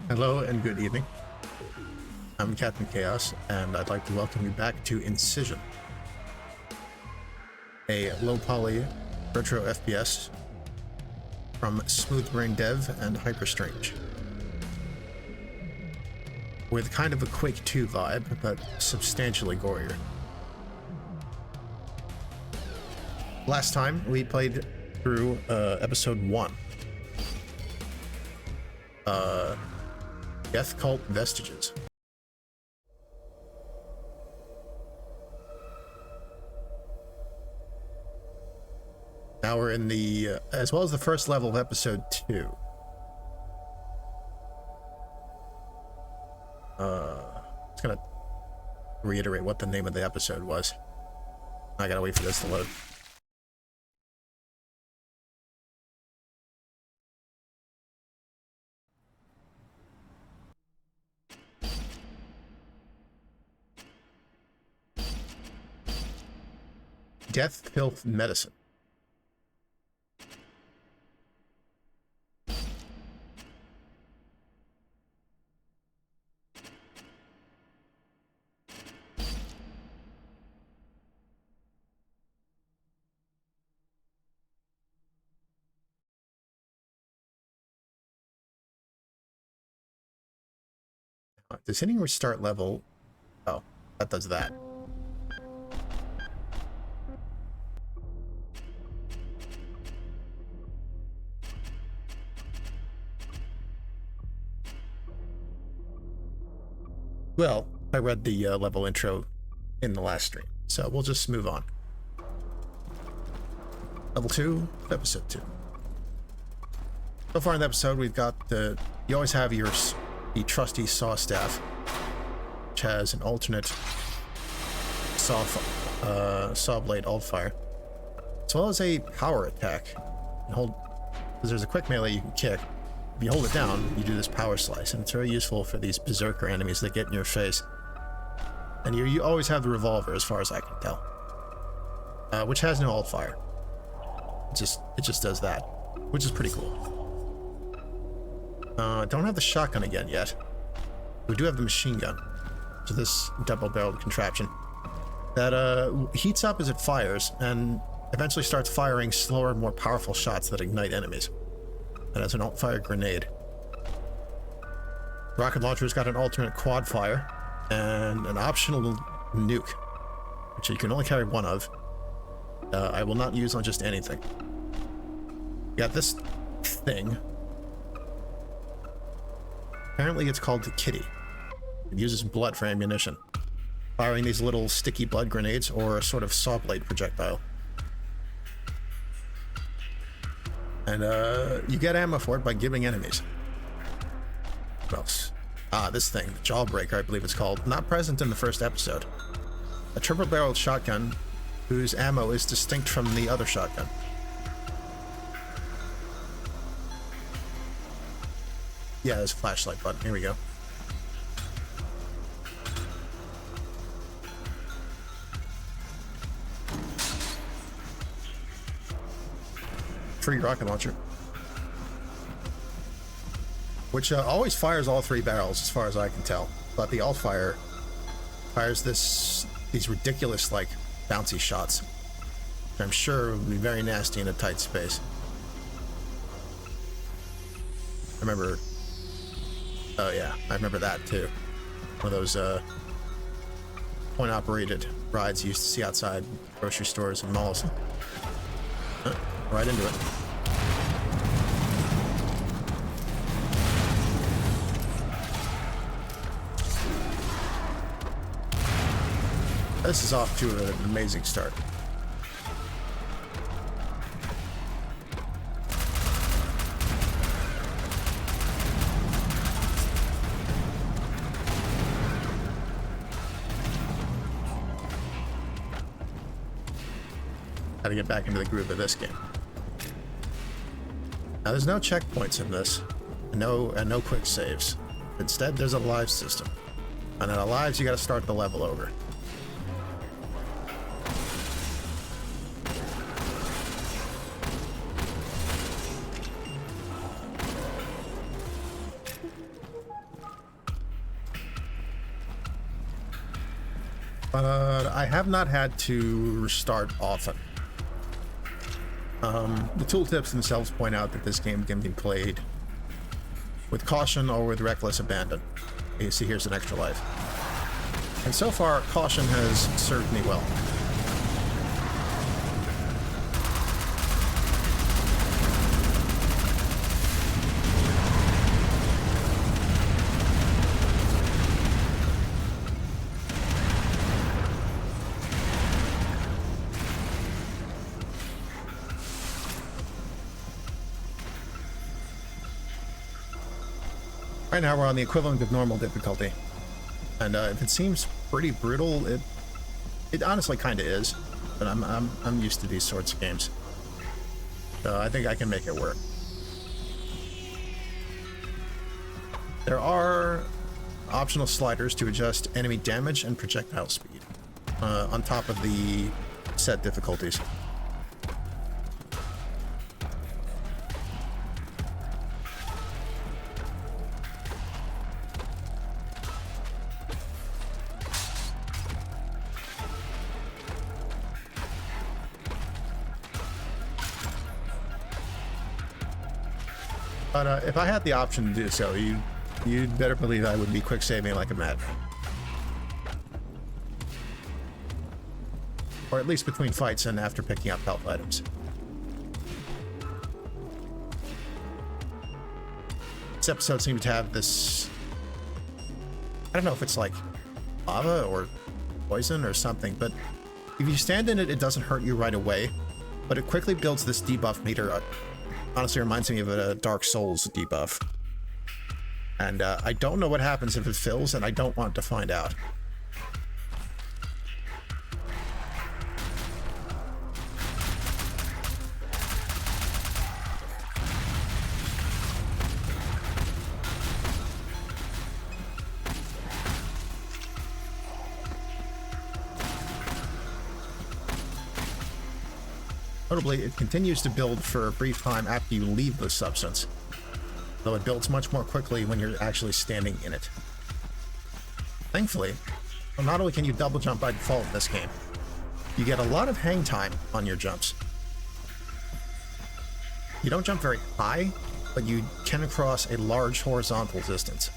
Hello and good evening. I'm Captain Chaos, and I'd like to welcome you back to INCISION, a low-poly retro FPS from Smooth Brain Dev and Hyperstrange, with kind of a Quake 2 vibe, but substantially gorier. Last time, we played through Episode 1. Death Cult Vestiges. Now we're in the, as well as the first level of Episode 2. Just gonna reiterate what the name of the episode was. I gotta wait for this to load. Death, Filth, Medicine. Does hitting restart level... Oh, that does that. Well, I read the level intro in the last stream, so we'll just move on. Level 2, Episode 2. So far in the episode, we've got the... You always have the trusty saw staff, which has an alternate saw blade alt fire, as well as a power attack. And hold, because there's a quick melee you can kick. If you hold it down, you do this power slice, and it's very useful for these berserker enemies that get in your face. And you always have the revolver, as far as I can tell, which has no alt fire. It just does that, which is pretty cool. Don't have the shotgun again yet. We do have the machine gun, so this double-barreled contraption that heats up as it fires, and eventually starts firing slower, more powerful shots that ignite enemies. And has an alt-fire grenade. Rocket launcher's got an alternate quad fire and an optional nuke, which you can only carry one of. I will not use on just anything. Got this thing. Apparently it's called the Kitty. It uses blood for ammunition, firing these little sticky blood grenades or a sort of saw blade projectile. And you get ammo for it by giving enemies. What else? This thing, the Jawbreaker, I believe it's called. Not present in the first episode. A triple-barreled shotgun whose ammo is distinct from the other shotgun. Yeah, there's a flashlight button. Here we go. Free rocket launcher, which always fires all three barrels as far as I can tell, but the alt fire fires these ridiculous like bouncy shots, which I'm sure would be very nasty in a tight space. I remember, oh yeah, I remember that too. One of those point operated rides you used to see outside grocery stores and malls. Right into it. This is off to an amazing start. How to get back into the groove of this game. Now there's no checkpoints in this, and no quick saves. Instead, there's a live system, and on a lives you got to start the level over. But I have not had to restart often. The tooltips themselves point out that this game can be played with caution or with reckless abandon. You see, here's an extra life. And so far, caution has served me well. Right now we're on the equivalent of normal difficulty, and if it seems pretty brutal, it honestly kind of is. But I'm used to these sorts of games, so I think I can make it work. There are optional sliders to adjust enemy damage and projectile speed on top of the set difficulties. But if I had the option to do so, you'd better believe I would be quick saving like a madman. Or at least between fights and after picking up health items. This episode seems to have this... I don't know if it's like lava or poison or something, but if you stand in it, it doesn't hurt you right away, but it quickly builds this debuff meter. Honestly reminds me of a Dark Souls debuff. And I don't know what happens if it fills, and I don't want to find out. Notably, it continues to build for a brief time after you leave the substance, though it builds much more quickly when you're actually standing in it. Thankfully, not only can you double jump by default in this game, you get a lot of hang time on your jumps. You don't jump very high, but you can cross a large horizontal distance.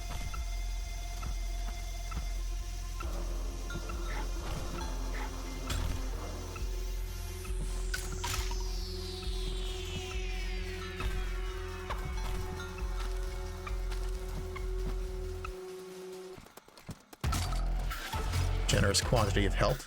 Generous quantity of health.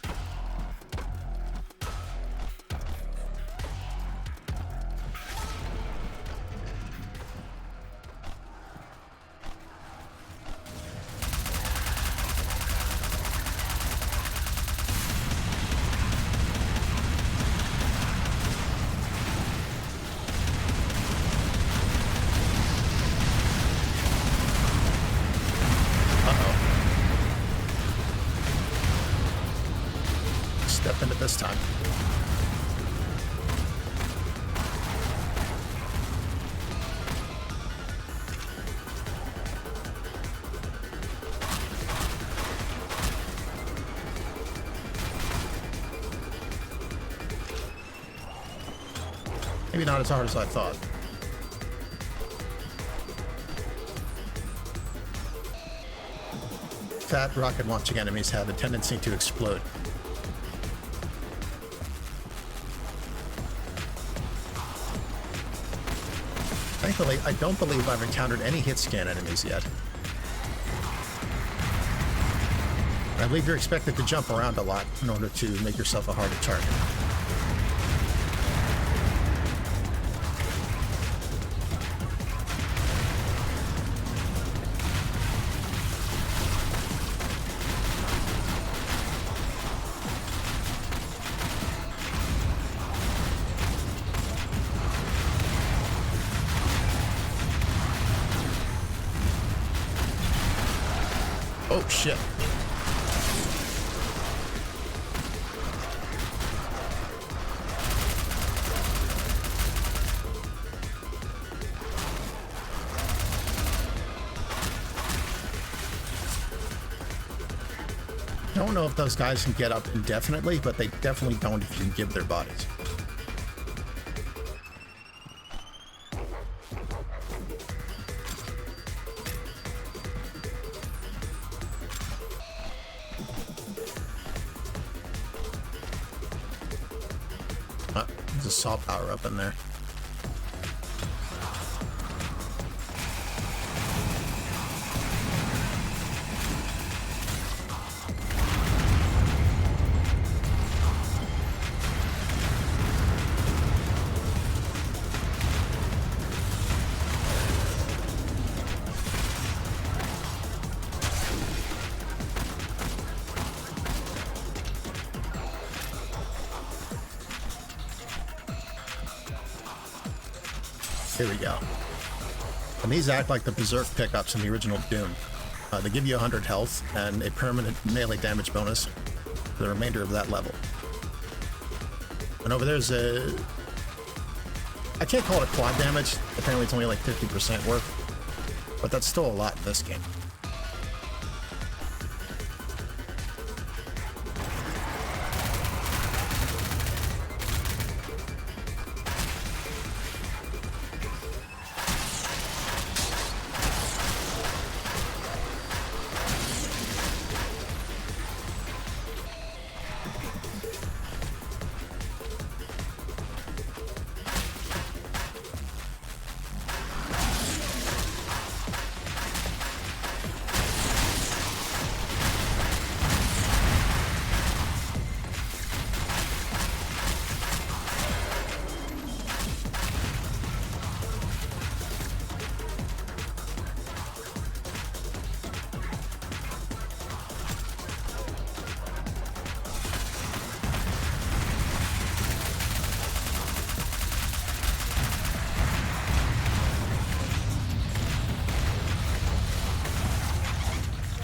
Step into this time. Maybe not as hard as I thought. Fat rocket launching enemies have a tendency to explode. Thankfully, I don't believe I've encountered any hit scan enemies yet. I believe you're expected to jump around a lot in order to make yourself a harder target. Oh, shit. don't know if those guys can get up indefinitely, but they definitely don't if you give their bodies. There's a saw power up in there. Here we go. And these act like the Berserk pickups in the original Doom. They give you 100 health and a permanent melee damage bonus for the remainder of that level. And over there's a... I can't call it quad damage. Apparently it's only like 50% worth. But that's still a lot in this game.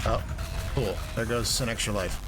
Oh, cool. There goes an extra life.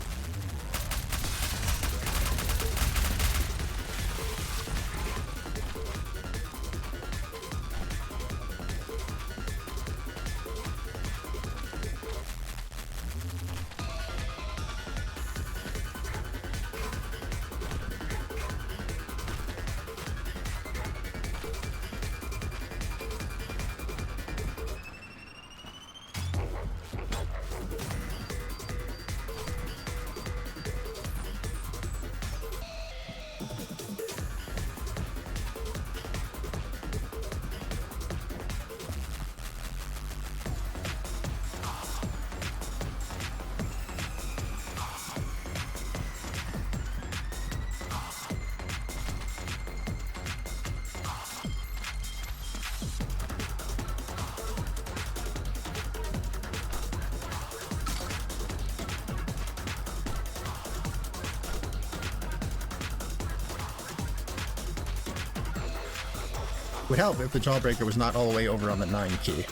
Would help if the Jawbreaker was not all the way over on the 9 key.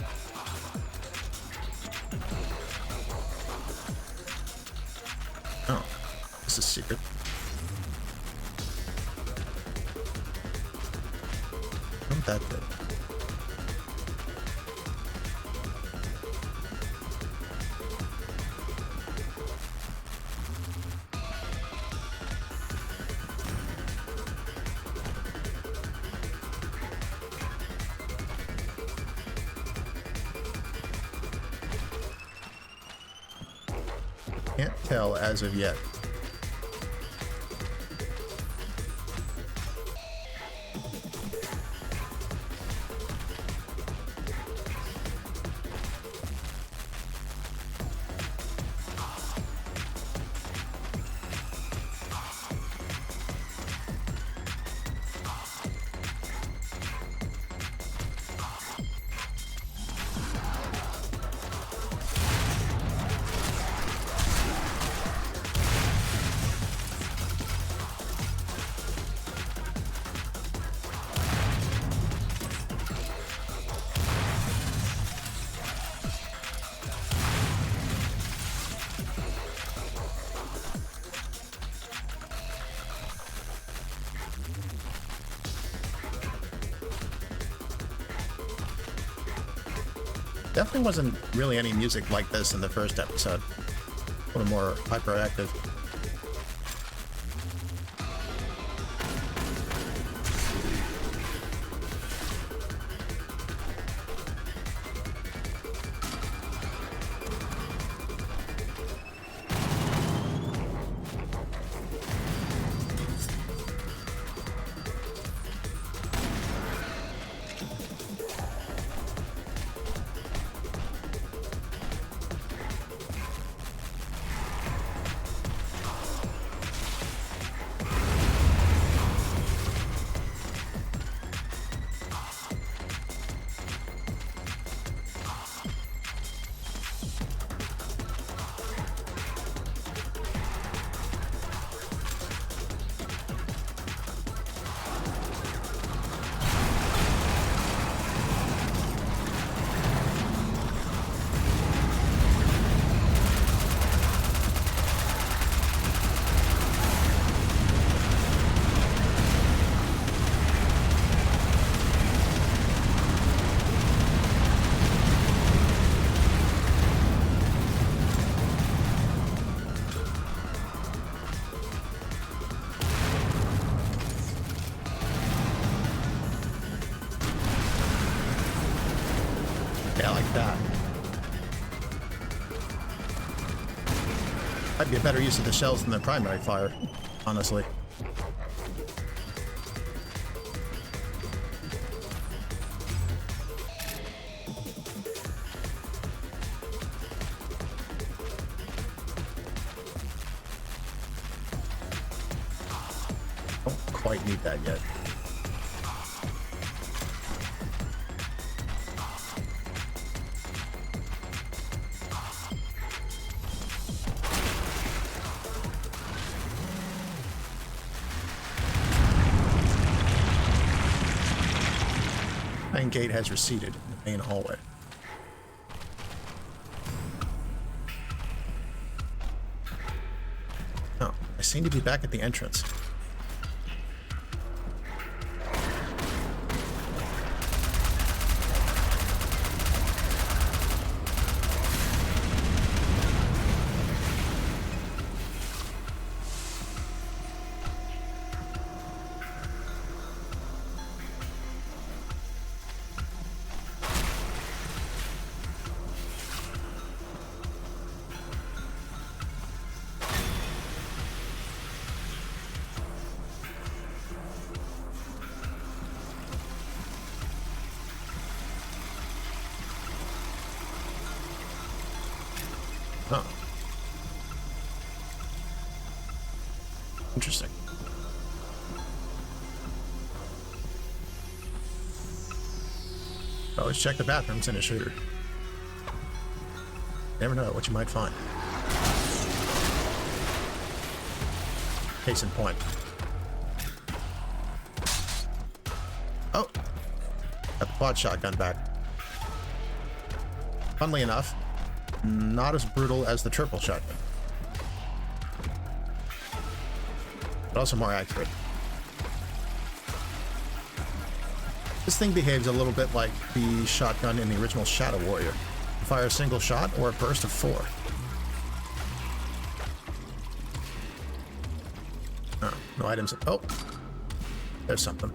Oh, this is secret. Not that good. Can't tell as of yet. Definitely wasn't really any music like this in the first episode. A little more hyperactive. Yeah, like that. Might be a better use of the shells than their primary fire, honestly. Don't quite need that yet. Main gate has receded in the main hallway. Oh, I seem to be back at the entrance. Oh. Interesting. Always check the bathrooms in a shooter. Never know what you might find. Case in point. Oh! Got the quad shotgun back. Funnily enough, not as brutal as the triple shotgun, but also more accurate. This thing behaves a little bit like the shotgun in the original Shadow Warrior. You fire a single shot or a burst of 4. Oh, no items. Oh, there's something.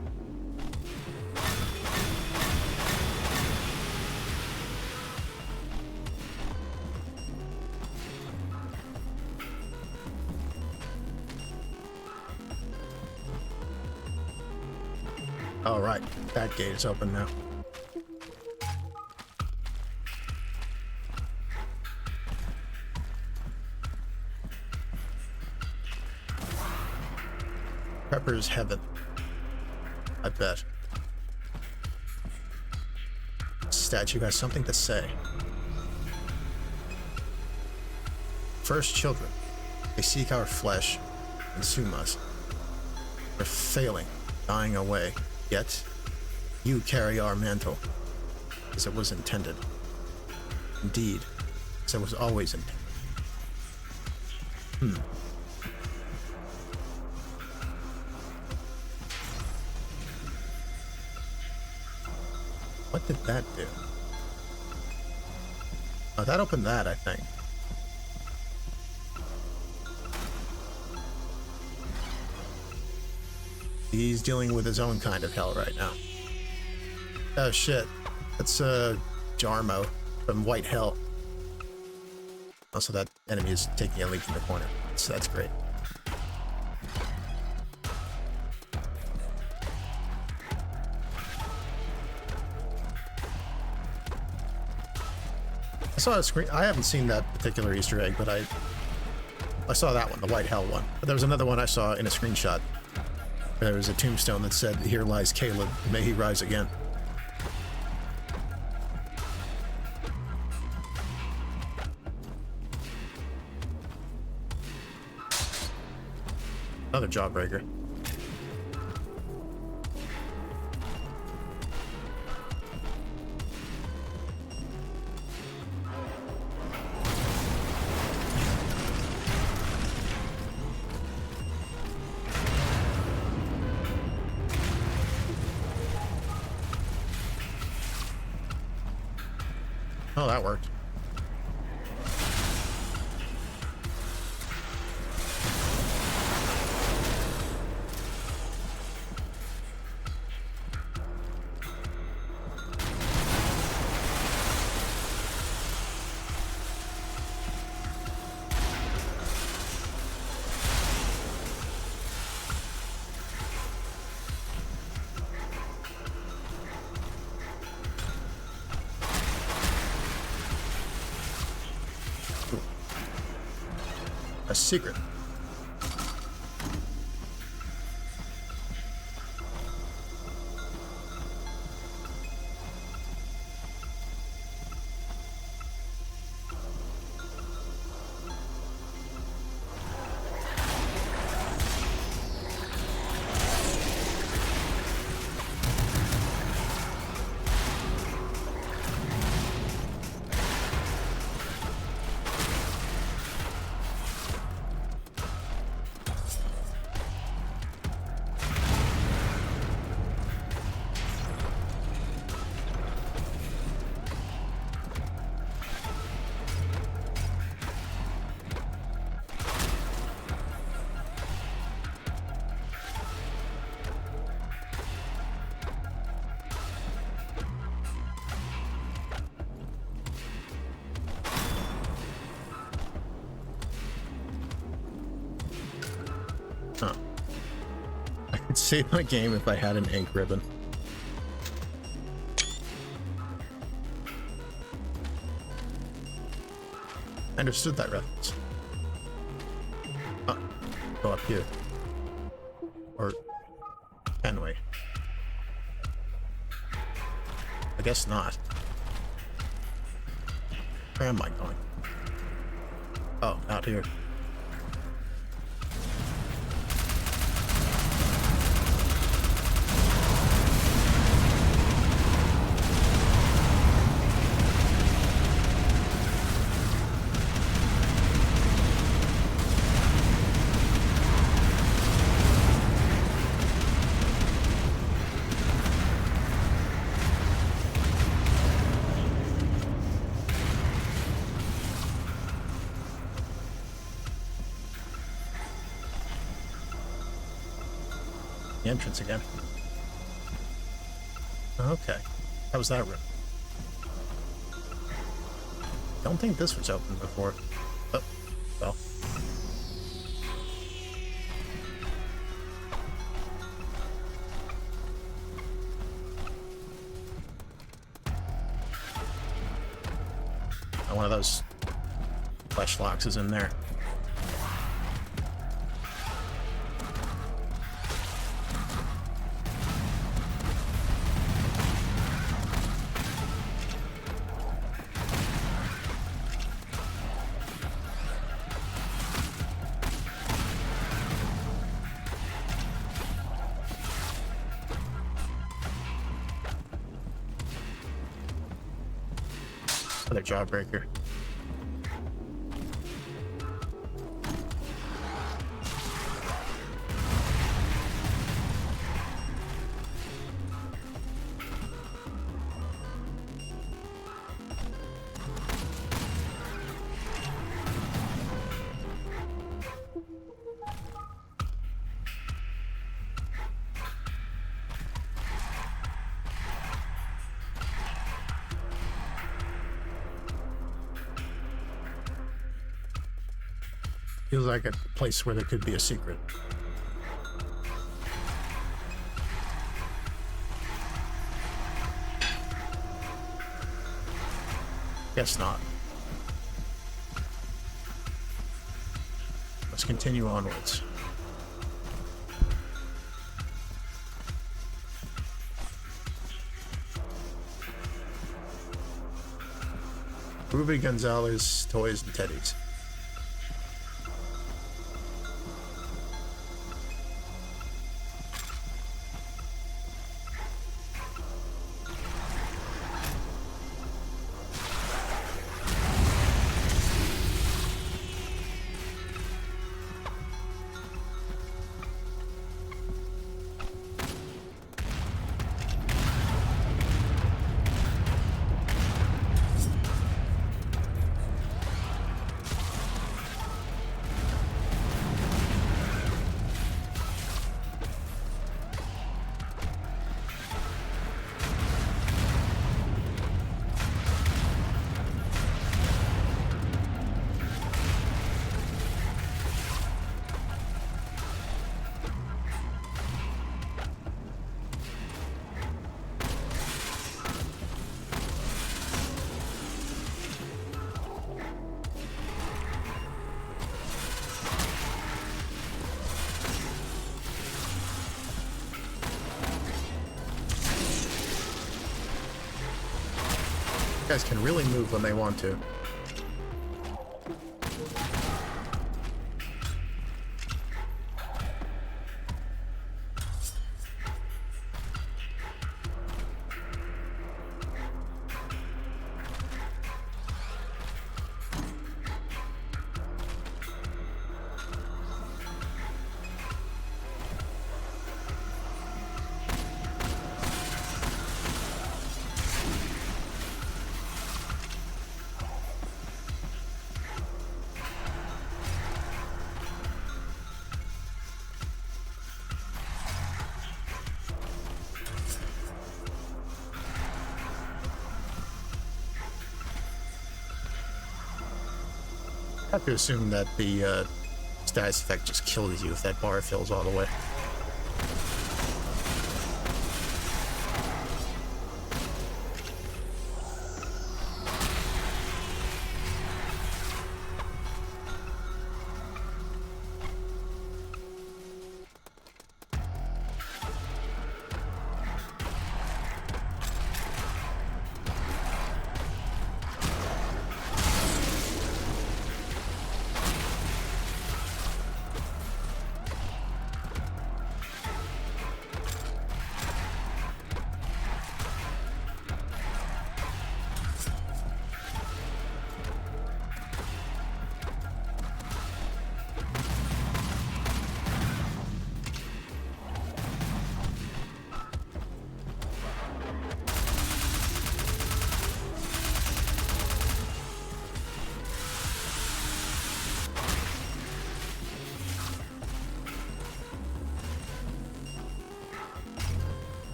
All right, that gate is open now. Prepper's heaven. I bet. Statue has something to say. First children, they seek our flesh, consume us. We're failing, dying away. Yet, you carry our mantle, as it was intended. Indeed, as it was always intended. What did that do? Oh, that opened that, I think. He's dealing with his own kind of hell right now. Oh shit. That's Jarmo from White Hell. Also, that enemy is taking a leap in the corner, so that's great. I saw a screen. I haven't seen that particular Easter egg, but I saw that one, the White Hell one. But there was another one I saw in a screenshot. There was a tombstone that said, "Here lies Caleb, may he rise again." Another jawbreaker. Oh, that worked. A secret. Huh. I could save my game if I had an ink ribbon. I understood that reference. Go up here. Or can we? I guess not. Where am I going? Oh, out here. The entrance again. Okay. How was that room? Don't think this was open before. Oh, well. One of those flesh locks is in there. Another jawbreaker. Feels like a place where there could be a secret. Guess not. Let's continue onwards. Ruby Gonzalez, Toys and Teddies. Guys can really move when they want to. I have to assume that the status effect just kills you if that bar fills all the way.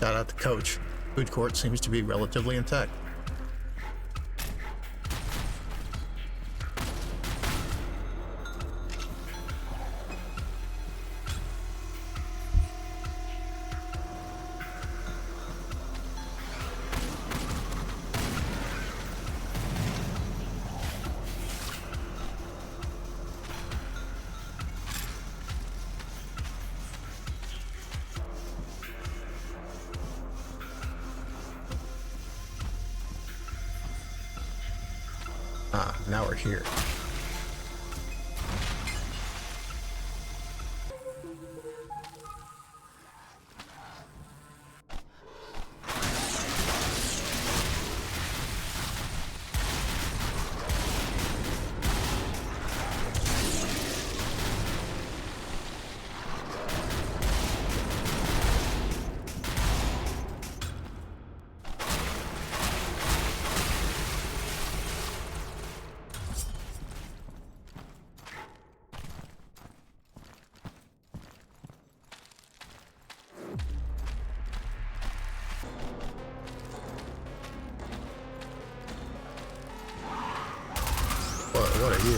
Shout out to Coach. Food court seems to be relatively intact. Ah, now we're here. What are you?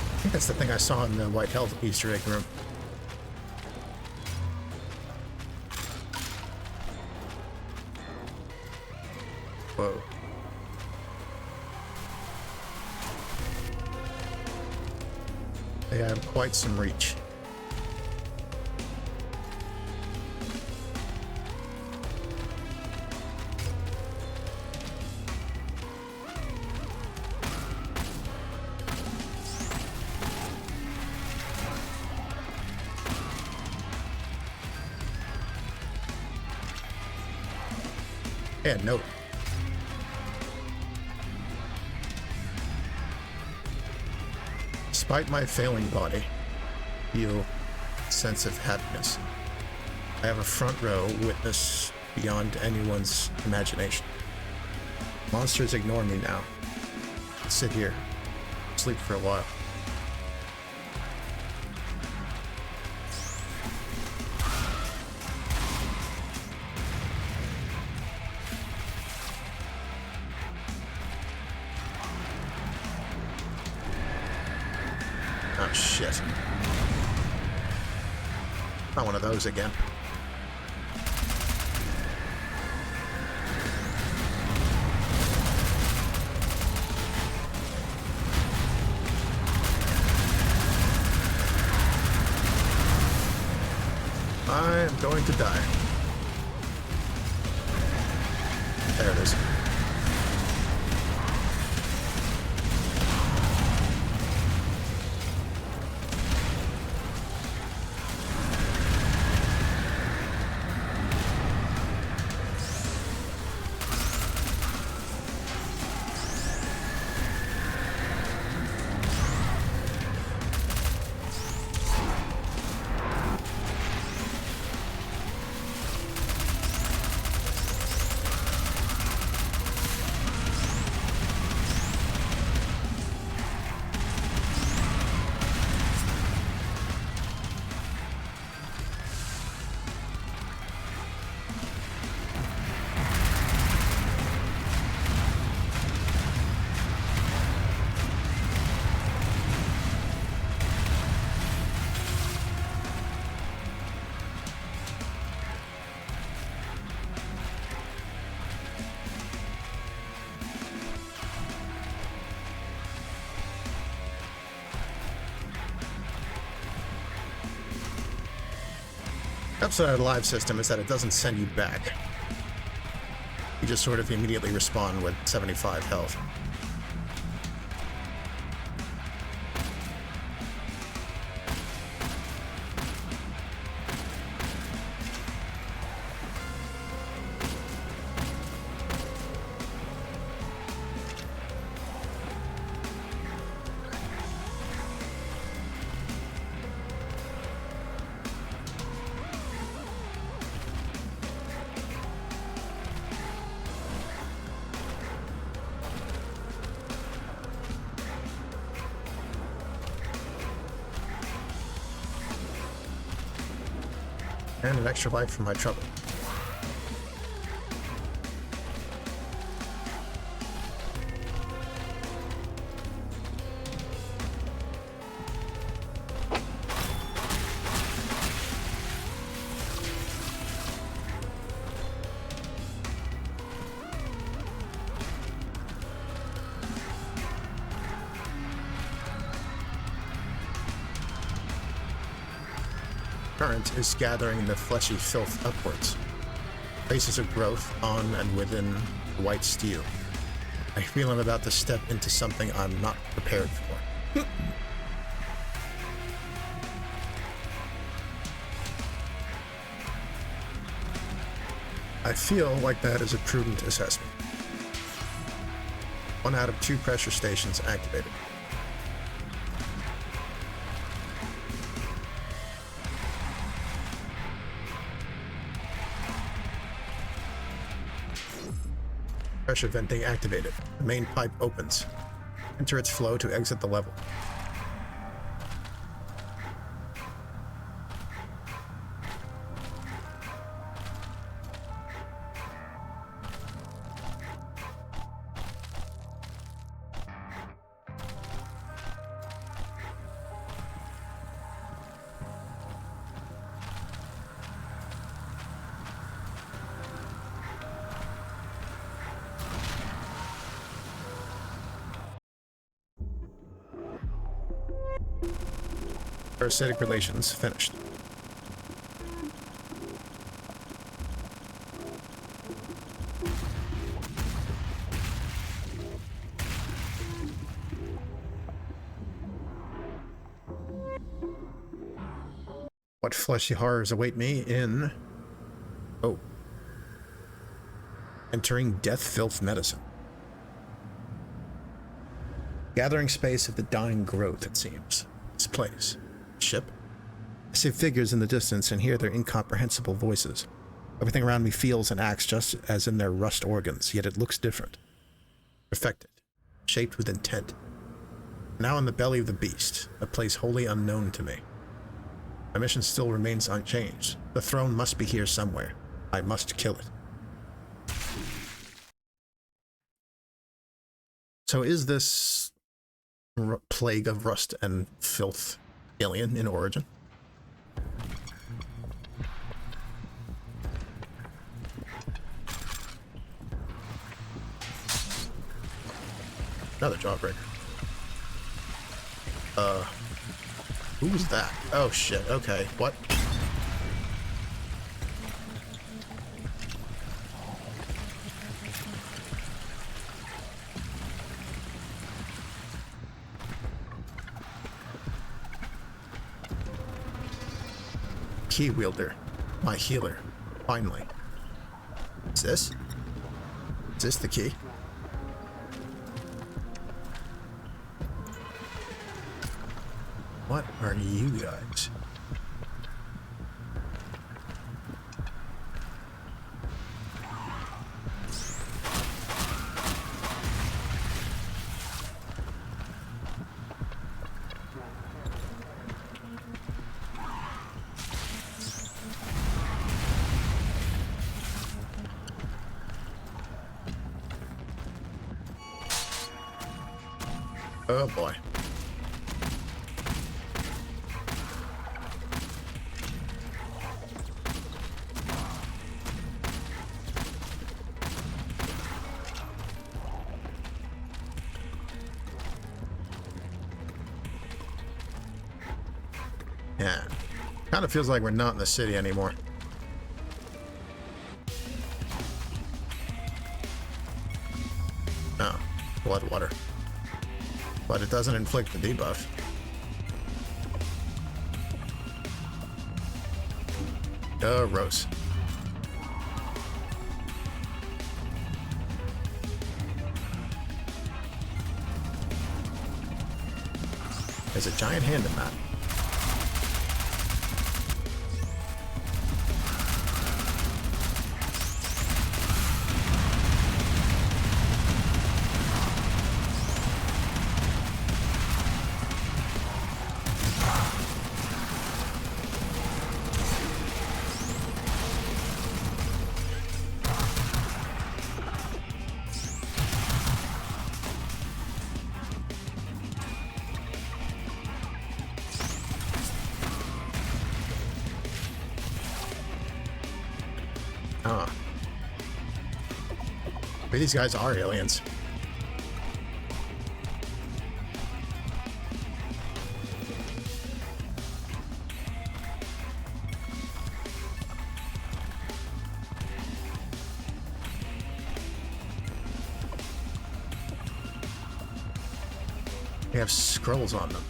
I think that's the thing I saw in the White Health Easter egg room. Whoa. They have quite some reach. Yeah, note. Despite my failing body, feel a sense of happiness. I have a front row witness beyond anyone's imagination. Monsters ignore me now. I sit here, sleep for a while. Oh, shit. Not one of those again. I am going to die. There it is. Upside of the live system is that it doesn't send you back. You just sort of immediately respawn with 75 health. And an extra life for my trouble. Current is gathering the fleshy filth upwards. Places of growth on and within the white steel. I feel I'm about to step into something I'm not prepared for. I feel like that is a prudent assessment. 1 out of 2 pressure stations activated. Pressure venting activated. The main pipe opens. Enter its flow to exit the level. Parasitic relations finished. What fleshy horrors await me in... Oh. Entering death-filth medicine. Gathering space of the dying growth, it seems. This place. Ship? I see figures in the distance and hear their incomprehensible voices. Everything around me feels and acts just as in their rust organs, yet it looks different. Perfected. Shaped with intent. Now in the belly of the beast, a place wholly unknown to me. My mission still remains unchanged. The throne must be here somewhere. I must kill it. So is this plague of rust and filth alien in origin? Another jawbreaker. Who was that? Oh shit, okay. What? Key wielder. My healer. Finally. Is this? Is this the key? What are you guys? Oh boy. Yeah. Kind of feels like we're not in the city anymore. Oh, blood water. But it doesn't inflict the debuff. Gross. There's a giant hand in that. Huh. Maybe these guys are aliens. They have scrolls on them.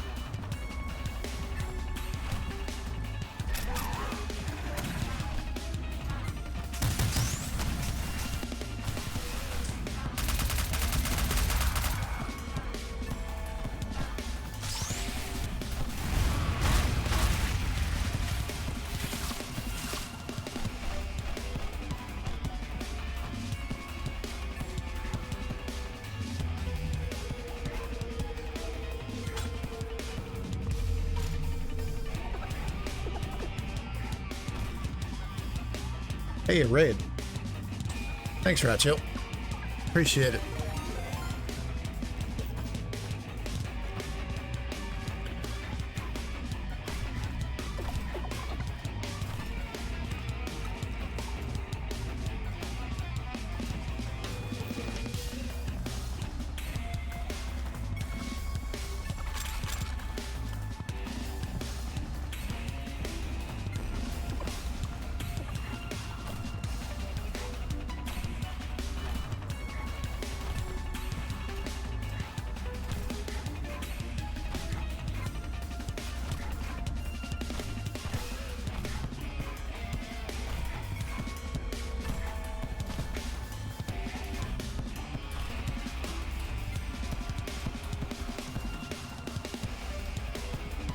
Hey, a raid. Thanks, Ratchet. Appreciate it.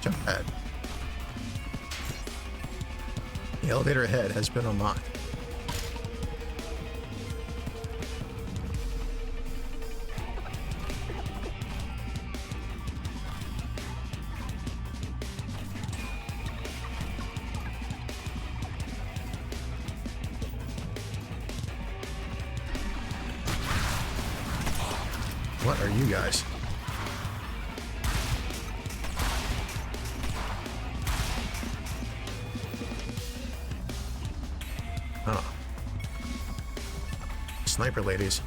Jump pad. The elevator ahead has been unlocked. What are you guys? Oh. Sniper ladies.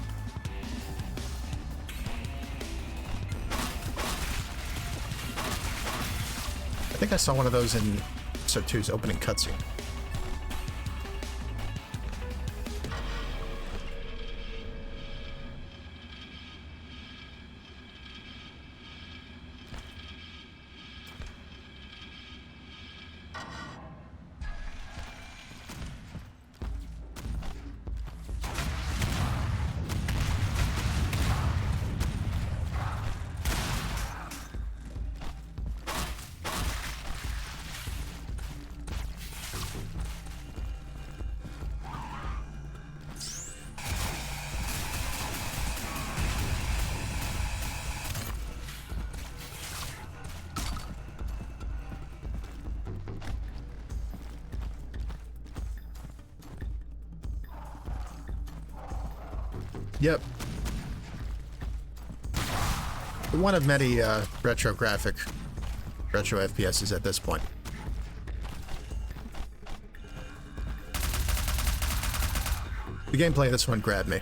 I think I saw one of those in episode 2's opening cutscene. Yep. One of many retro FPSs at this point. The gameplay of this one grabbed me.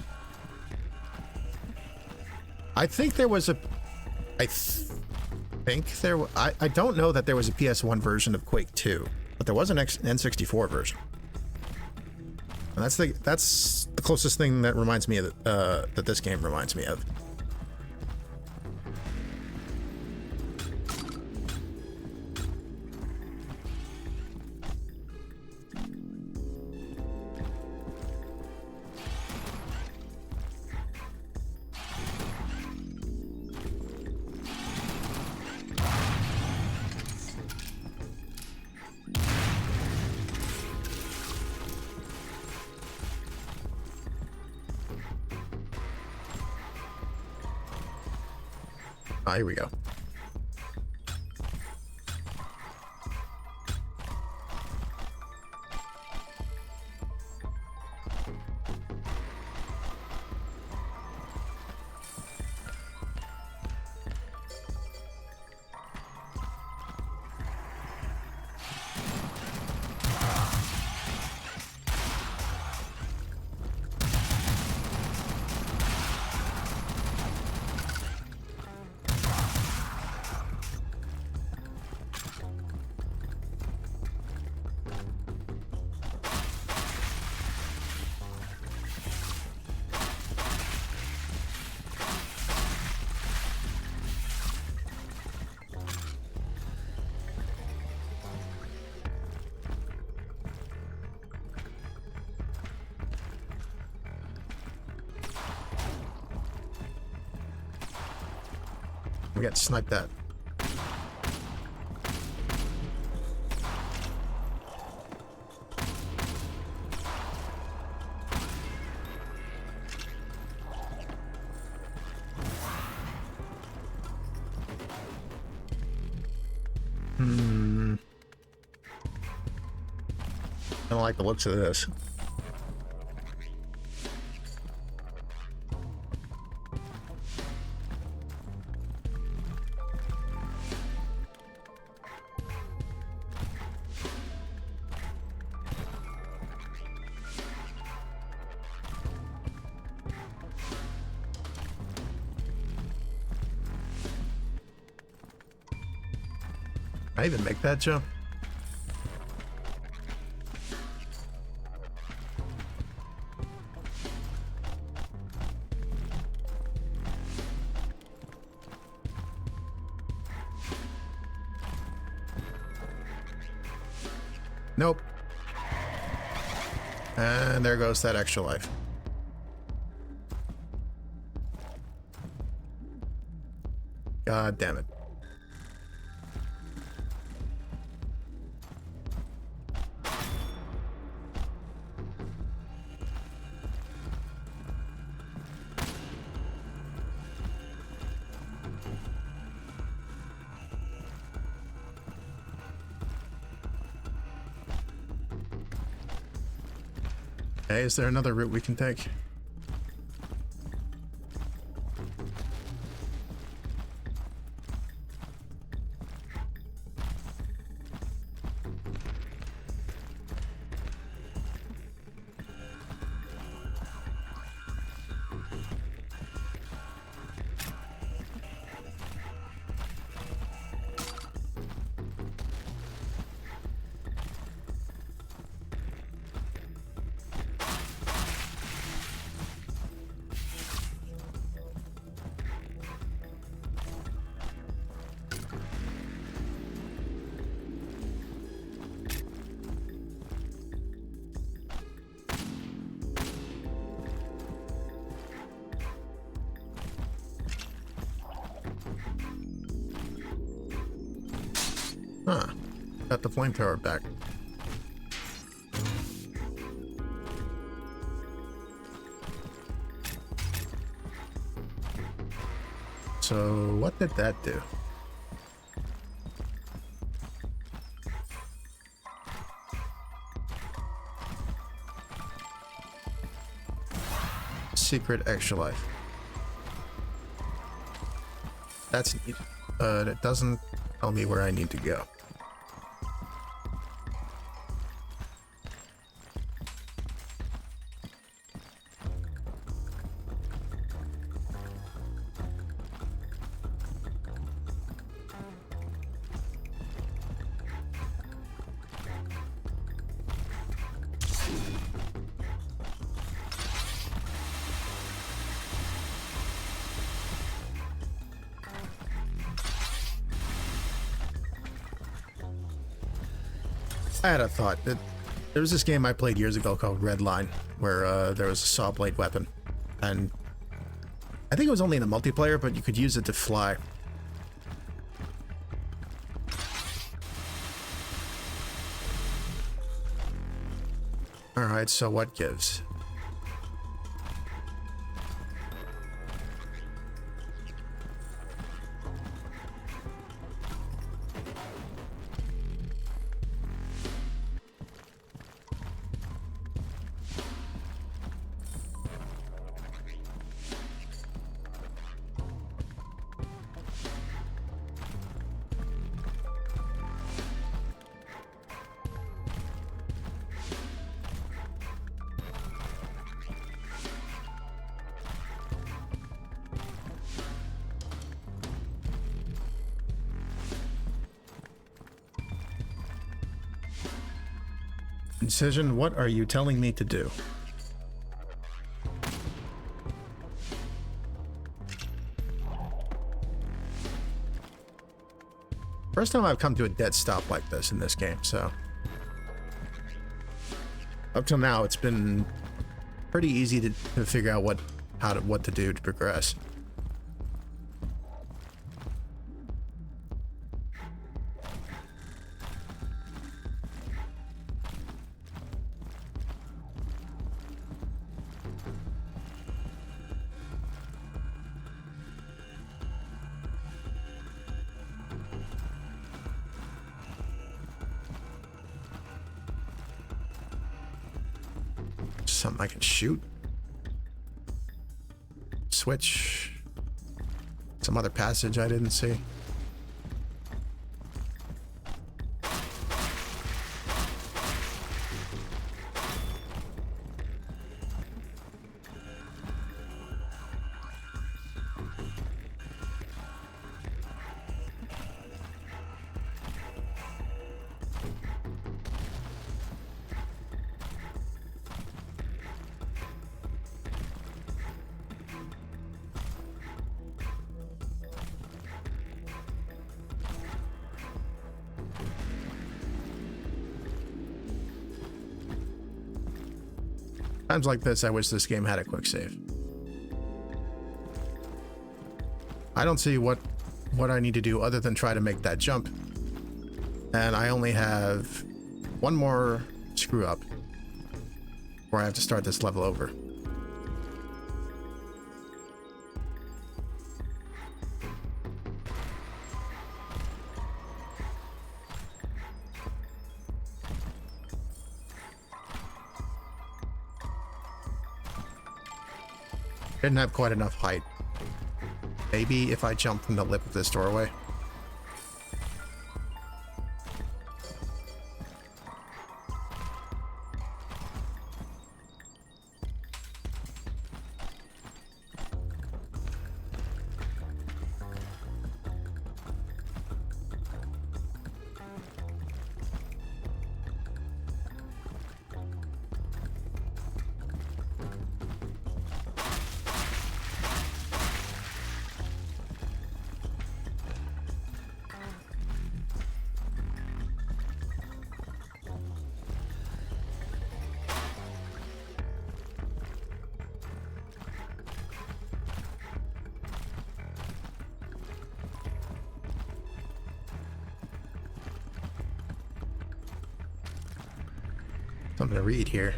I think there was a... I don't know that there was a PS1 version of Quake 2, but there was an N64 version. And that's the closest thing that reminds me of that this game reminds me of. Ah, here we go. We got to snipe that. I don't like the looks of this. I even make that jump? Nope. And there goes that extra life. God damn it. Okay, is there another route we can take? Huh. Got the flamethrower back. So, what did that do? Secret extra life. That's neat, but it doesn't tell me where I need to go. I had a thought that there was this game I played years ago called Red Line, where there was a saw blade weapon, and I think it was only in the multiplayer, but you could use it to fly. Alright, so what gives? Incision, what are you telling me to do? First time I've come to a dead stop like this in this game, so up till now it's been pretty easy to figure out what to do to progress. Something I can shoot. Switch. Some other passage I didn't see. Times like this, I wish this game had a quick save. I don't see what I need to do other than try to make that jump. And I only have one more screw up where I have to start this level over. Didn't have quite enough height. Maybe if I jump from the lip of this doorway. Something to read here.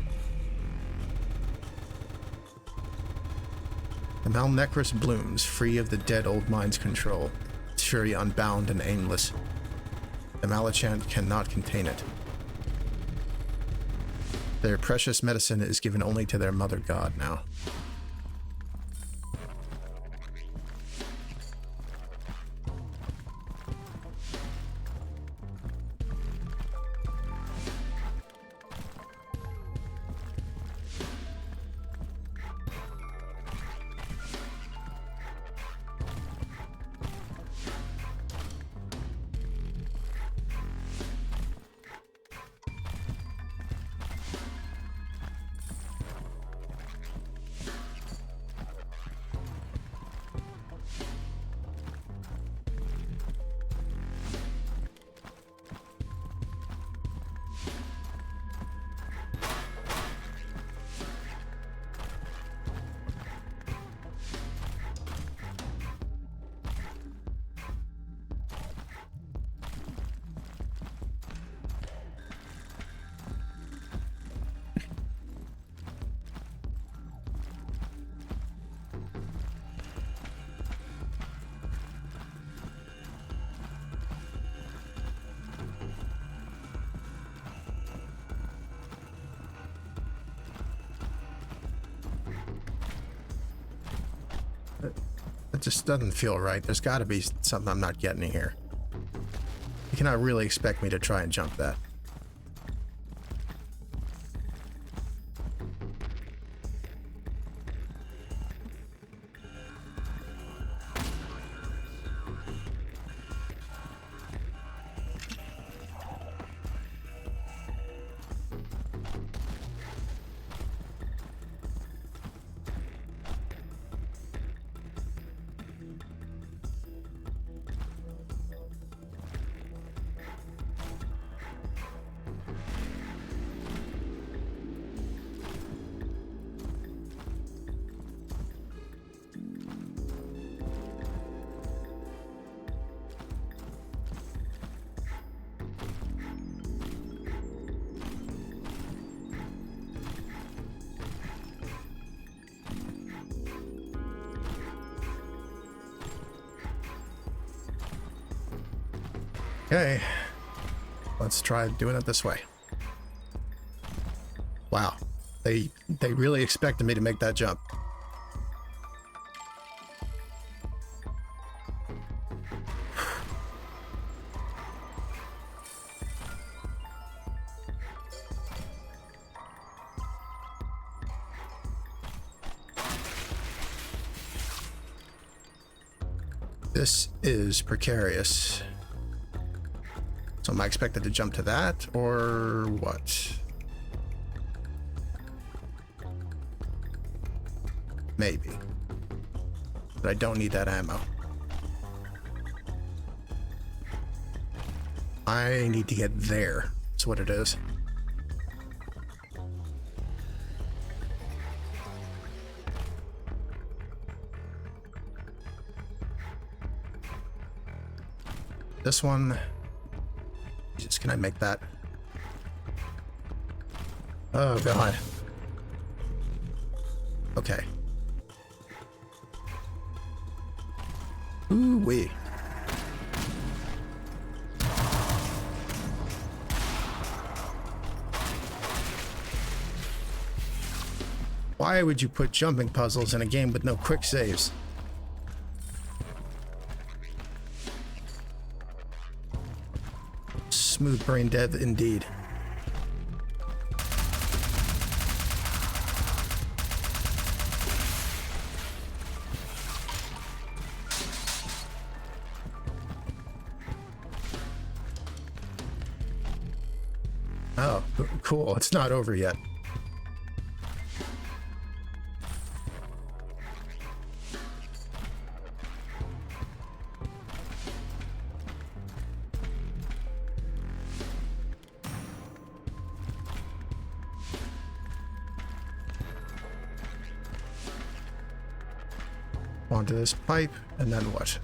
The Malnecrus blooms, free of the dead old mind's control. Its fury unbound and aimless. The Malachant cannot contain it. Their precious medicine is given only to their mother god now. It just doesn't feel right. There's got to be something I'm not getting here. You cannot really expect me to try and jump that. Okay, let's try doing it this way. Wow, they really expected me to make that jump. This is precarious. So am I expected to jump to that, or what? Maybe. But I don't need that ammo. I need to get there. That's what it is. This one... Jesus, can I make that? Oh, God. Okay. Ooh-wee. Why would you put jumping puzzles in a game with no quick saves? Smooth brain dead indeed. Oh, cool. It's not over yet. Onto this pipe, and then what?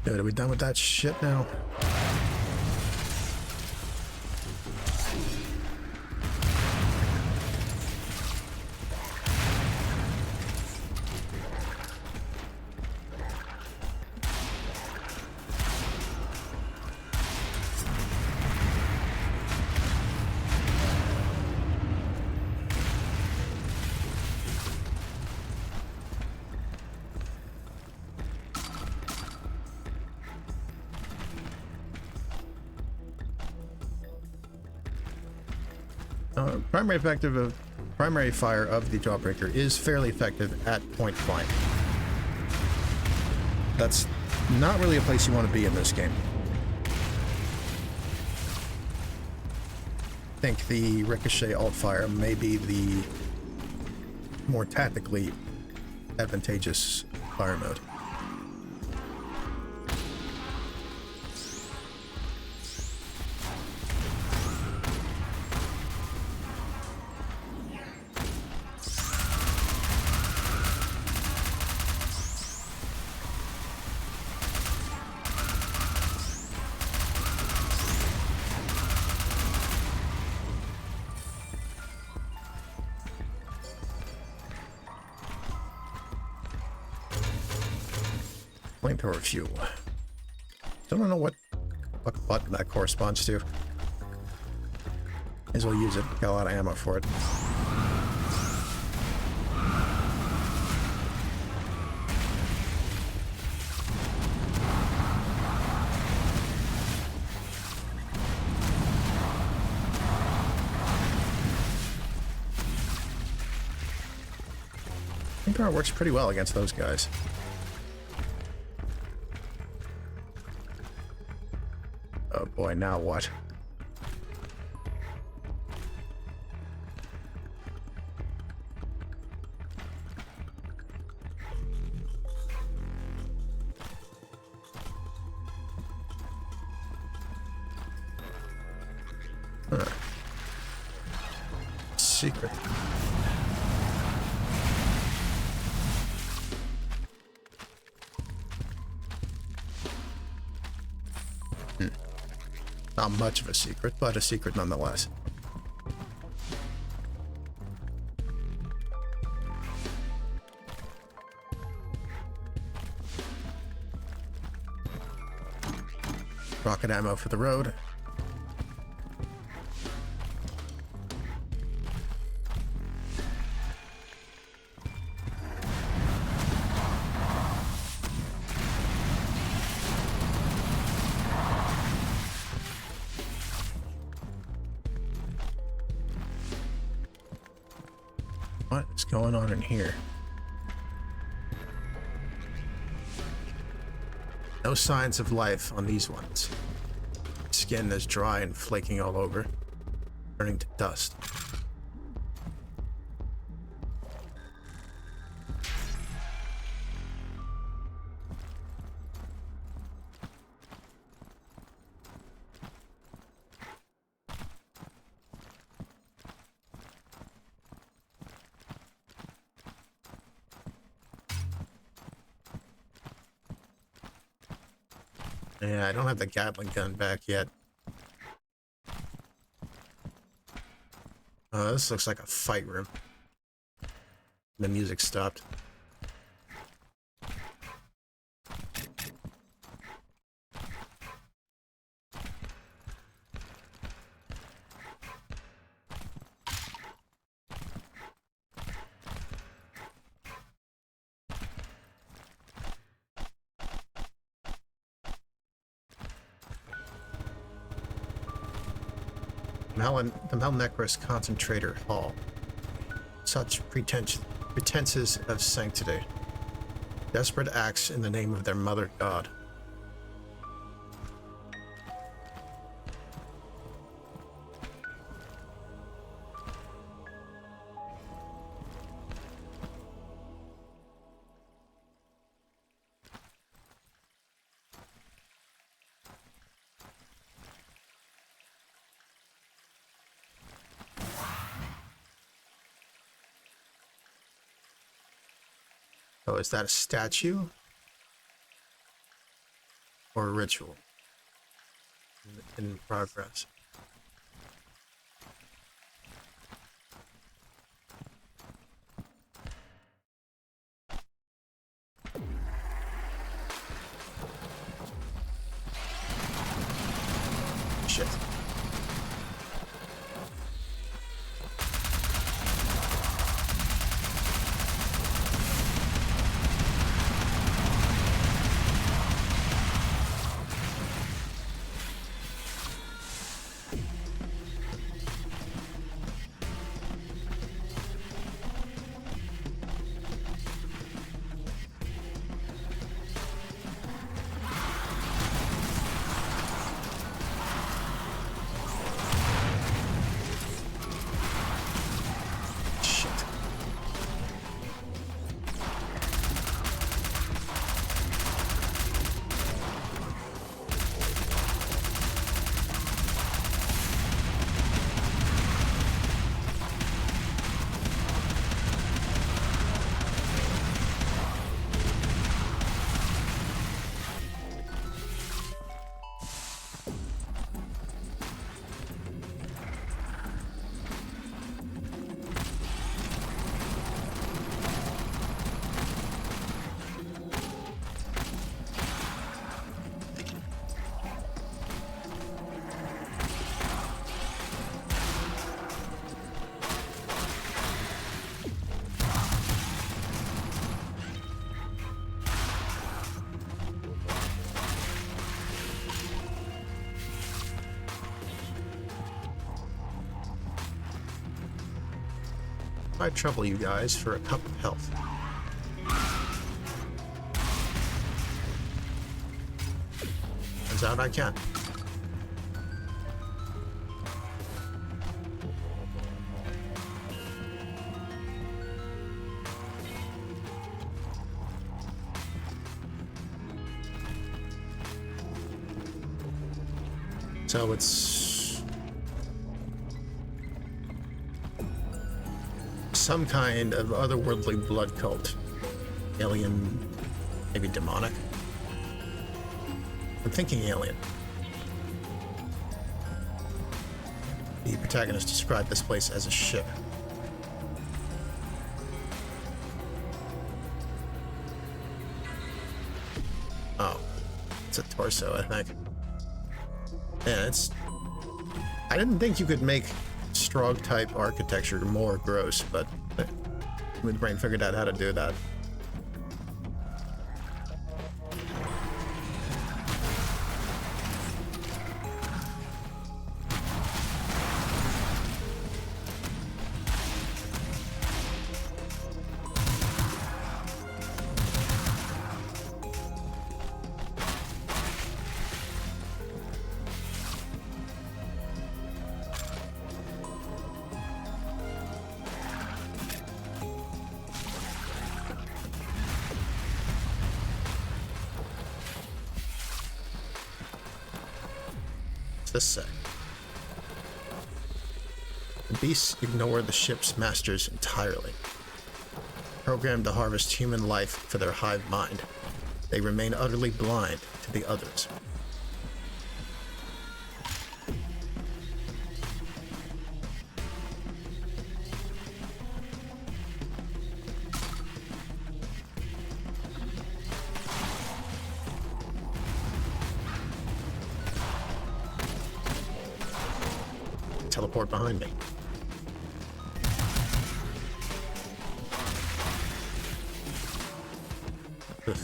Dude, are we done with that shit now? Primary fire of the Jawbreaker is fairly effective at point blank. That's not really a place you want to be in this game. I think the ricochet alt fire may be the more tactically advantageous fire mode. Flamethrower fuel. Don't know what button that corresponds to. May as well use it. Got a lot of ammo for it. Flamethrower works pretty well against those guys. Oh boy, now what? Huh. Secret. Not much of a secret, but a secret nonetheless. Rocket ammo for the road. What is going on in here? No signs of life on these ones. Skin is dry and flaking all over, turning to dust. Yeah, I don't have the Gatling gun back yet. This looks like a fight room. The music stopped. The Malnecros Concentrator Hall. Such pretenses of sanctity. Desperate acts in the name of their mother god. Oh, is that a statue? Or a ritual? In progress. Shit. I trouble you guys for a cup of health. Turns out I can. So it's some kind of otherworldly blood cult. Alien, maybe demonic. I'm thinking alien. The protagonist described this place as a ship. Oh, it's a torso, I think. Yeah, it's... I didn't think you could make Strog type architecture more gross, but the brain figured out how to do that. This say? The beasts ignore the ship's masters entirely. Programmed to harvest human life for their hive mind, they remain utterly blind to the others. teleport behind me. Ugh.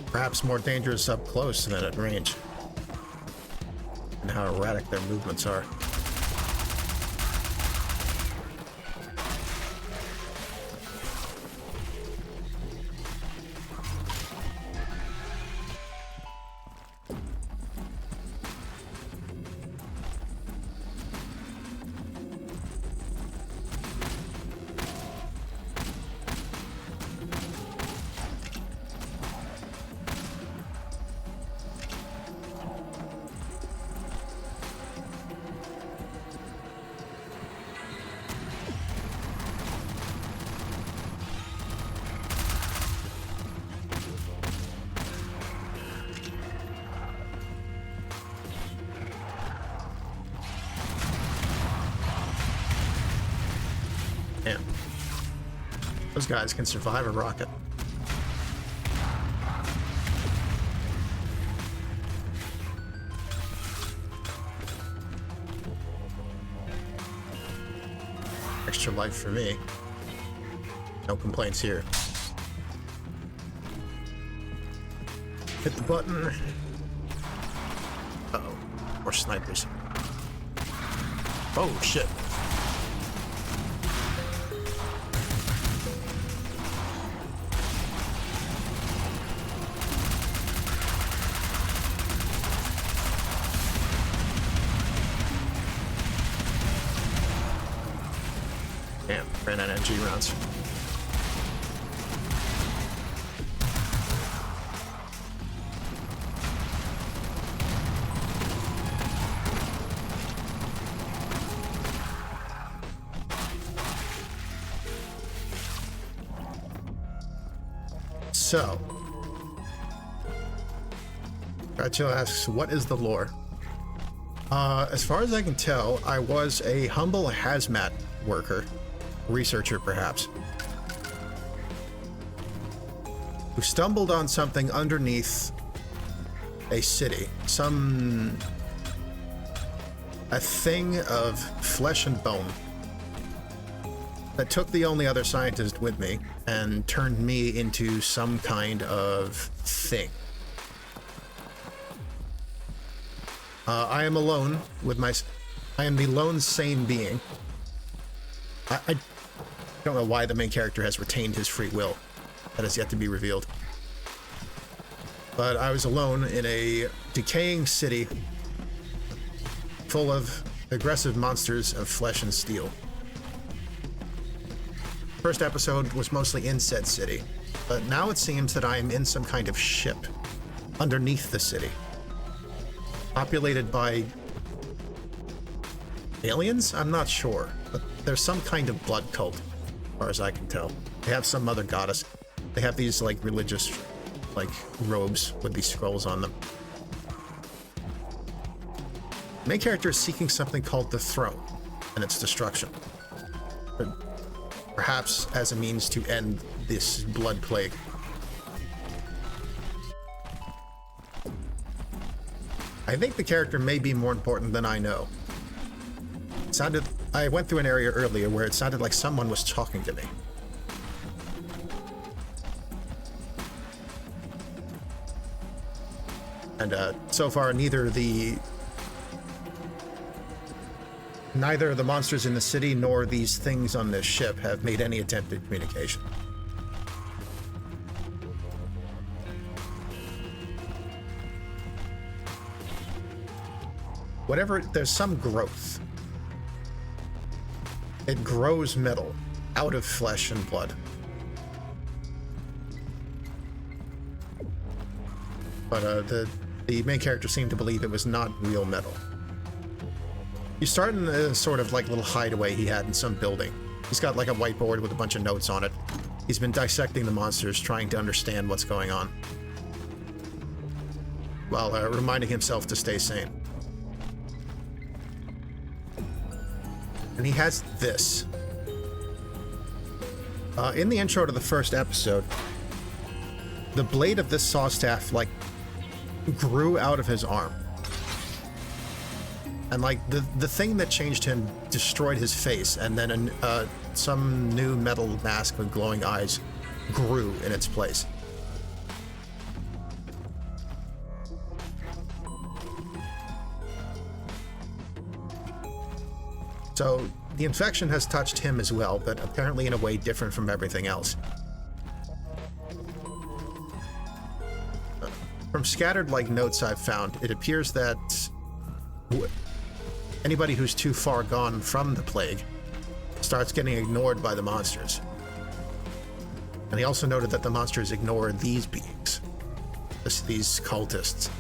Perhaps more dangerous up close than at range. And how erratic their movements are. Damn. Those guys can survive a rocket. Extra life for me. No complaints here. Hit the button. Uh-oh. More snipers. Oh, shit. Damn, ran out of NG rounds. So, Rachel asks, what is the lore? As far as I can tell, I was a humble hazmat worker, researcher perhaps, who stumbled on something underneath a city, a thing of flesh and bone that took the only other scientist with me and turned me into some kind of thing. I am alone with I am the lone sane being. I don't know why the main character has retained his free will. That is yet to be revealed. But I was alone in a decaying city full of aggressive monsters of flesh and steel. First episode was mostly in said city, but now it seems that I am in some kind of ship underneath the city, populated by aliens? I'm not sure, but there's some kind of blood cult, as far as I can tell. They have some other goddess. They have these like religious like robes with these scrolls on them. The main character is seeking something called the throne and its destruction. But perhaps as a means to end this blood plague. I think the character may be more important than I know. I went through an area earlier where it sounded like someone was talking to me. And so far, neither the monsters in the city nor these things on this ship have made any attempt at communication. There's some growth. It grows metal out of flesh and blood. But the main character seemed to believe it was not real metal. You start in a sort of like little hideaway he had in some building. He's got like a whiteboard with a bunch of notes on it. He's been dissecting the monsters, trying to understand what's going on, while reminding himself to stay sane. And he has this. In the intro to the first episode, the blade of this saw staff, like, grew out of his arm. And like the thing that changed him destroyed his face, and then some new metal mask with glowing eyes grew in its place. So the infection has touched him as well, but apparently in a way different from everything else. From scattered like notes I've found, it appears that anybody who's too far gone from the plague starts getting ignored by the monsters. And he also noted that the monsters ignore these beings, these cultists.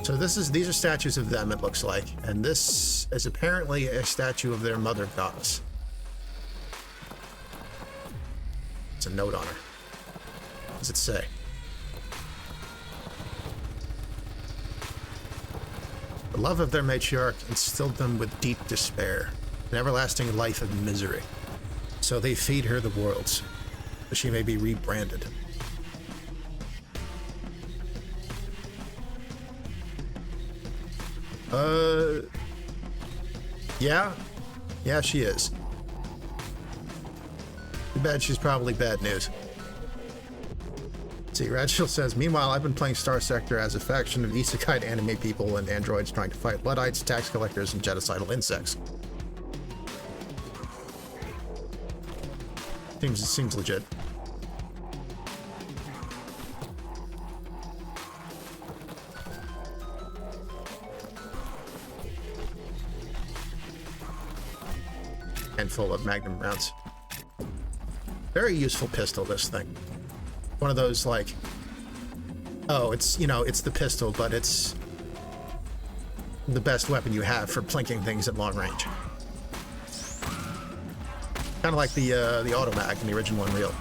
So these are statues of them, it looks like, and this is apparently a statue of their mother goddess. It's a note on her. What does it say? The love of their matriarch instilled them with deep despair, an everlasting life of misery. So they feed her the worlds, that she may be rebranded. Yeah, she is. Too bad she's probably bad news. See, Radshil says, meanwhile, I've been playing Star Sector as a faction of isekai anime people and androids trying to fight Luddites, tax collectors, and genocidal insects. Seems legit. Full of magnum rounds. Very useful pistol, this thing. One of those, like, oh, it's, you know, it's the pistol, but it's the best weapon you have for plinking things at long range. Kind of like the automag in the original Unreal.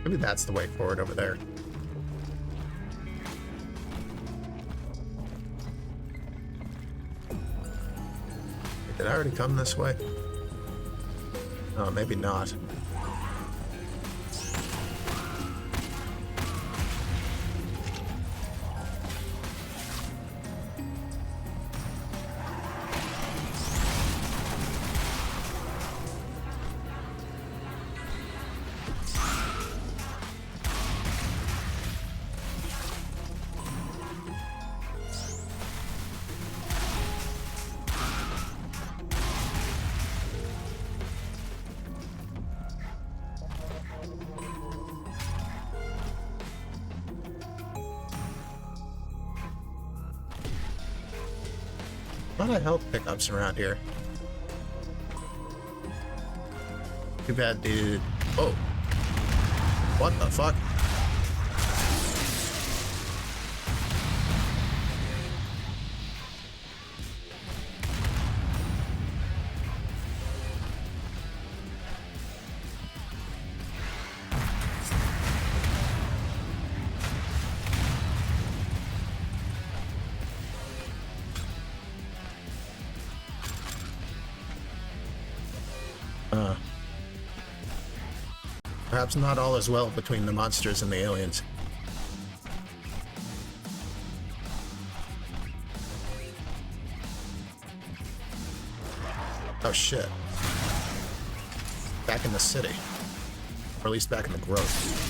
Maybe that's the way forward over there. Did I already come this way? Oh, maybe not. A lot of health pickups around here. Too bad, dude. Oh. What the fuck? Perhaps not all is well between the monsters and the aliens. Oh shit. Back in the city. Or at least back in the grove.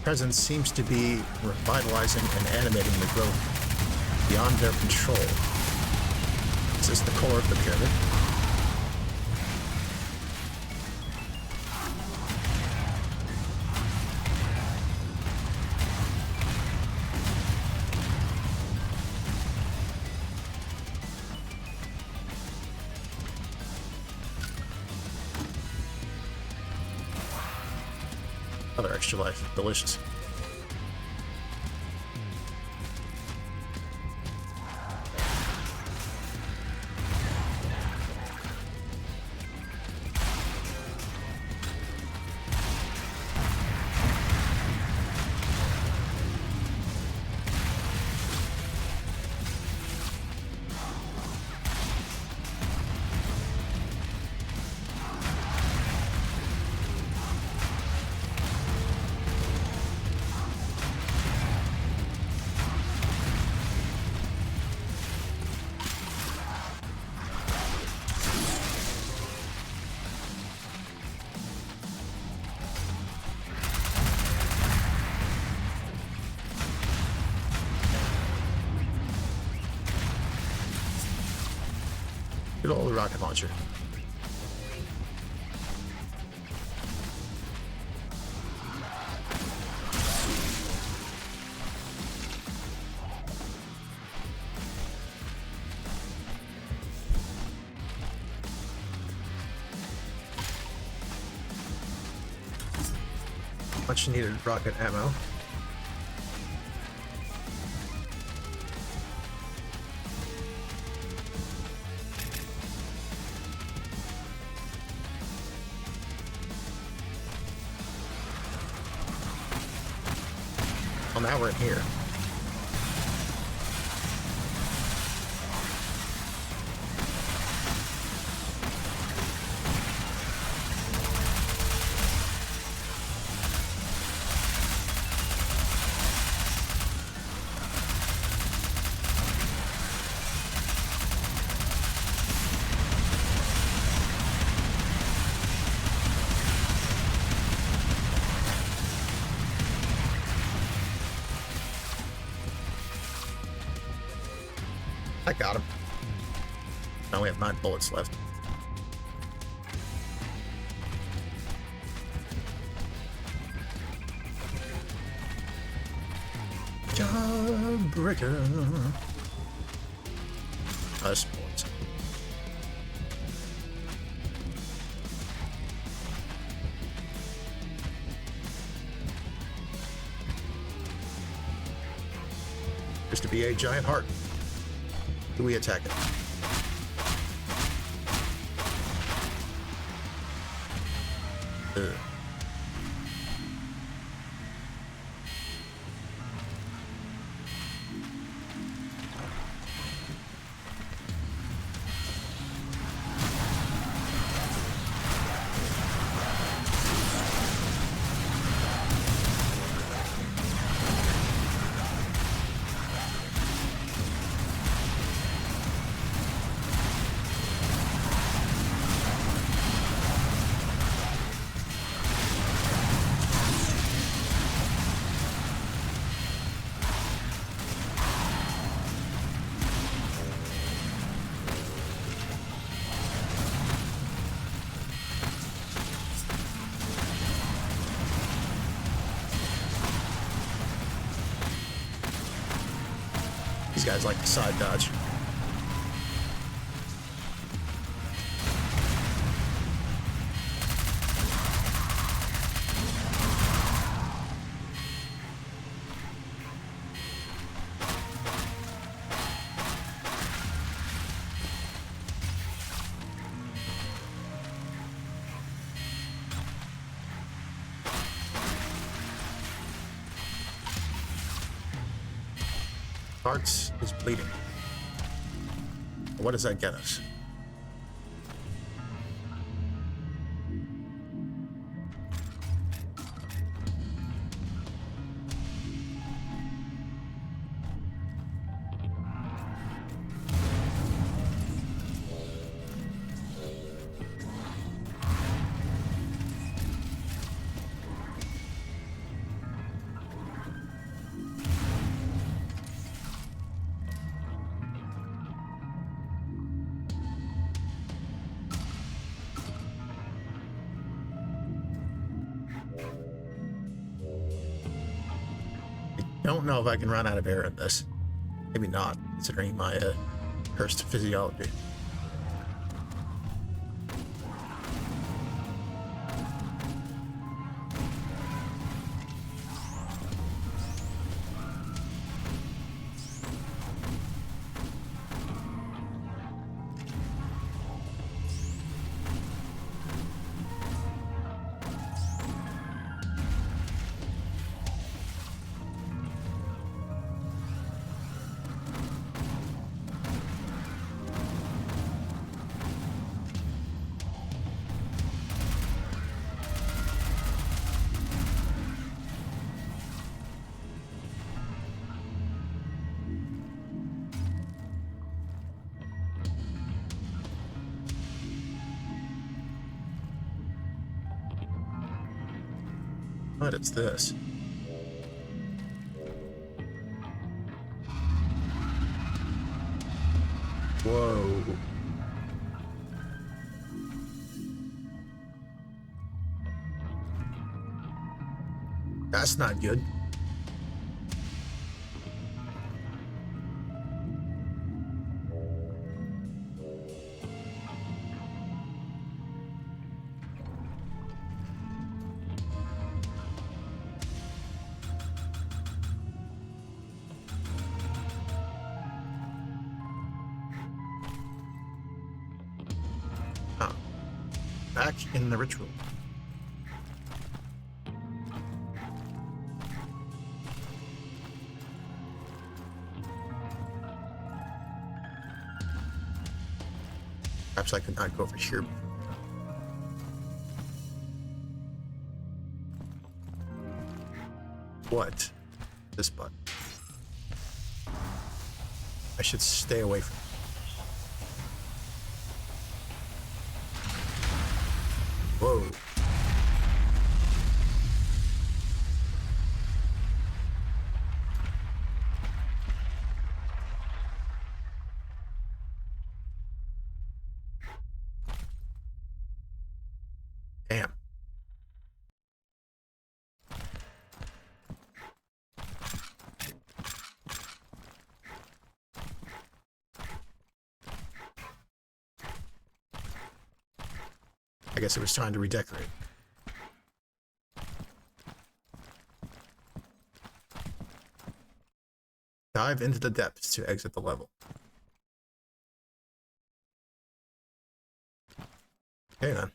presence seems to be revitalizing and animating the growth beyond their control. This is the core of the pyramid. Another extra life. Delicious. Good old rocket launcher. Much needed rocket ammo. Well, now we're in here. I got him. Now we have 9 bullets left. Jawbreaker. Us bullets. Appears to be a giant heart. Do we attack it? Ugh. These guys like to side dodge. Hearts is bleeding. What does that get us? Don't know if I can run out of air in this. Maybe not, considering my cursed physiology. What is this? Whoa. That's not good. Back in the ritual. Perhaps I could not go over here. What? This button. I should stay away from it. Whoa. Damn. I guess it was time to redecorate. Dive into the depths to exit the level. Okay then.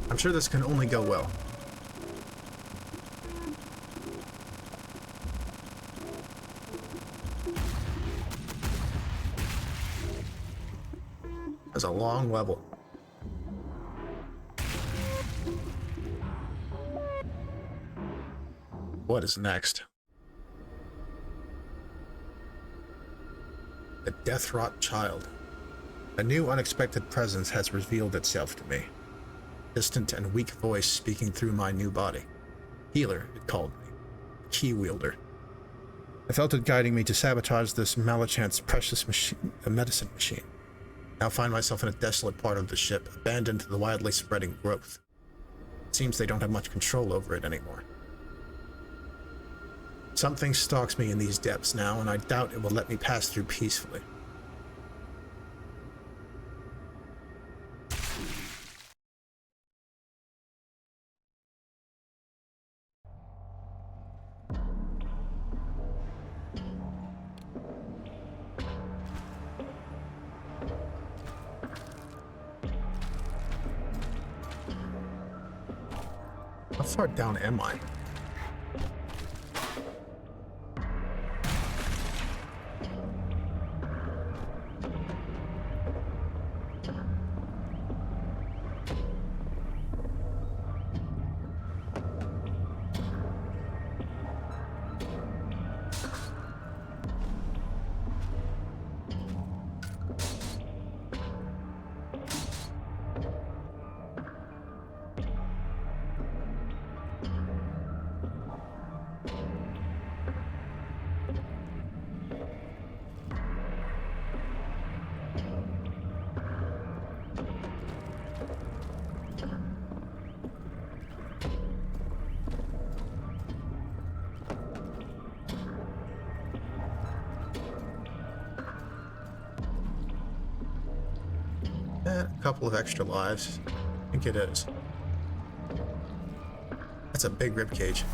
I'm sure this can only go well. That's a long level. What is next? The death-wrought child. A new unexpected presence has revealed itself to me. Distant and weak voice speaking through my new body. Healer, it called me. Key wielder. I felt it guiding me to sabotage this Malachant's precious machine, a medicine machine. Now find myself in a desolate part of the ship, abandoned to the wildly spreading growth. It seems they don't have much control over it anymore. Something stalks me in these depths now, and I doubt it will let me pass through peacefully. How far down am I? couple of extra lives? I think it is. That's a big rib cage.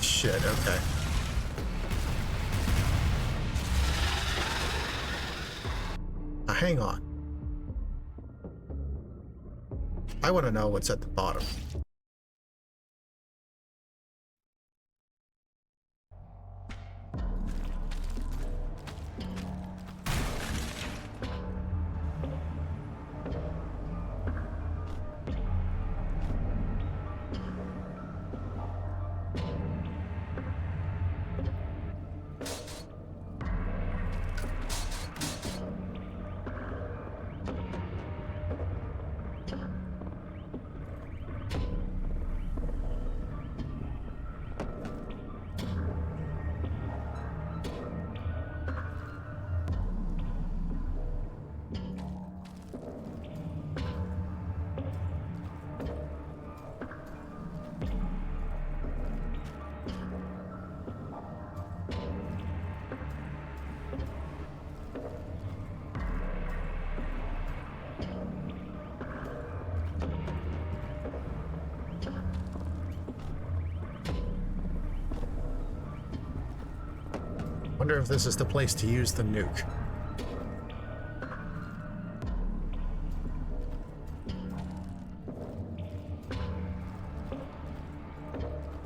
Shit, okay. Hang on. I want to know what's at the bottom. Wonder if this is the place to use the nuke.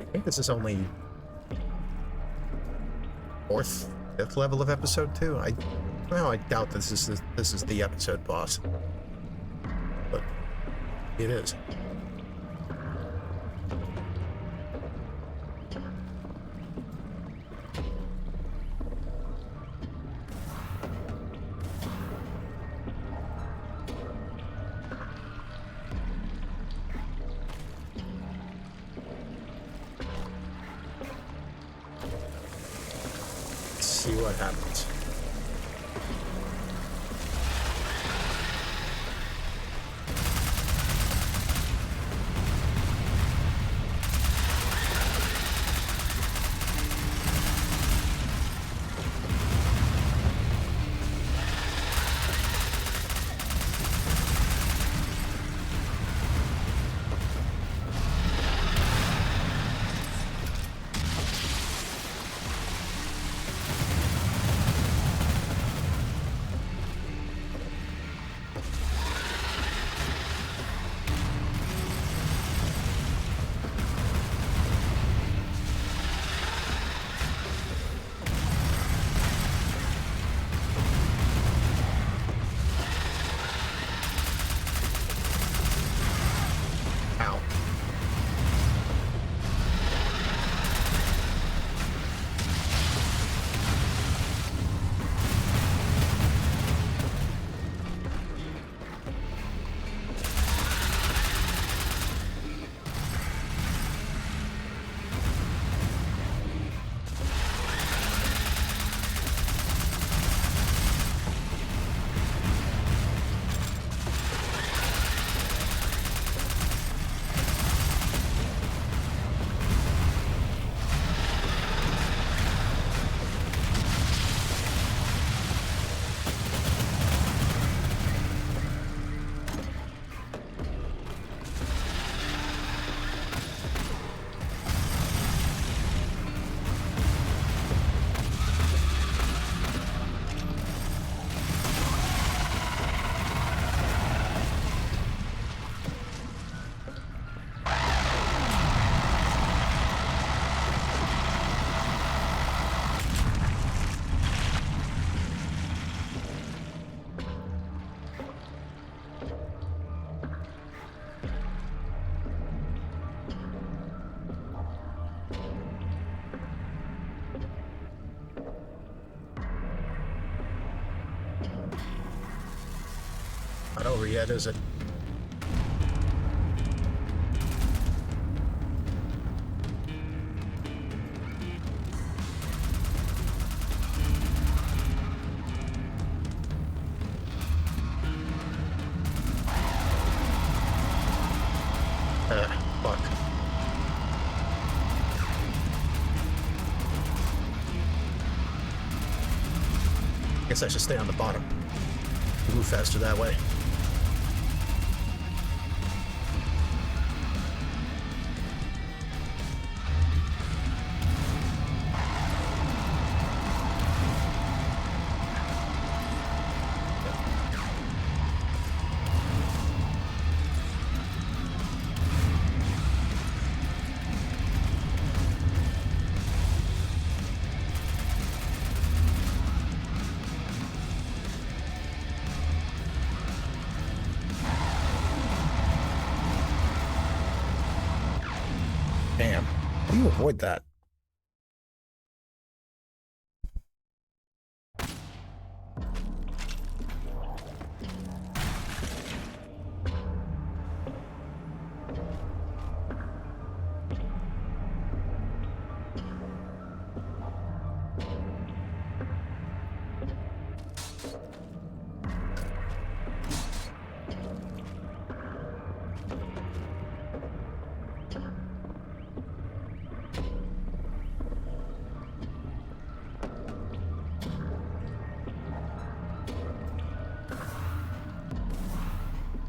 I think this is only fourth, fifth level of episode 2. I doubt this is the episode boss, but it is. See what happens. Not over yet, is it? Guess I should stay on the bottom. Move faster that way. Damn. How do you avoid that?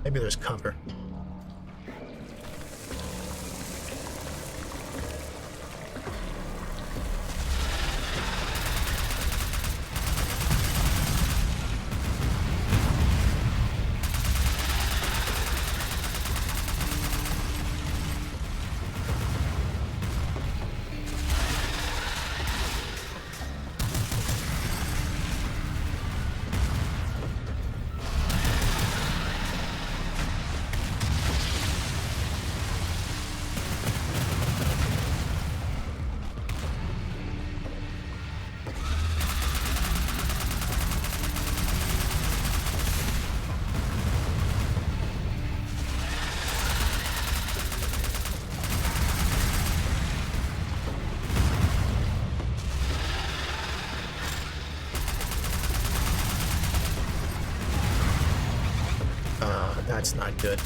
Maybe there's cover. That's not good.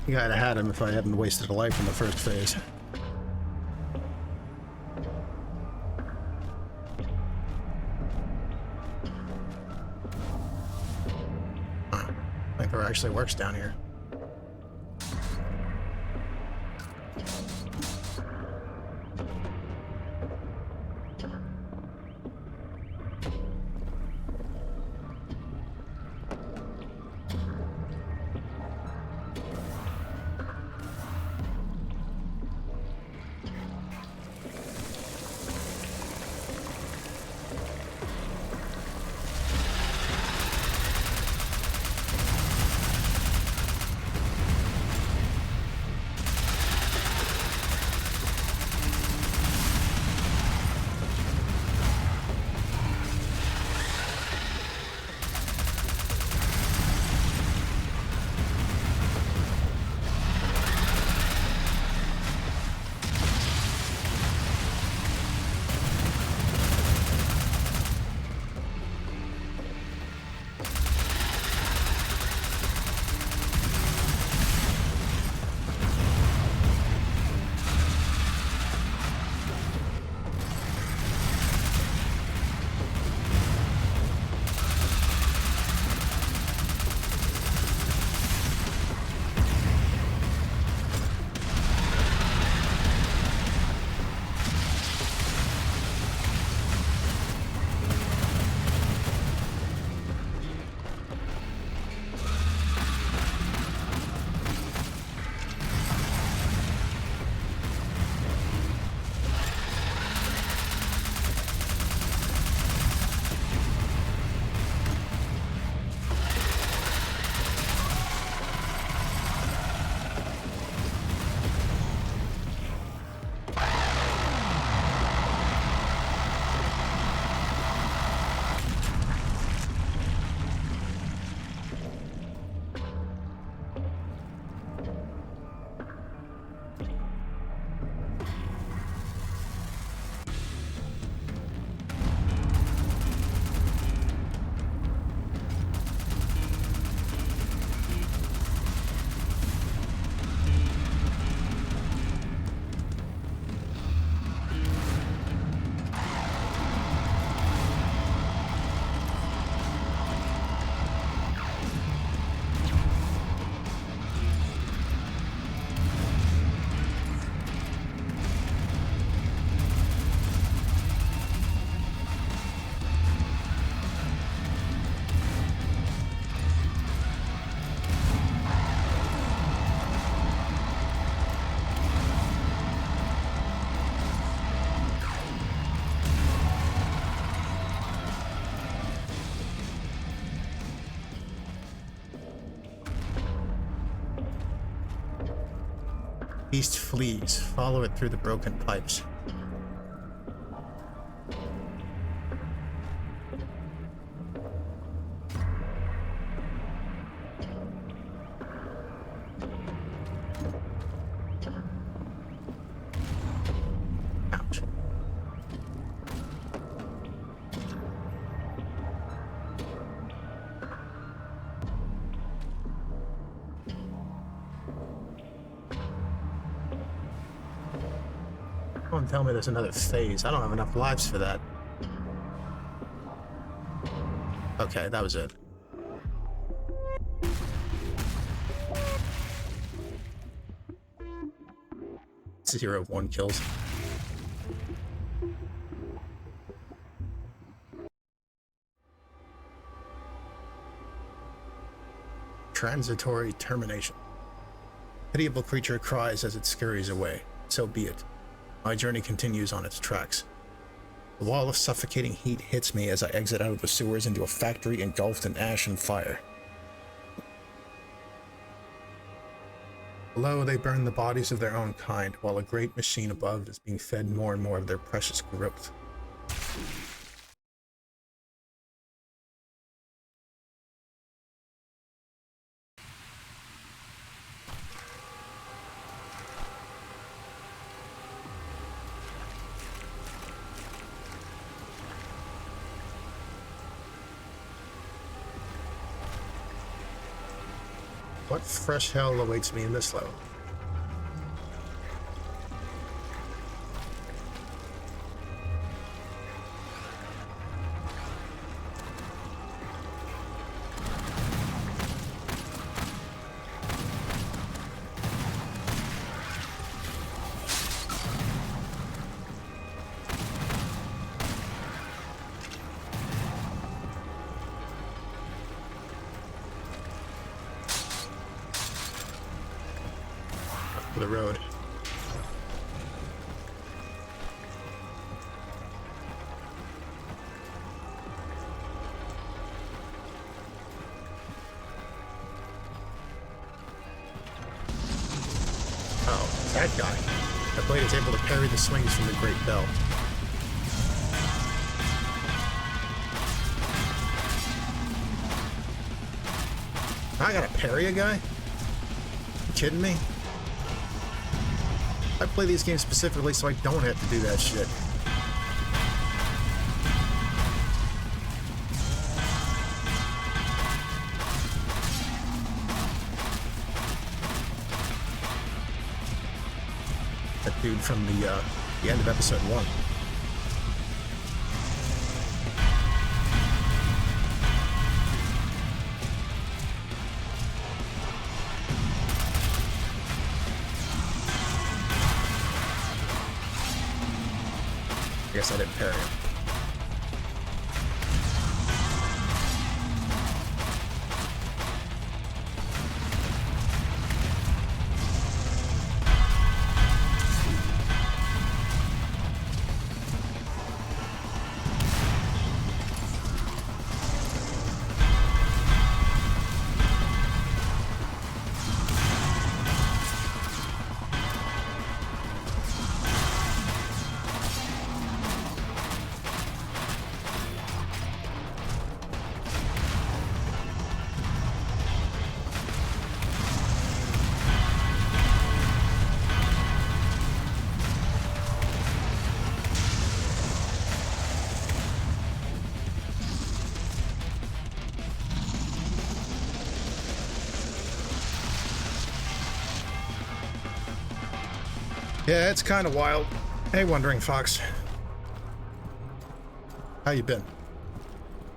I think I'd have had him if I hadn't wasted a life in the first phase. Viper actually works down here. Beast flees. Follow it through the broken pipes. Ouch. Don't tell me there's another phase. I don't have enough lives for that. Okay, that was it. 0 of 1 kills. Transitory termination. Pitiable creature cries as it scurries away. So be it. My journey continues on its tracks. The wall of suffocating heat hits me as I exit out of the sewers into a factory engulfed in ash and fire. Below, they burn the bodies of their own kind, while a great machine above is being fed more and more of their precious growth. What fresh hell awaits me in this level? The road. Oh, that guy. That blade is able to parry the swings from the Great Bell. I gotta parry a guy? You kidding me? I play these games specifically so I don't have to do that shit. That dude from the end of episode 1. I guess I didn't parry him. Yeah, it's kind of wild. Hey, Wandering Fox. How you been?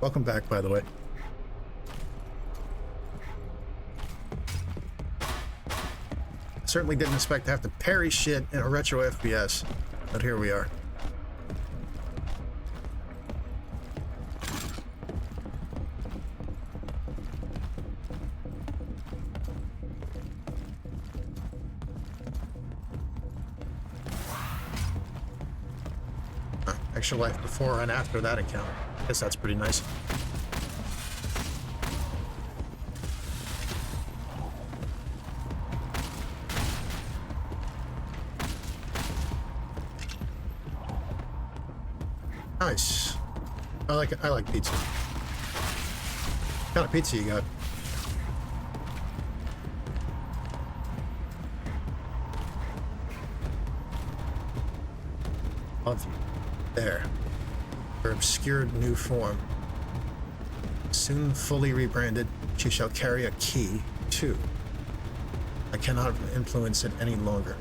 Welcome back, by the way. Certainly didn't expect to have to parry shit in a retro FPS, but here we are. Extra life before and after that encounter. I guess that's pretty nice. Nice. I like pizza. What kind of pizza you got? Love you. There. Her obscured new form. Soon fully rebranded, she shall carry a key, too. I cannot influence it any longer.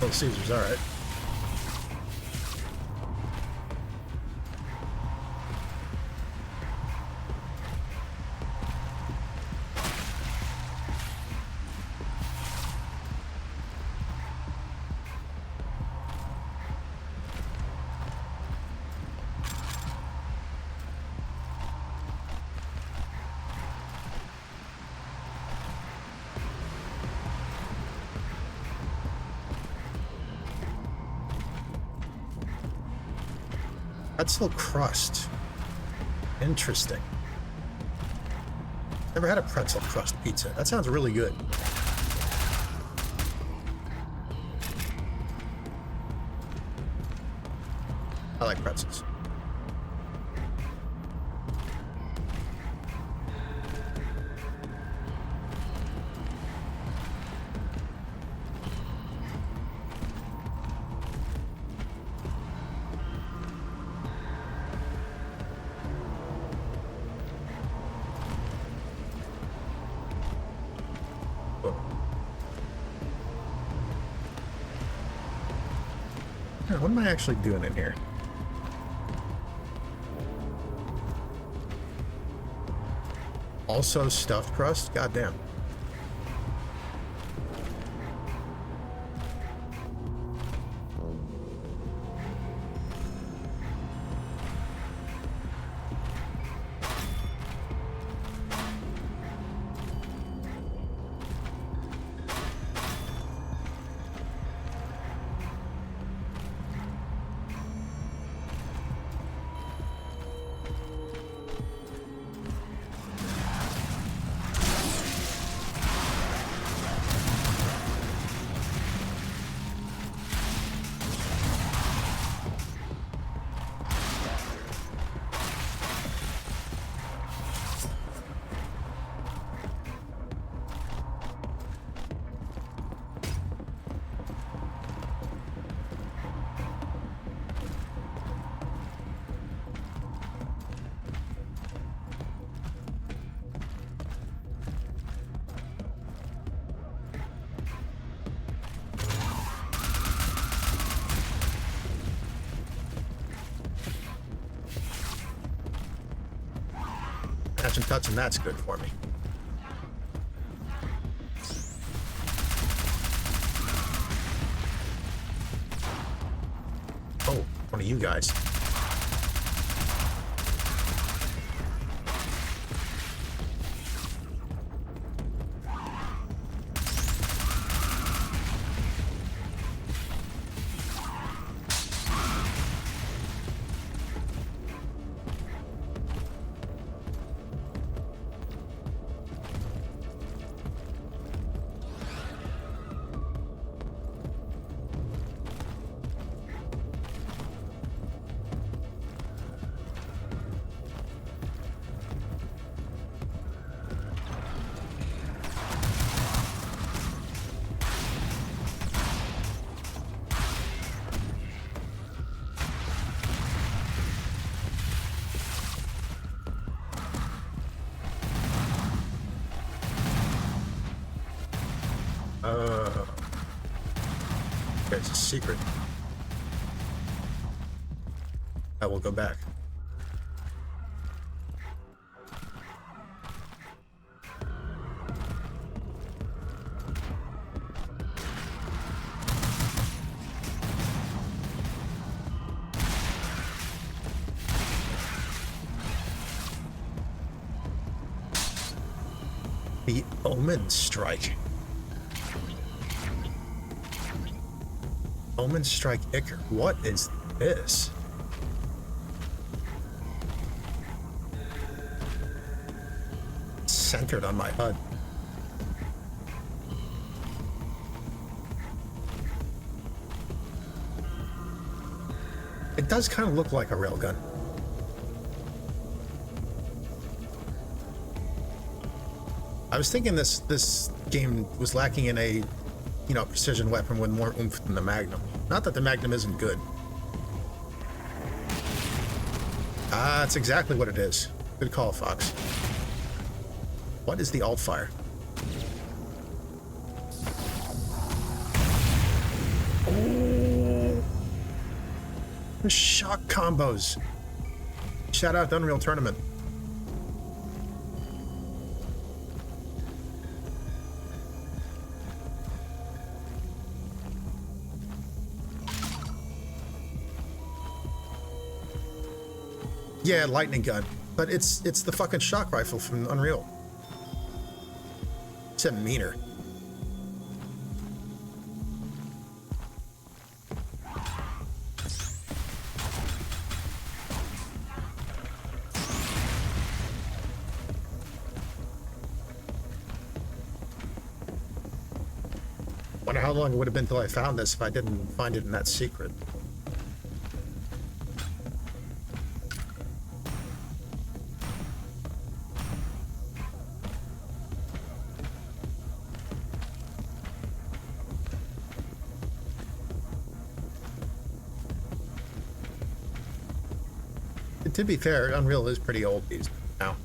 Little Caesars, alright. Pretzel crust. Interesting. Never had a pretzel crust pizza. That sounds really good. I like pretzels. What am I actually doing in here? Also stuffed crust? Goddamn. Catching cuts, and that's good for me. Oh, one of you guys. There's a secret. I will go back. The Omen Strike. Omen Strike Icker. What is this? Centered on my HUD. It does kind of look like a railgun. I was thinking this game was lacking in a, you know, precision weapon with more oomph than the Magnum. Not that the Magnum isn't good. Ah, that's exactly what it is. Good call, Fox. What is the alt fire? Oh, the shock combos. Shout out to Unreal Tournament. Yeah, lightning gun, but it's the fucking shock rifle from Unreal. Except meaner. Wonder how long it would have been till I found this if I didn't find it in that secret. To be fair, Unreal is pretty old these now.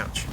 Ouch.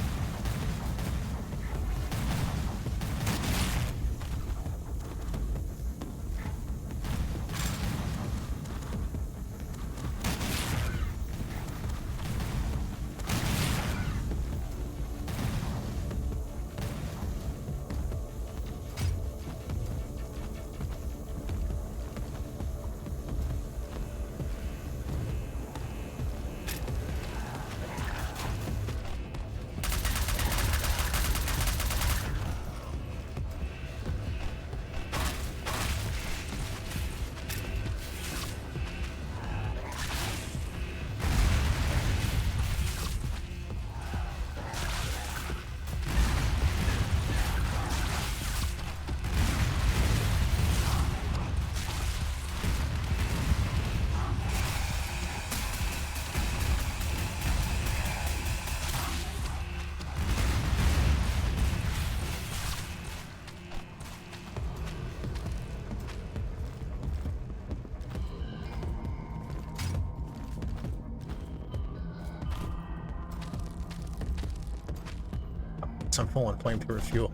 I'm full on flamethrower fuel.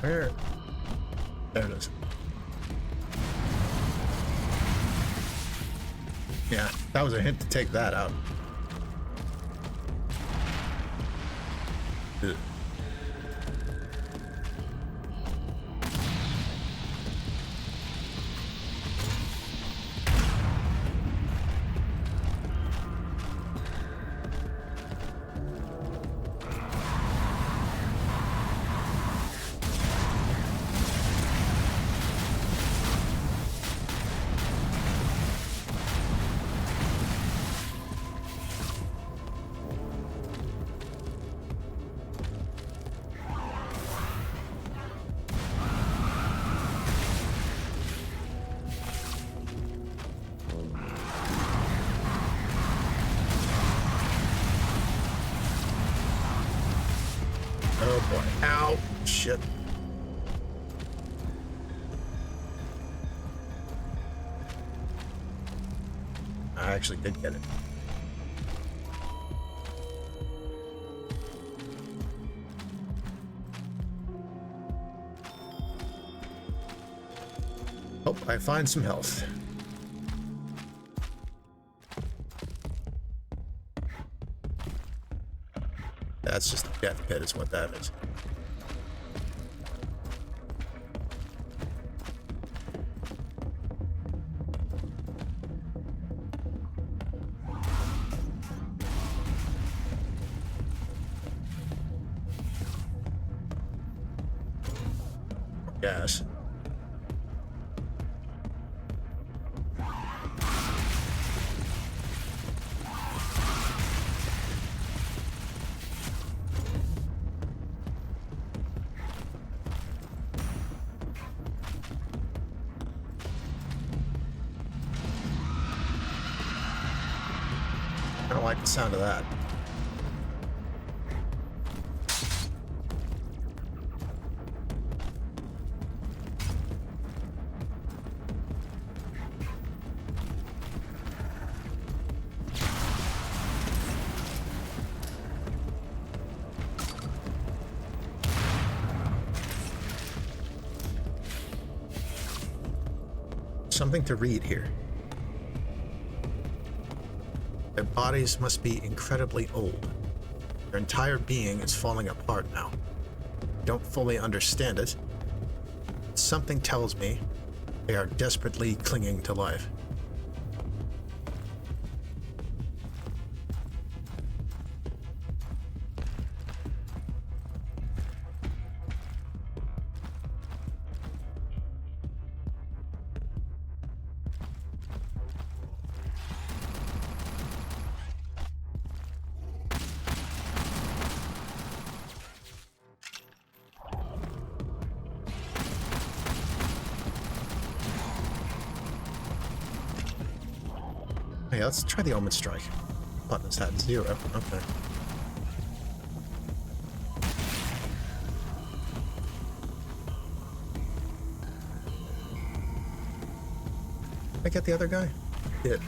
Where? There it is. Yeah, that was a hint to take that out. Ugh. Oh boy. Ow. Shit. I actually did get it. Hope I find some health. That's just a death pit is what that is. Yes. I don't like the sound of that. Something to read here. Their bodies must be incredibly old. Their entire being is falling apart now. Don't fully understand it. Something tells me they are desperately clinging to life. Hey, let's try the Omen Strike. Button is at 0. Okay. Did I get the other guy? Did.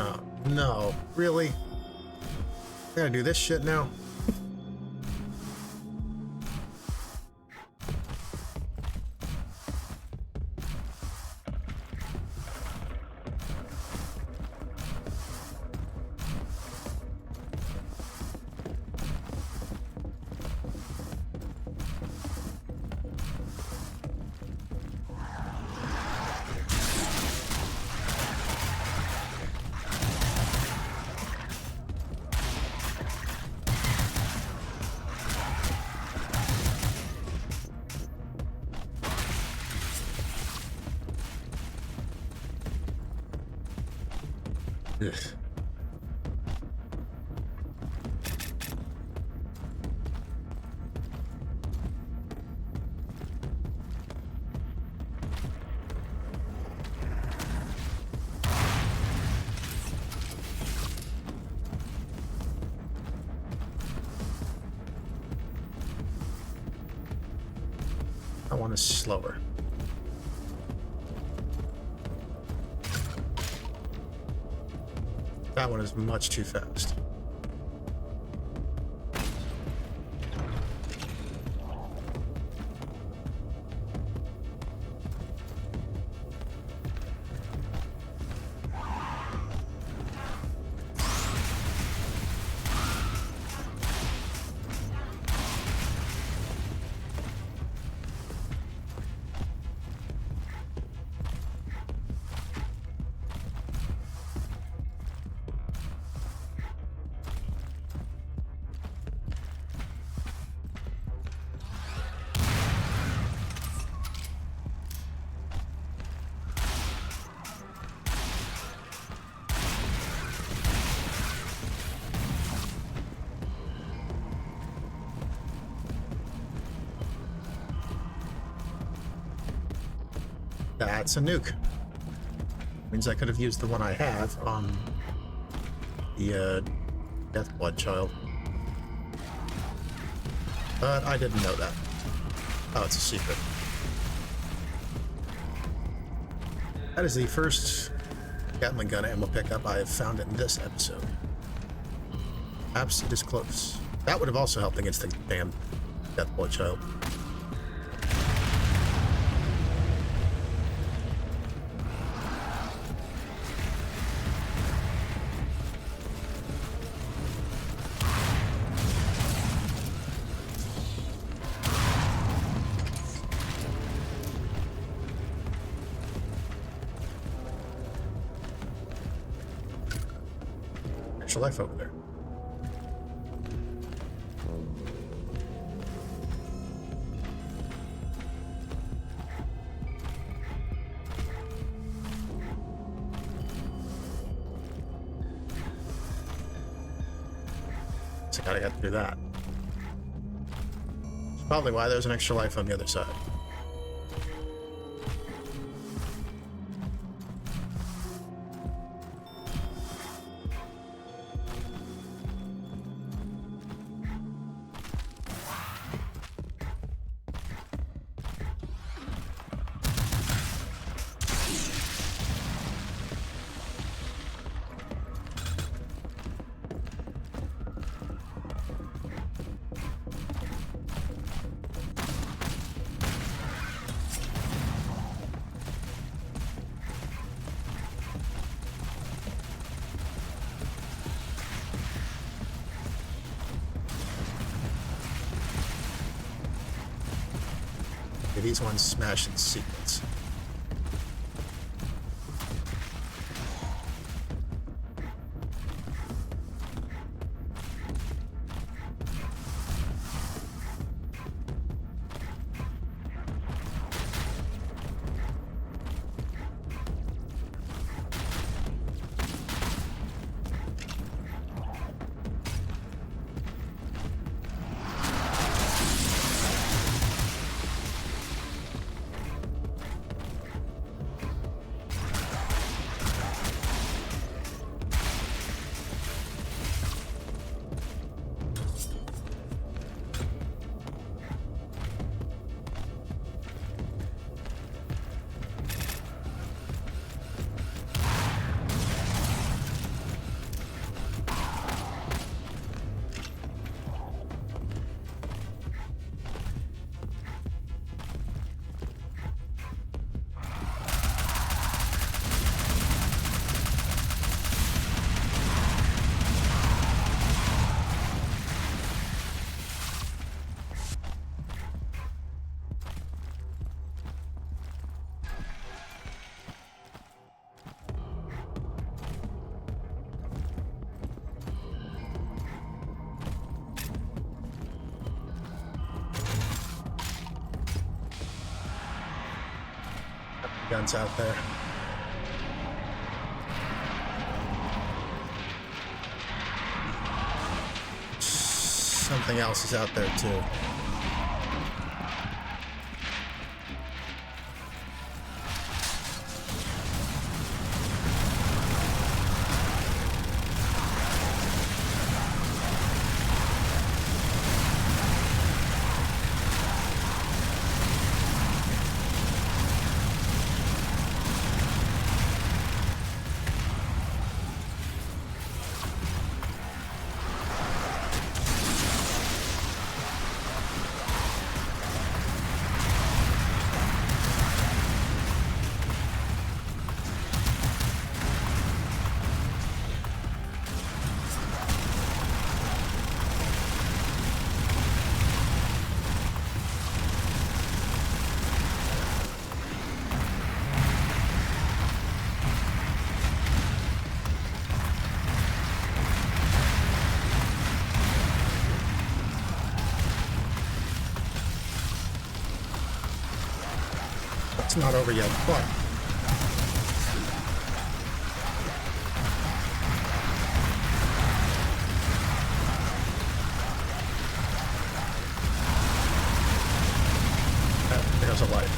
Oh, no. Really? I gotta do this shit now? Ugh. That one is slower. That one is much too fast. That's a nuke. Means I could have used the one I have on the Deathblood child. But I didn't know that. Oh, it's a secret. That is the first Gatling gun ammo pickup I have found in this episode. Perhaps it is close. That would have also helped against the damn Deathblood child. Extra life over there. So I gotta get through that. That's probably why there's an extra life on the other side. These ones smash in sequence. Guns out there. Something else is out there too. It's not over yet, but there's a light.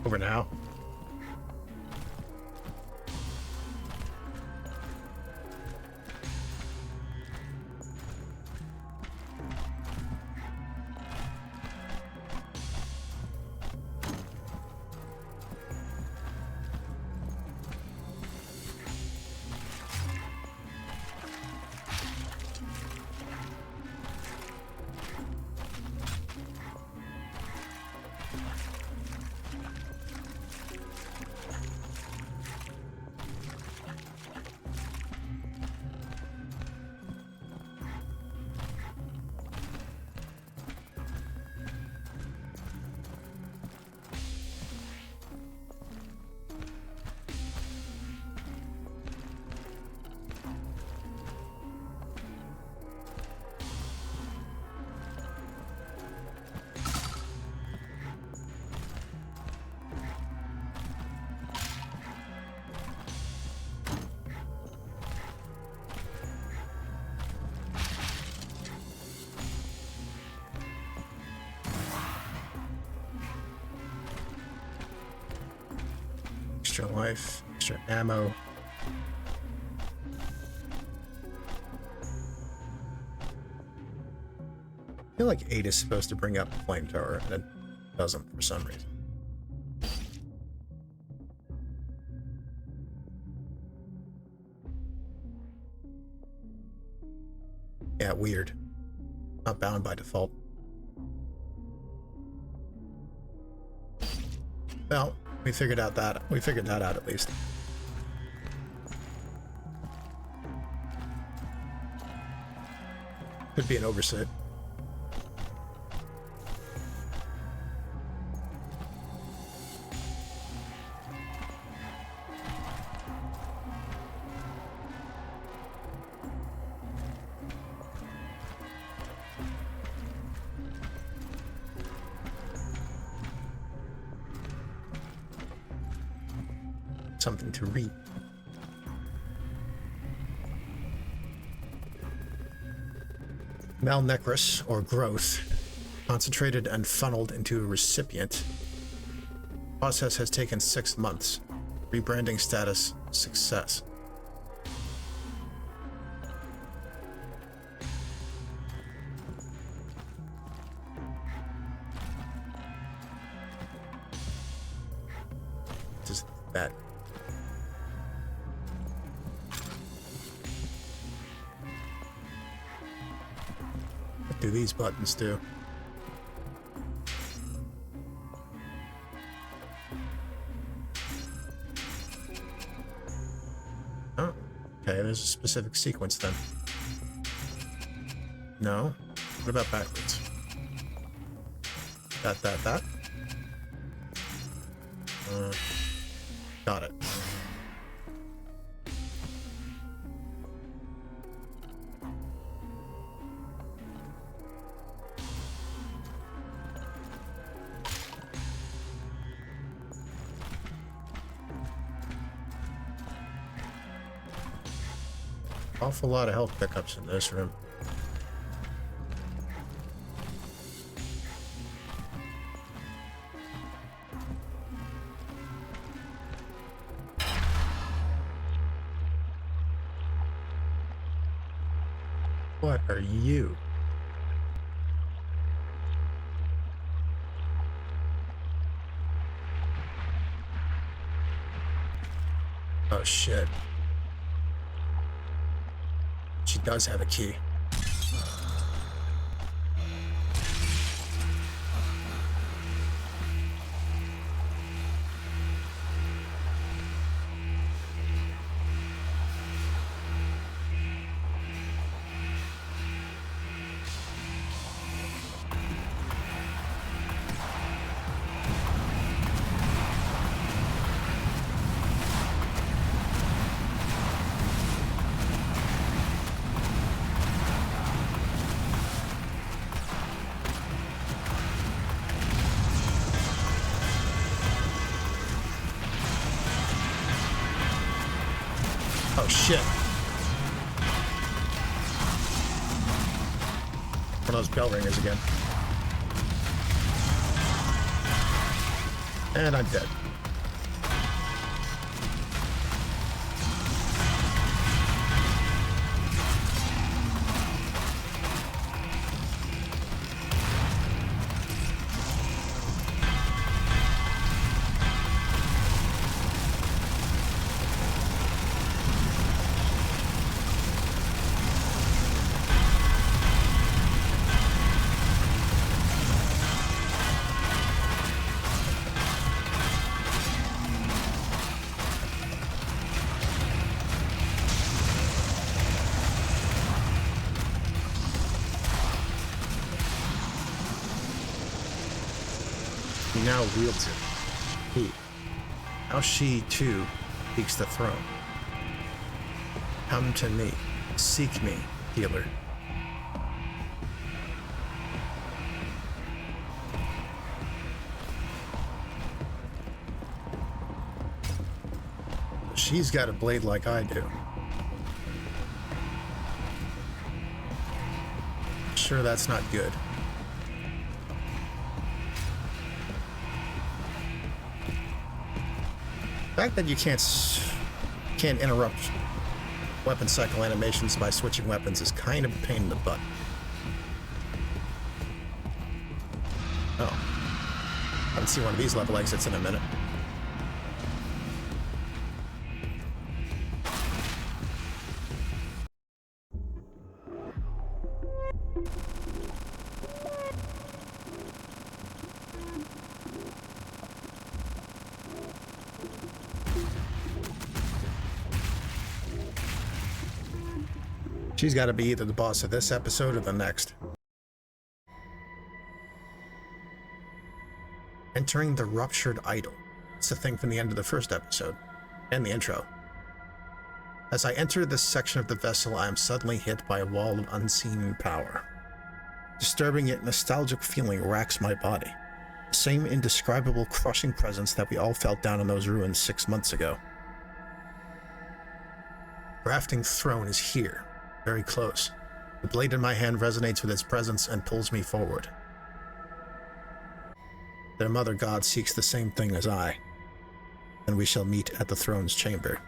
Over now. Extra life, extra ammo. I feel like 8 is supposed to bring up Flame Tower, and it doesn't for some reason. Yeah, weird. Not bound by default. Well, we figured that out at least. Could be an oversight. Something to read. Malnecros, or growth, concentrated and funneled into a recipient. Process has taken 6 months. Rebranding status, success. What is that? What do these buttons do? Oh, okay, there's a specific sequence then. No? What about backwards? That. Got it. Awful lot of health pickups in this room. What are you? Oh shit. She does have a key. Oh shit. One of those bell ringers again. And I'm dead. He now wields it. Now she, too, seeks the throne. Come to me. Seek me, healer. She's got a blade like I do. Sure, that's not good. The fact that you can't interrupt weapon cycle animations by switching weapons is kind of a pain in the butt. Oh. I haven't seen one of these level exits in a minute. She's got to be either the boss of this episode or the next. Entering the ruptured idol. It's the thing from the end of the first episode, and the intro. As I enter this section of the vessel, I am suddenly hit by a wall of unseen power. Disturbing yet nostalgic feeling racks my body. The same indescribable crushing presence that we all felt down in those ruins 6 months ago. Rafting throne is here. Very close. The blade in my hand resonates with its presence and pulls me forward. Their mother god seeks the same thing as I, and we shall meet at the throne's chamber.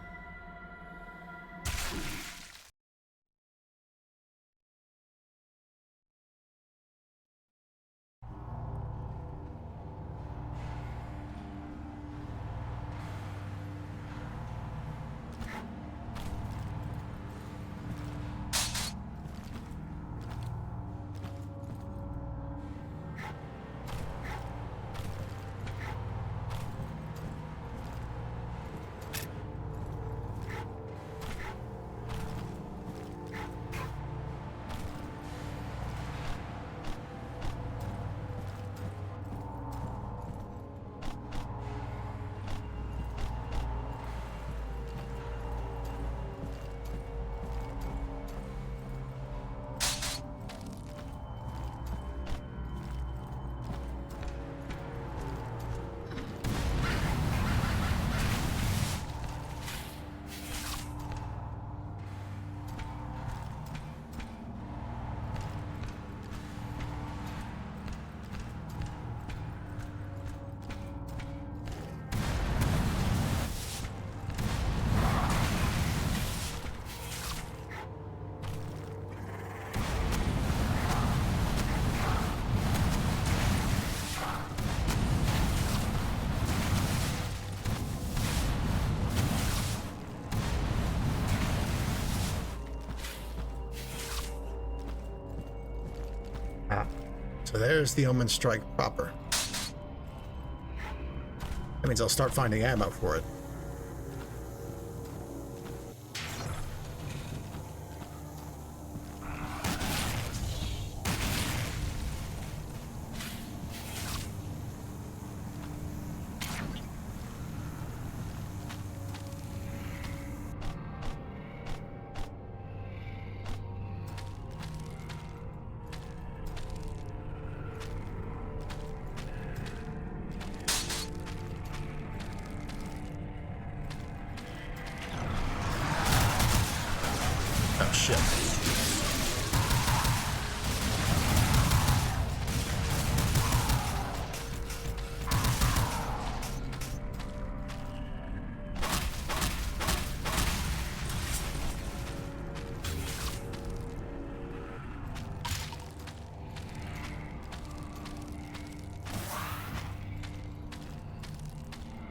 So there's the Omen Strike proper. That means I'll start finding ammo for it. Oh, shit.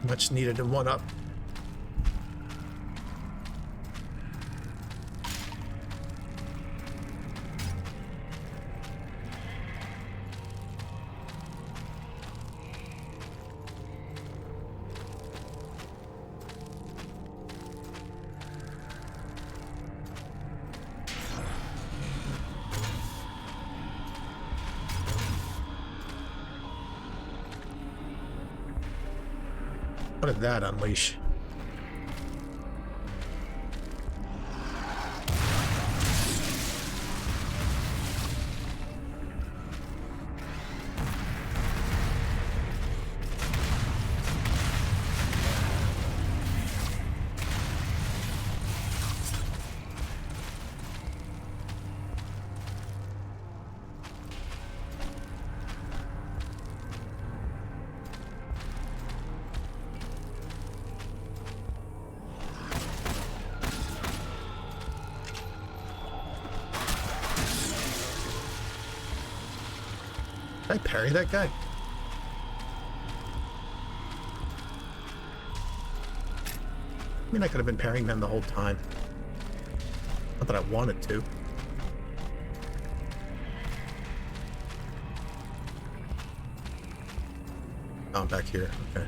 Much needed in one up. What did that unleash? Did I parry that guy? I mean, I could have been parrying them the whole time. Not that I wanted to. Oh, I'm back here. Okay.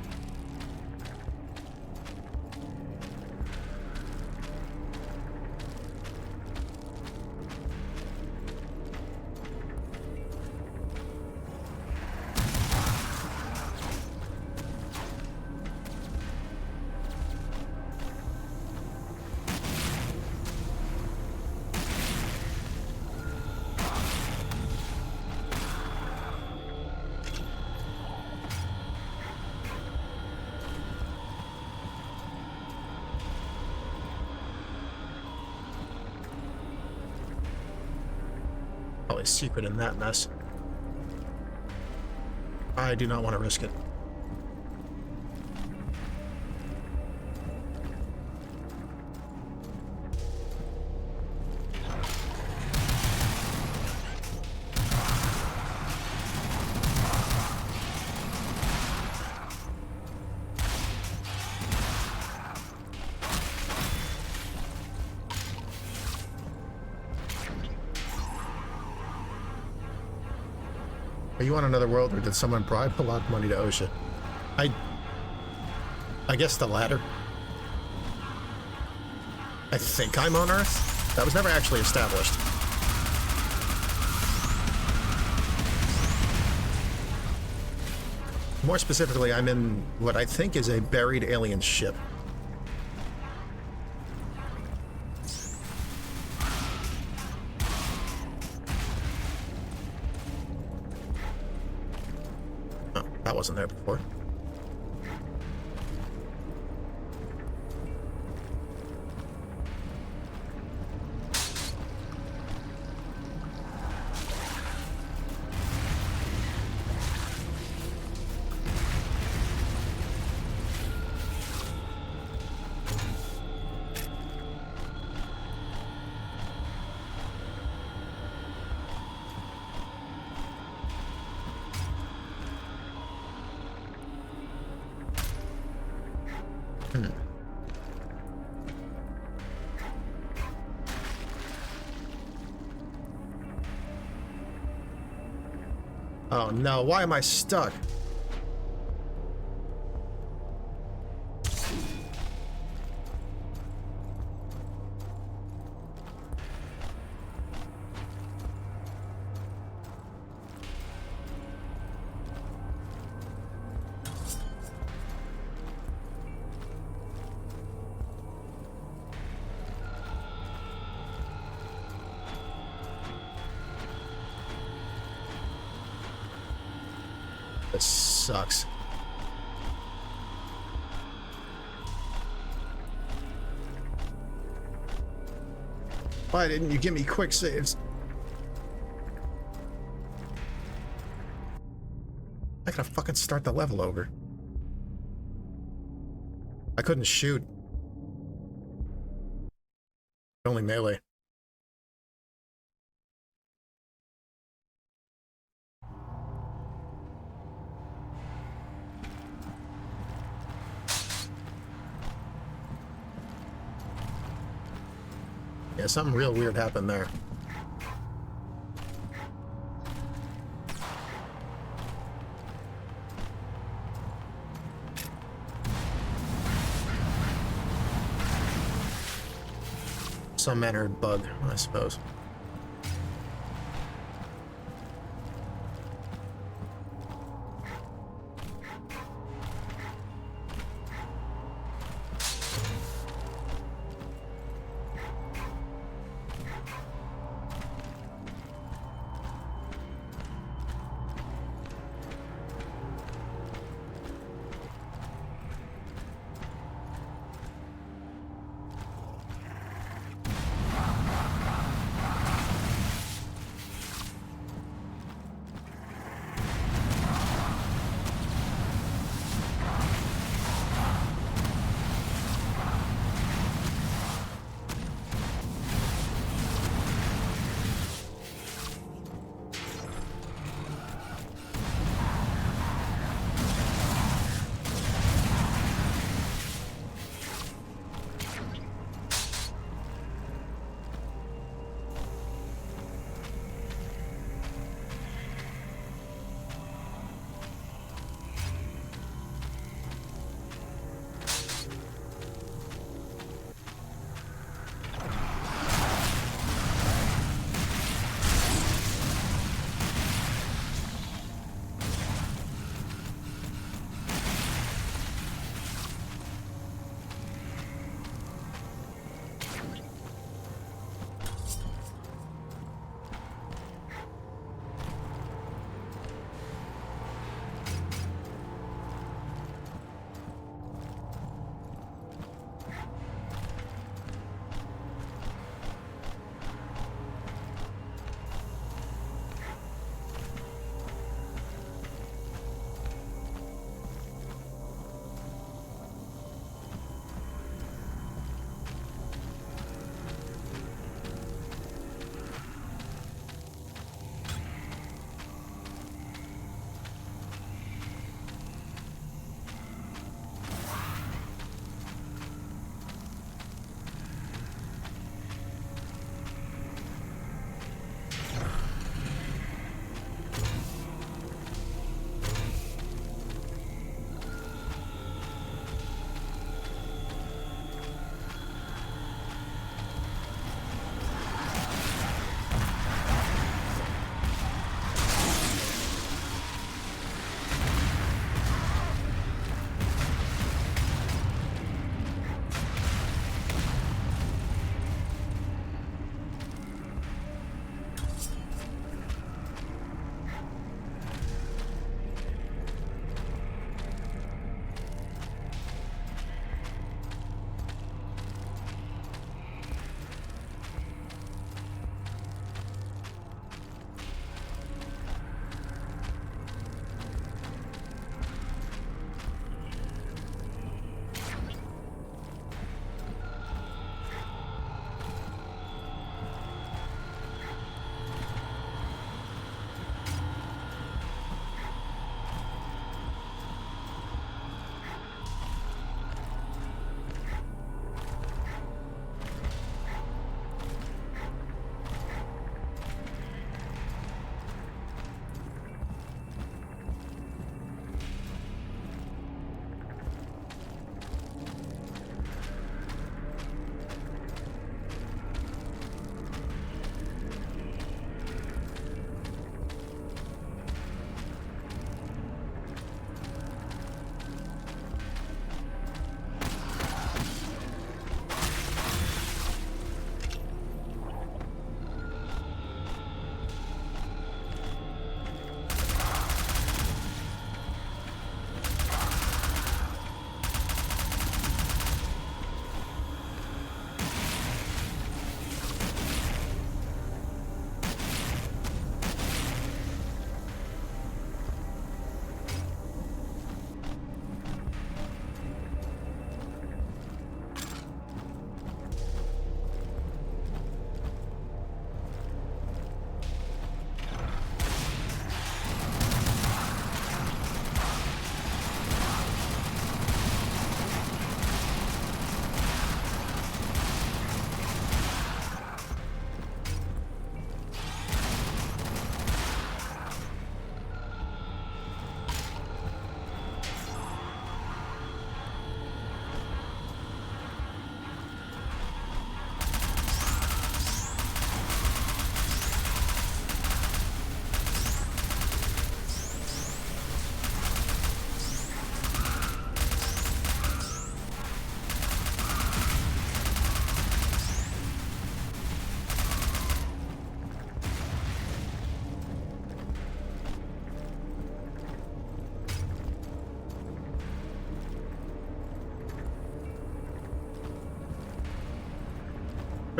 Probably a secret in that mess. I do not want to risk it. Are you on another world, or did someone bribe a lot of money to OSHA? I guess the latter. I think I'm on Earth. That was never actually established. More specifically, I'm in what I think is a buried alien ship. Oh, that wasn't there before. Oh no, why am I stuck? This sucks. Why didn't you give me quick saves? I gotta fucking start the level over. I couldn't shoot. Only melee. Yeah, something real weird happened there. Some manner of bug, I suppose.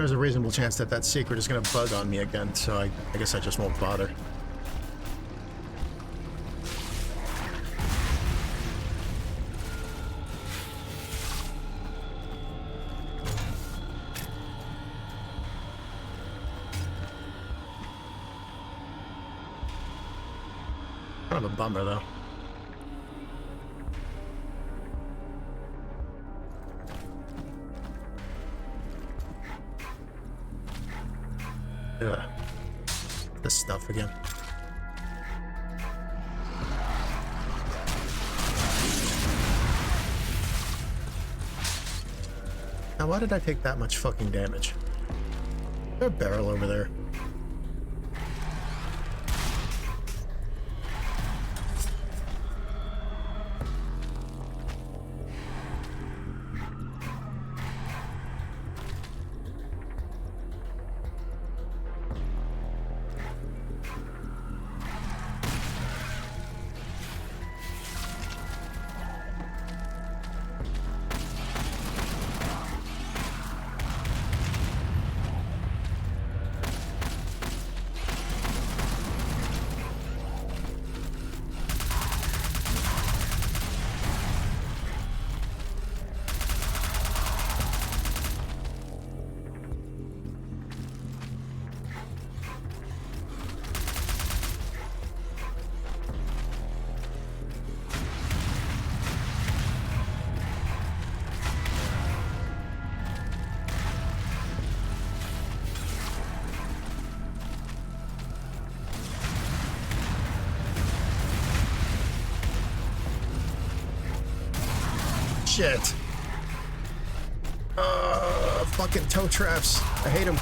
there's a reasonable chance that that secret is going to bug on me again, so I guess I just won't bother. Kind of a bummer, though. Ugh. This stuff again. Now, why did I take that much fucking damage? Is there a barrel over there? Shit. Fucking toe traps. I hate them.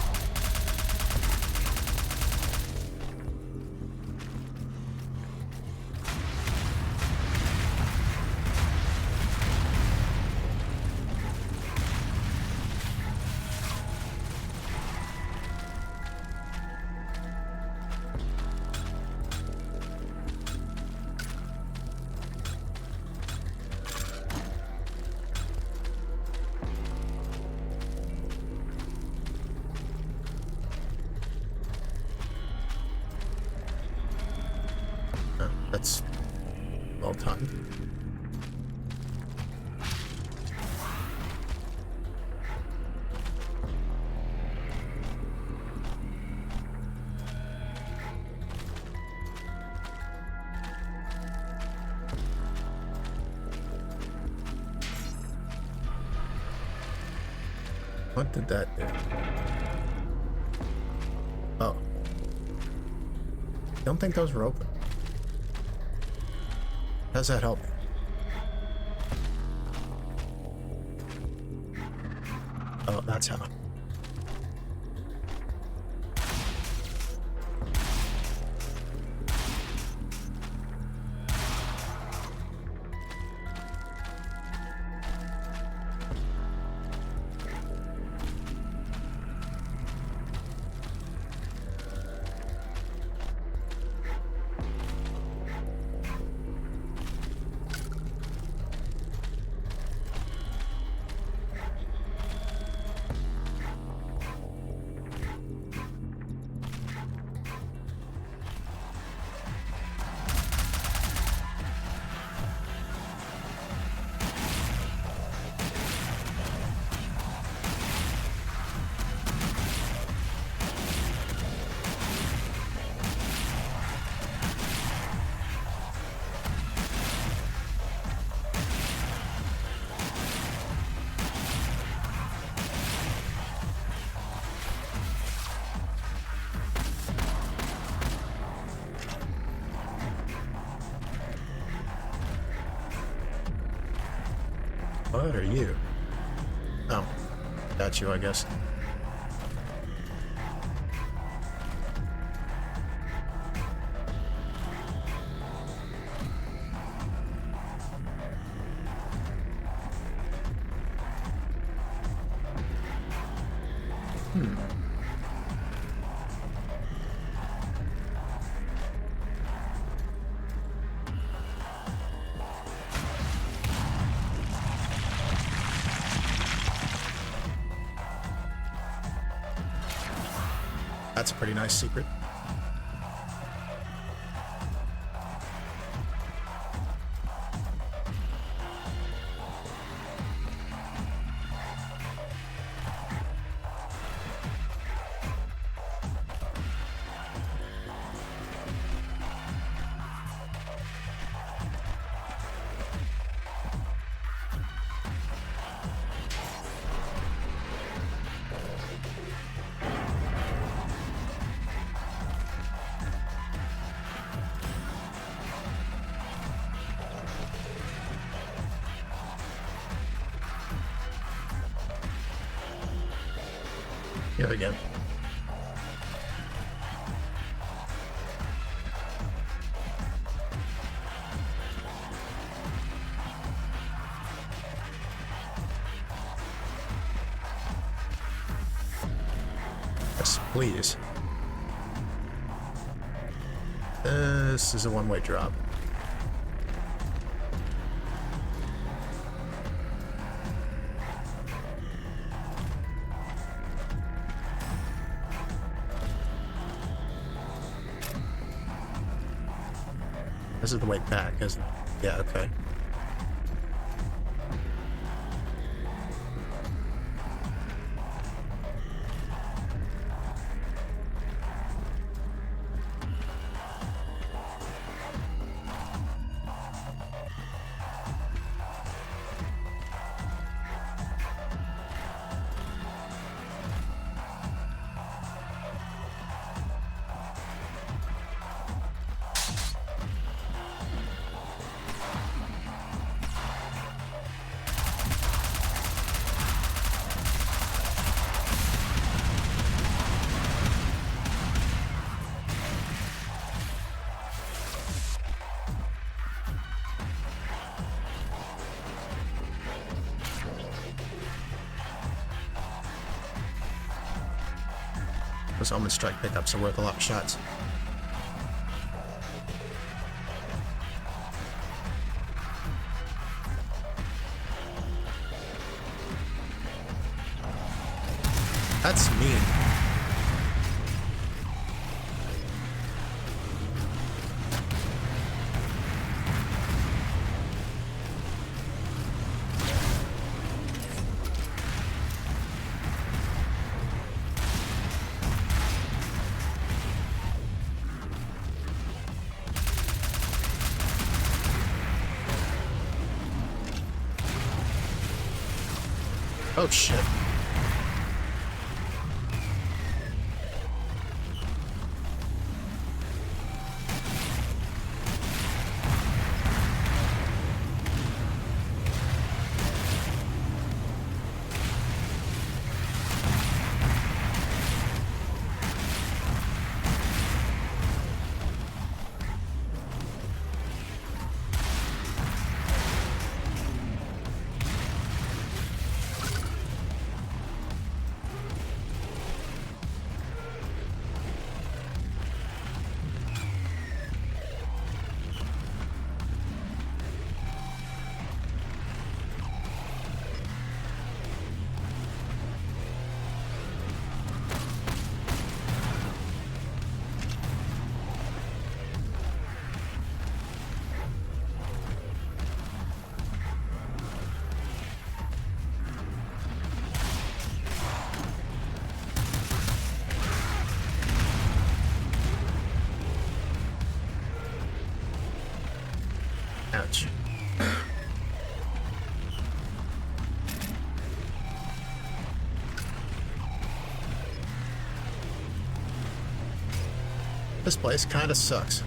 That's well timed. What did that do? Oh. Don't think those were open. How's that help? Oh, that's how. What are you? Oh, got you, I guess. That's a pretty nice secret. Here we go. Yes, please. This is a one-way drop. This is the way back, isn't it? Yeah, okay. Those Omen Strike pickups are worth a lot of shots. That's mean. Oh shit. Ouch. This place kinda sucks.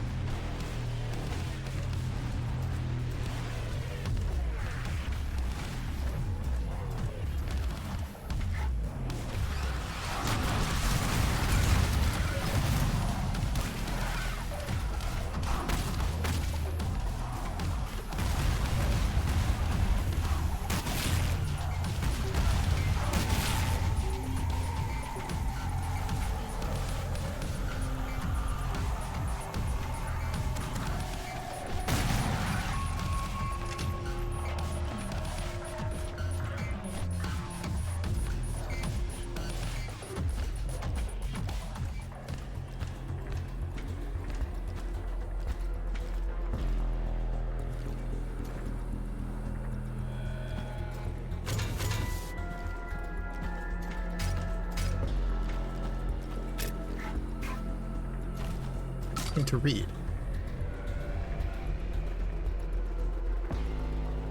something to read.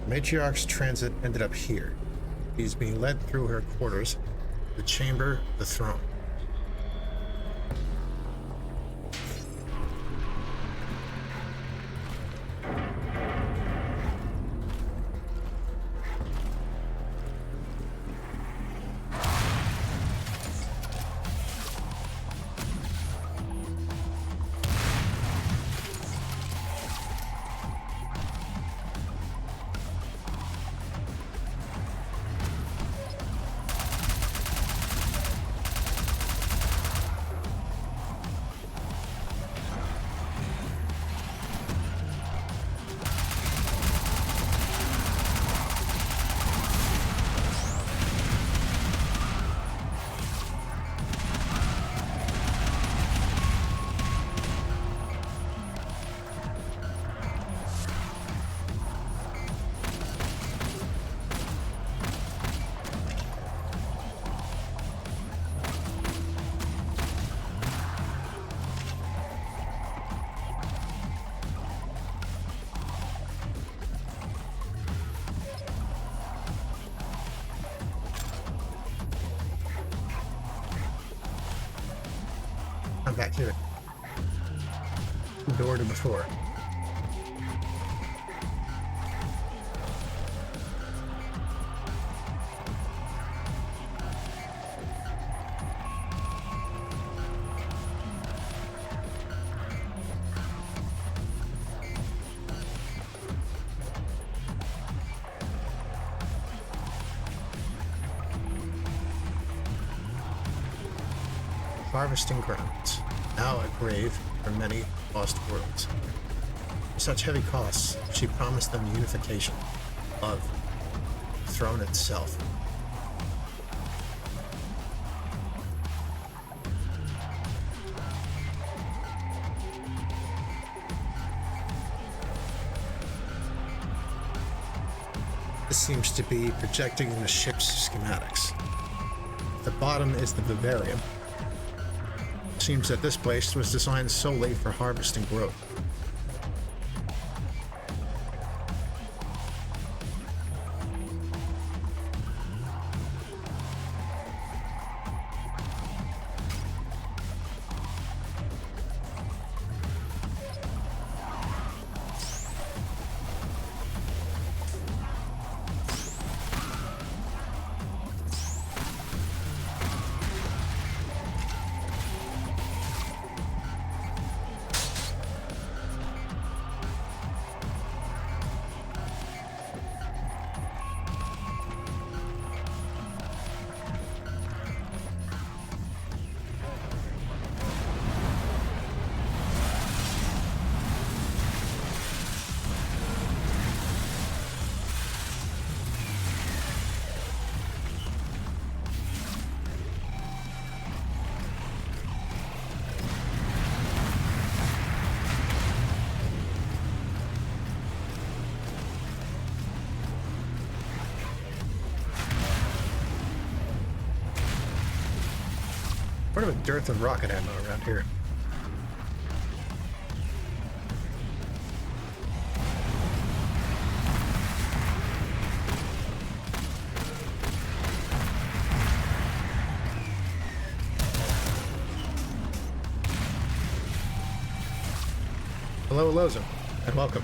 The matriarch's transit ended up here. He's being led through her quarters, the chamber, the throne. I'm back here. Door to before. Harvesting grounds, now a grave for many lost worlds. For such heavy costs, she promised them unification, love, the throne itself. This seems to be projecting the ship's schematics. At the bottom is the vivarium. Seems that this place was designed solely for harvesting growth. What of a dearth of rocket ammo around here? Hello, Lozo, and welcome.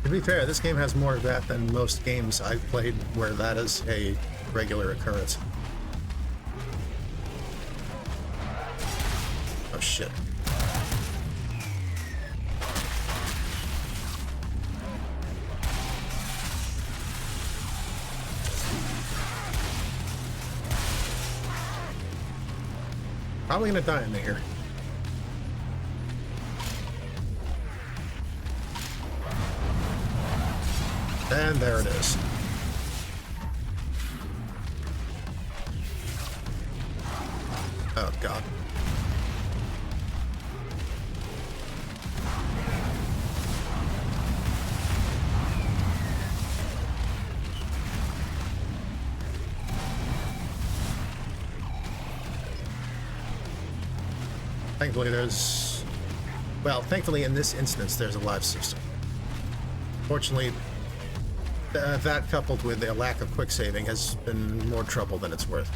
To be fair, this game has more of that than most games I've played where that is a regular occurrence. Probably gonna die in there. And there it is. Oh, God. Thankfully, thankfully in this instance, there's a live system. Fortunately, that coupled with a lack of quick saving has been more trouble than it's worth,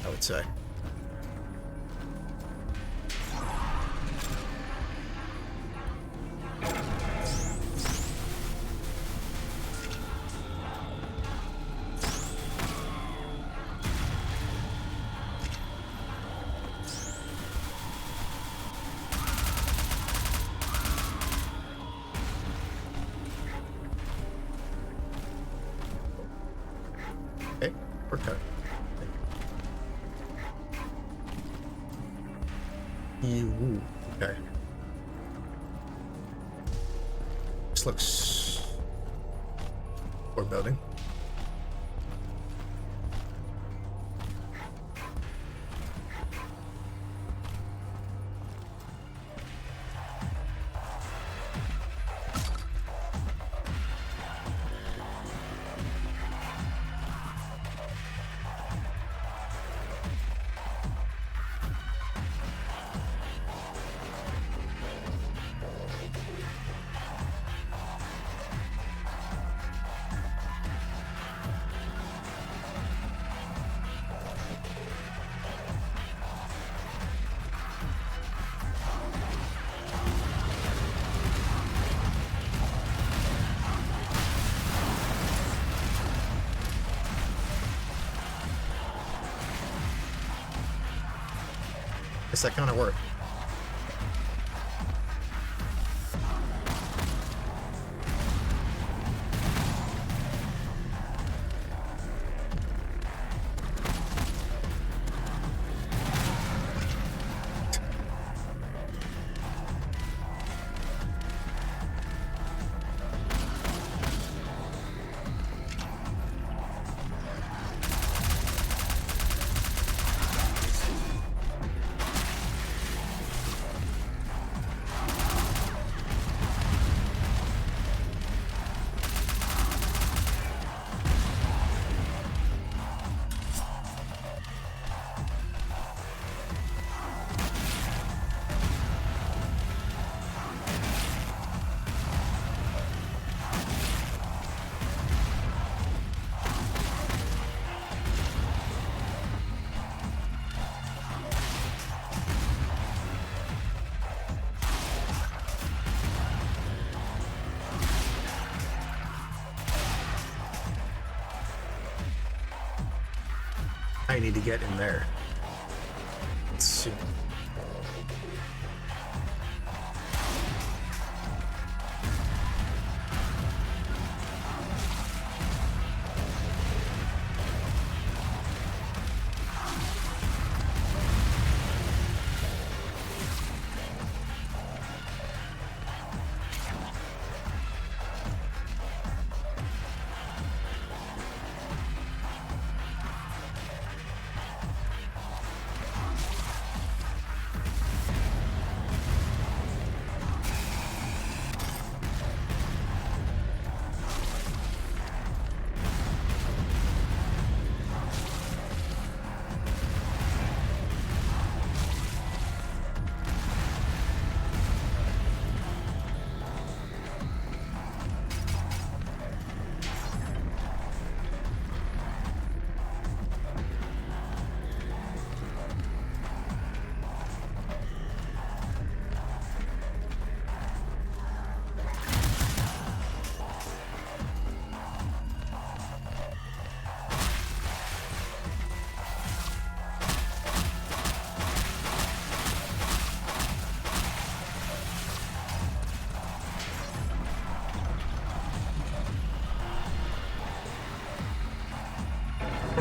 I would say. Okay, we're cut. Okay. This looks foreboding. Guess that kind of worked. I need to get in there. Let's see.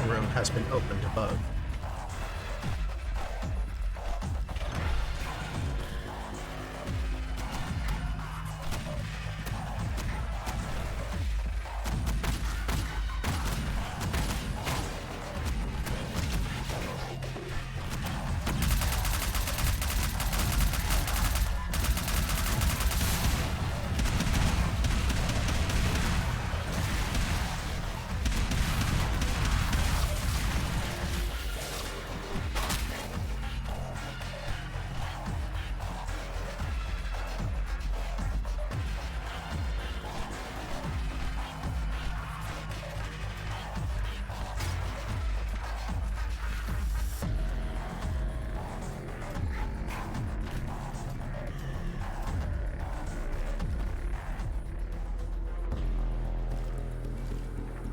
Room has been opened above.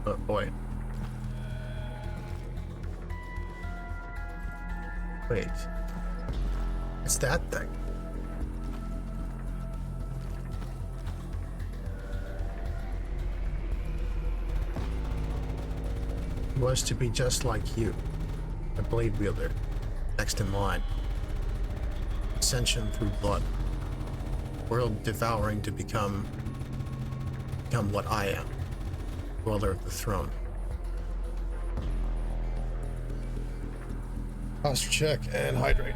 Oh boy. Wait. It's that thing. He was to be just like you. A blade wielder. Next in line. Ascension through blood. World devouring to become what I am. Dweller of the throne. Posture check and hydrate.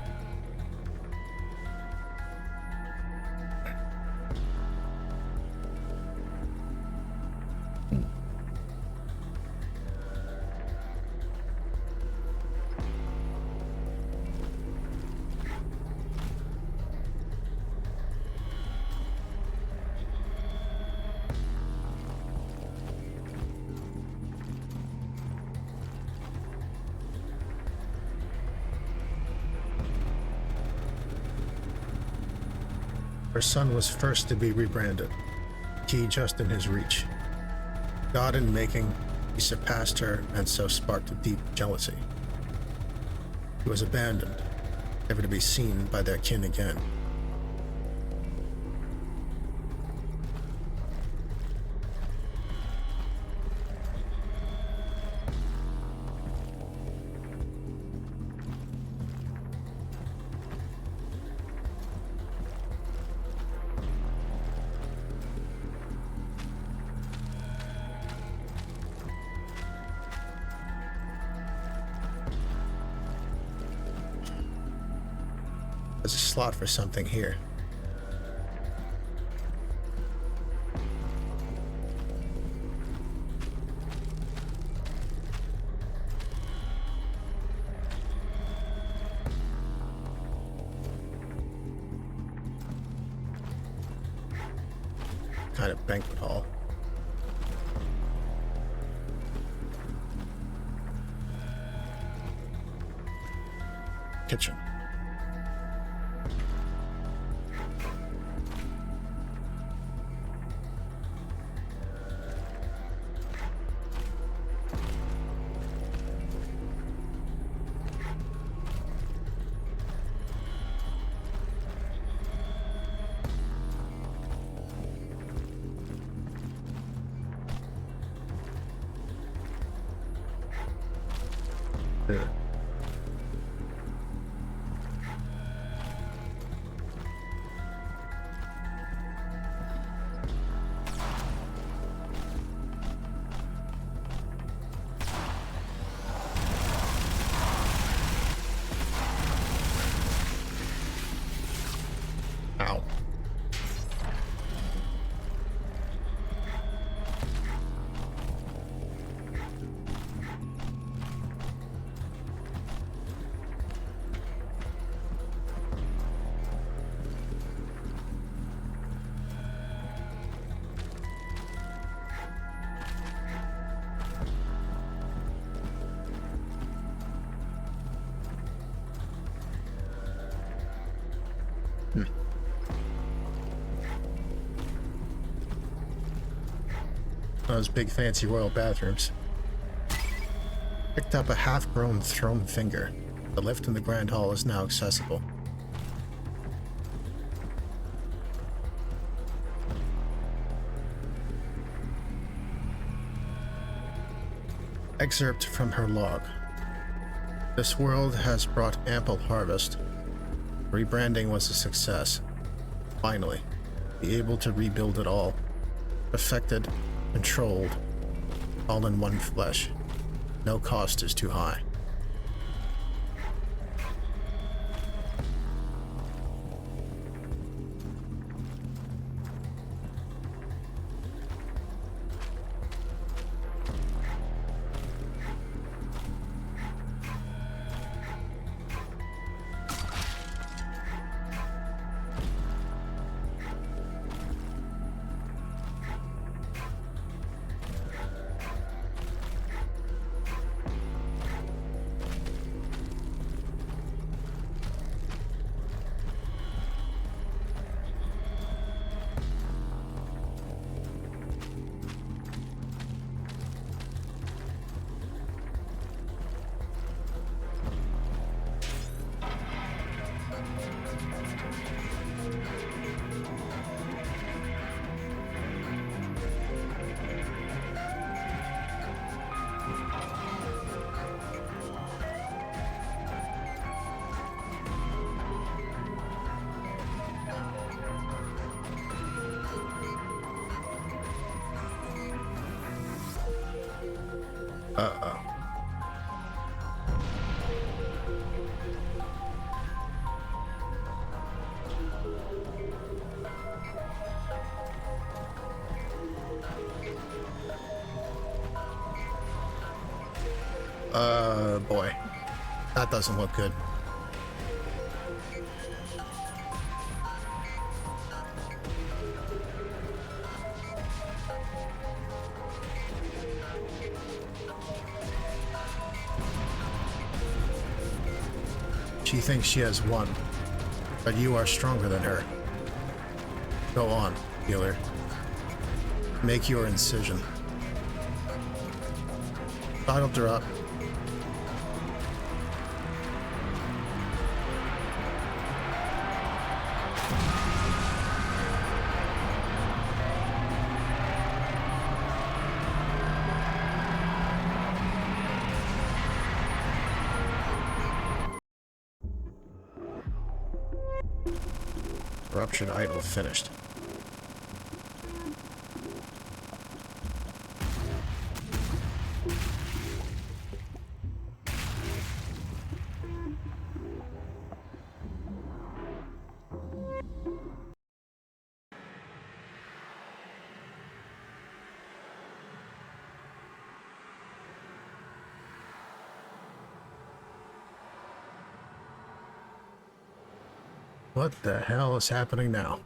Her son was first to be rebranded, key just in his reach. God in making, he surpassed her and so sparked a deep jealousy. He was abandoned, never to be seen by their kin again. There's a slot for something here. Kind of banquet hall. Kitchen. Yeah. Ow. Those big fancy royal bathrooms. Picked up a half-grown thrown finger. The lift in the Grand Hall is now accessible. Excerpt from her log. This world has brought ample harvest. Rebranding was a success. Finally, be able to rebuild it all. Perfected, controlled, all in one flesh. No cost is too high. Uh-oh. Boy. That doesn't look good. She thinks she has won, but you are stronger than her. Go on, healer. Make your incision. Bottled her up. Ruptured idol finished. What the hell is happening now?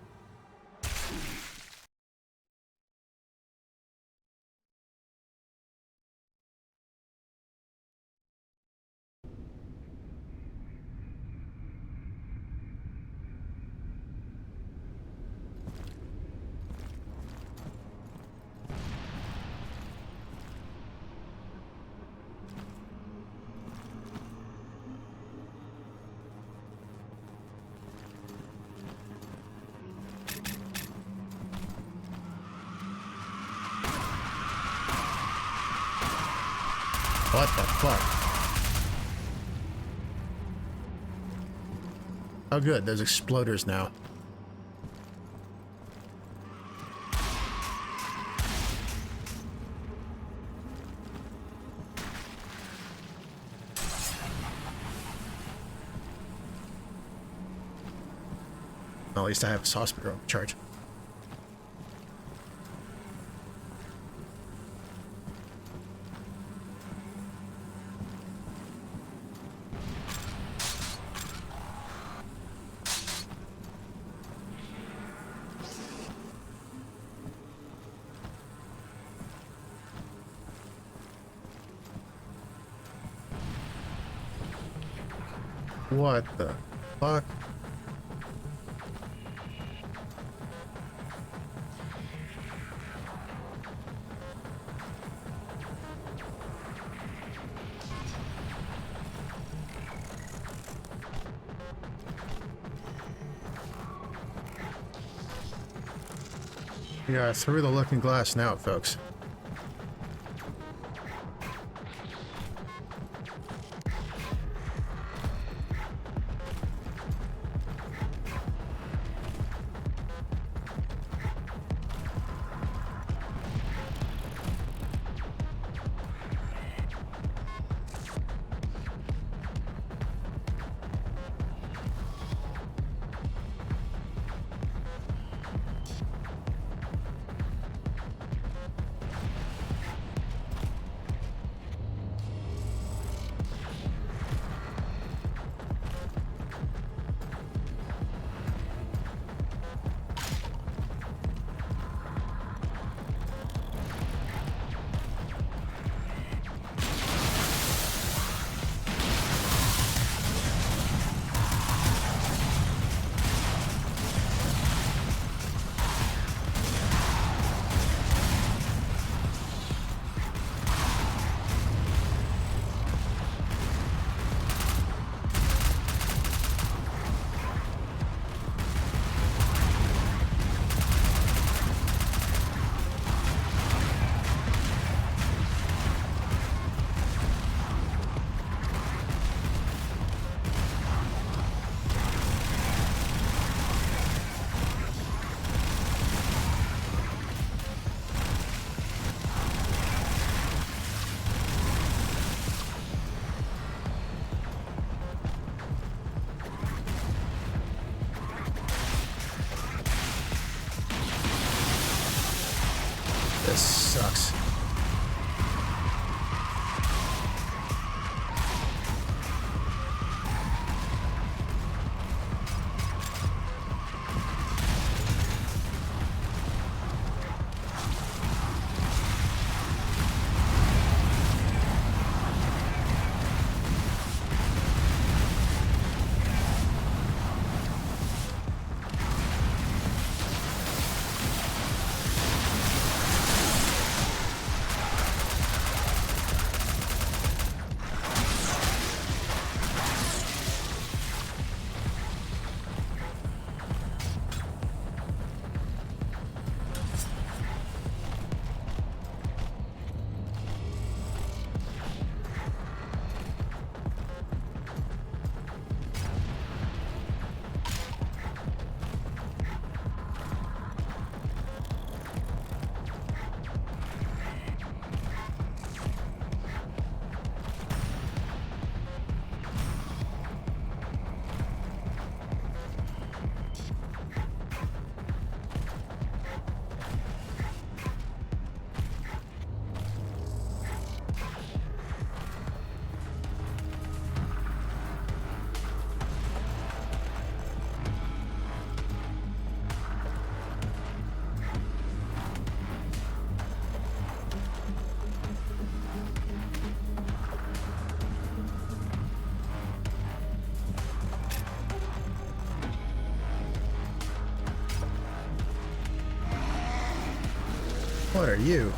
What the fuck? Oh good, there's exploders now. Well, at least I have a sauce charge. What the fuck? We are through the looking glass now, folks. This sucks. What are you?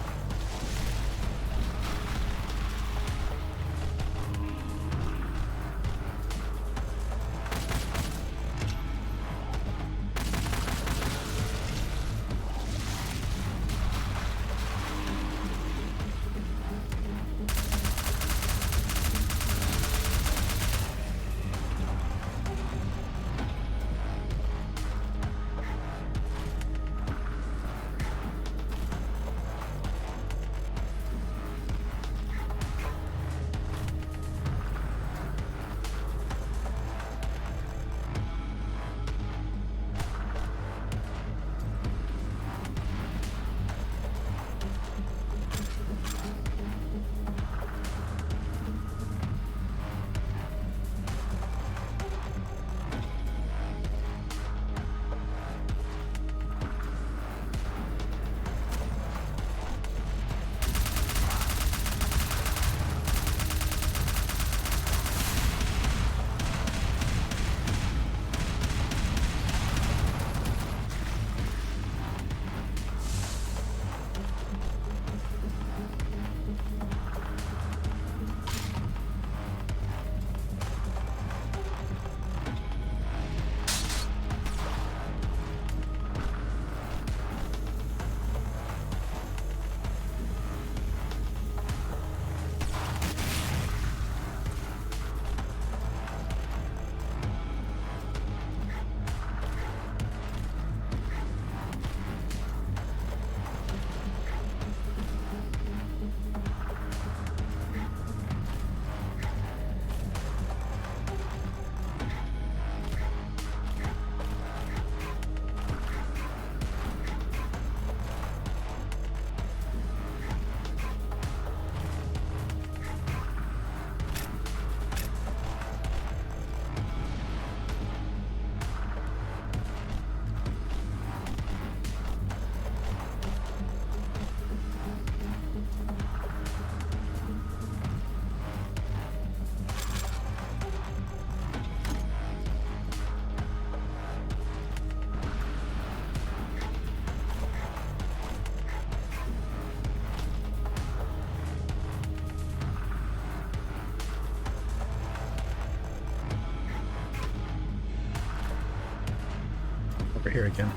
Over here again.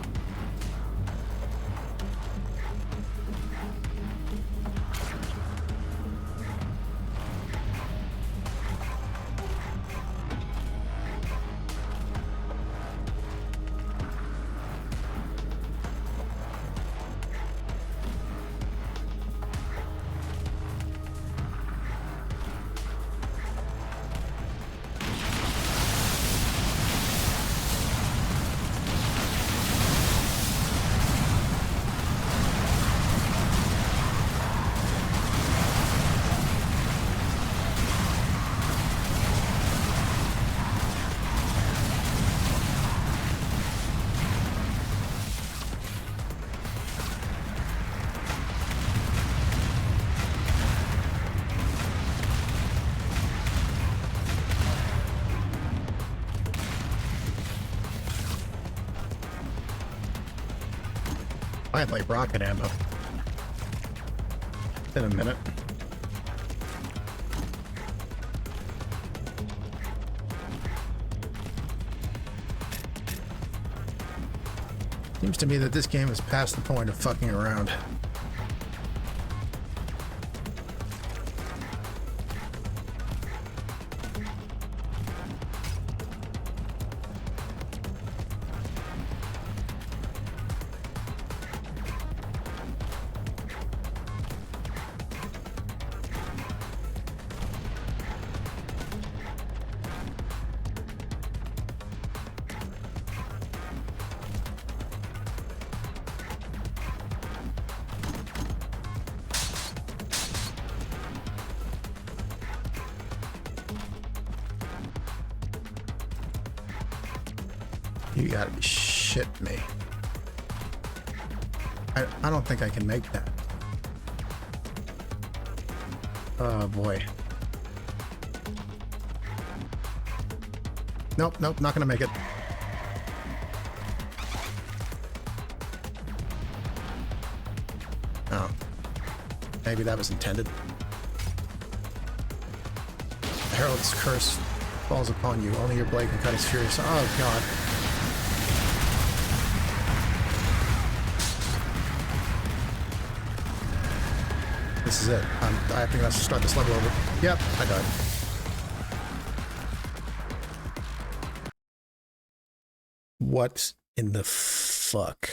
Finally, rocket ammo. Been a minute. Seems to me that this game is past the point of fucking around. You gotta be shitting me. I don't think I can make that. Oh boy. Nope, nope, not gonna make it. Oh. Maybe that was intended. The Herald's curse falls upon you. Only your blade can cut his furious. Oh god. This is it. I think I have to start this level over. Yep, I died. What in the fuck?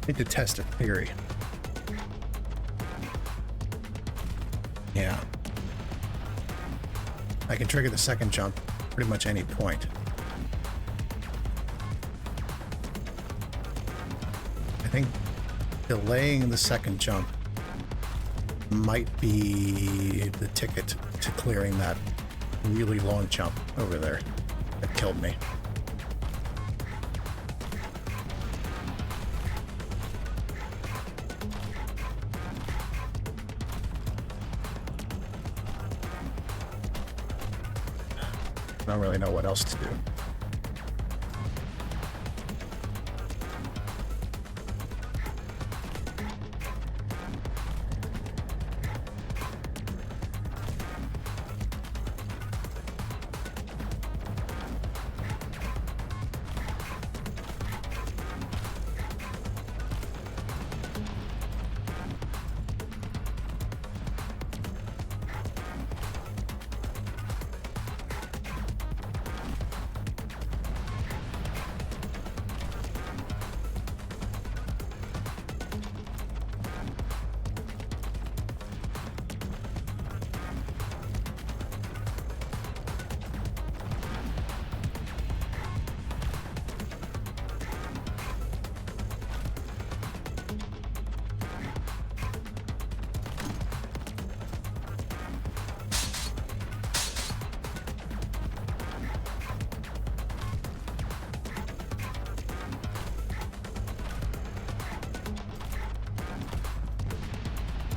Need to test a theory. Yeah. I can trigger the second jump pretty much any point. I think delaying the second jump might be the ticket to clearing that really long jump over there that killed me. I don't really know what else to do.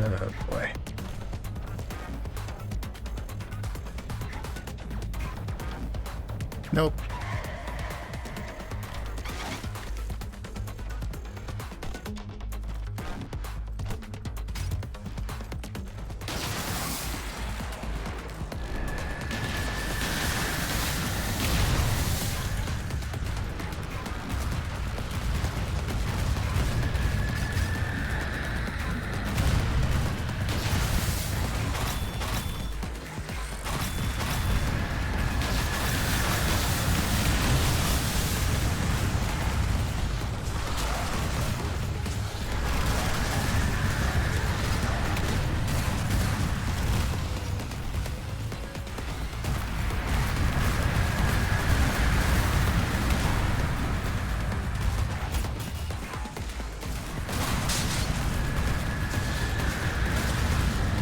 Oh boy. Nope.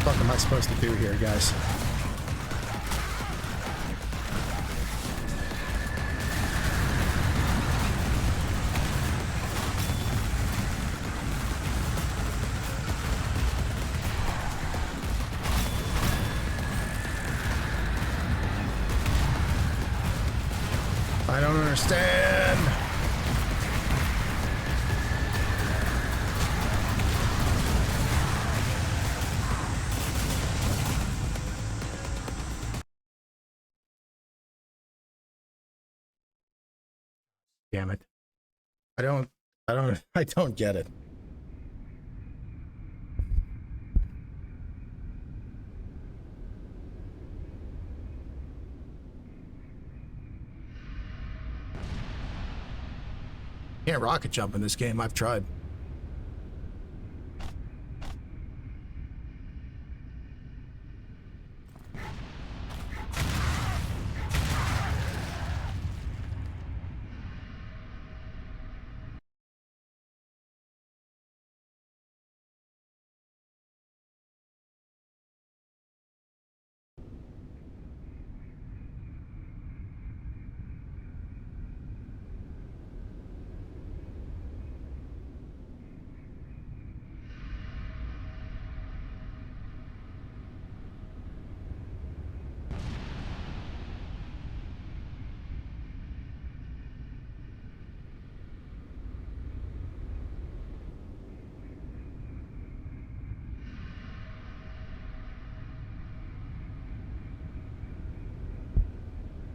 What am I supposed to do here, guys? I don't understand. Damn it. I don't get it. Can't rocket jump in this game. I've tried.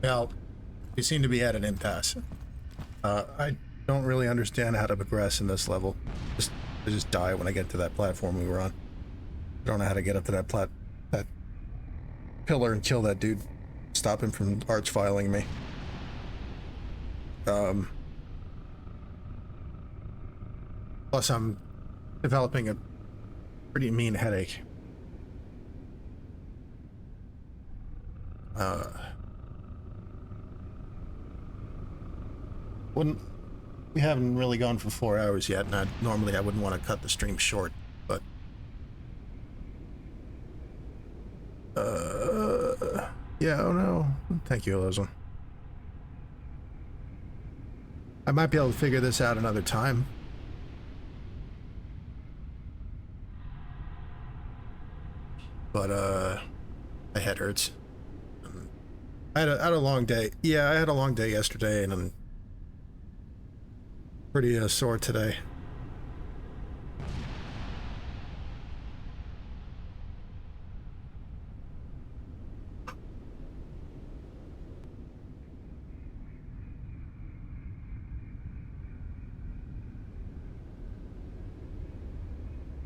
Well, we seem to be at an impasse. I don't really understand how to progress in this level. I just die when I get to that platform we were on. I don't know how to get up to that pillar and kill that dude. Stop him from arch-filing me. Plus, I'm developing a pretty mean headache. Wouldn't we haven't really gone for 4 hours yet, and normally I wouldn't want to cut the stream short, but yeah, oh no. Thank you, Eliza. I might be able to figure this out another time. But my head hurts. I had a long day. Yeah, I had a long day yesterday, and I'm pretty sore today.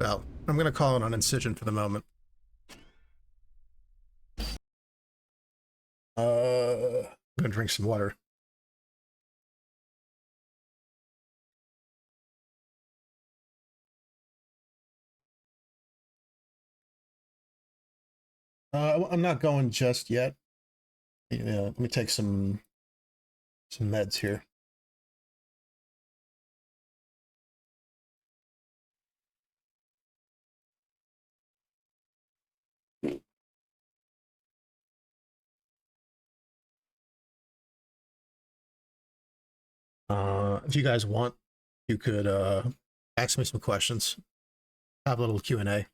Well, I'm gonna call it on Incision for the moment. I'm gonna drink some water. I'm not going just yet. Yeah, let me take some meds here. If you guys want, you could ask me some questions. Have a little Q&A.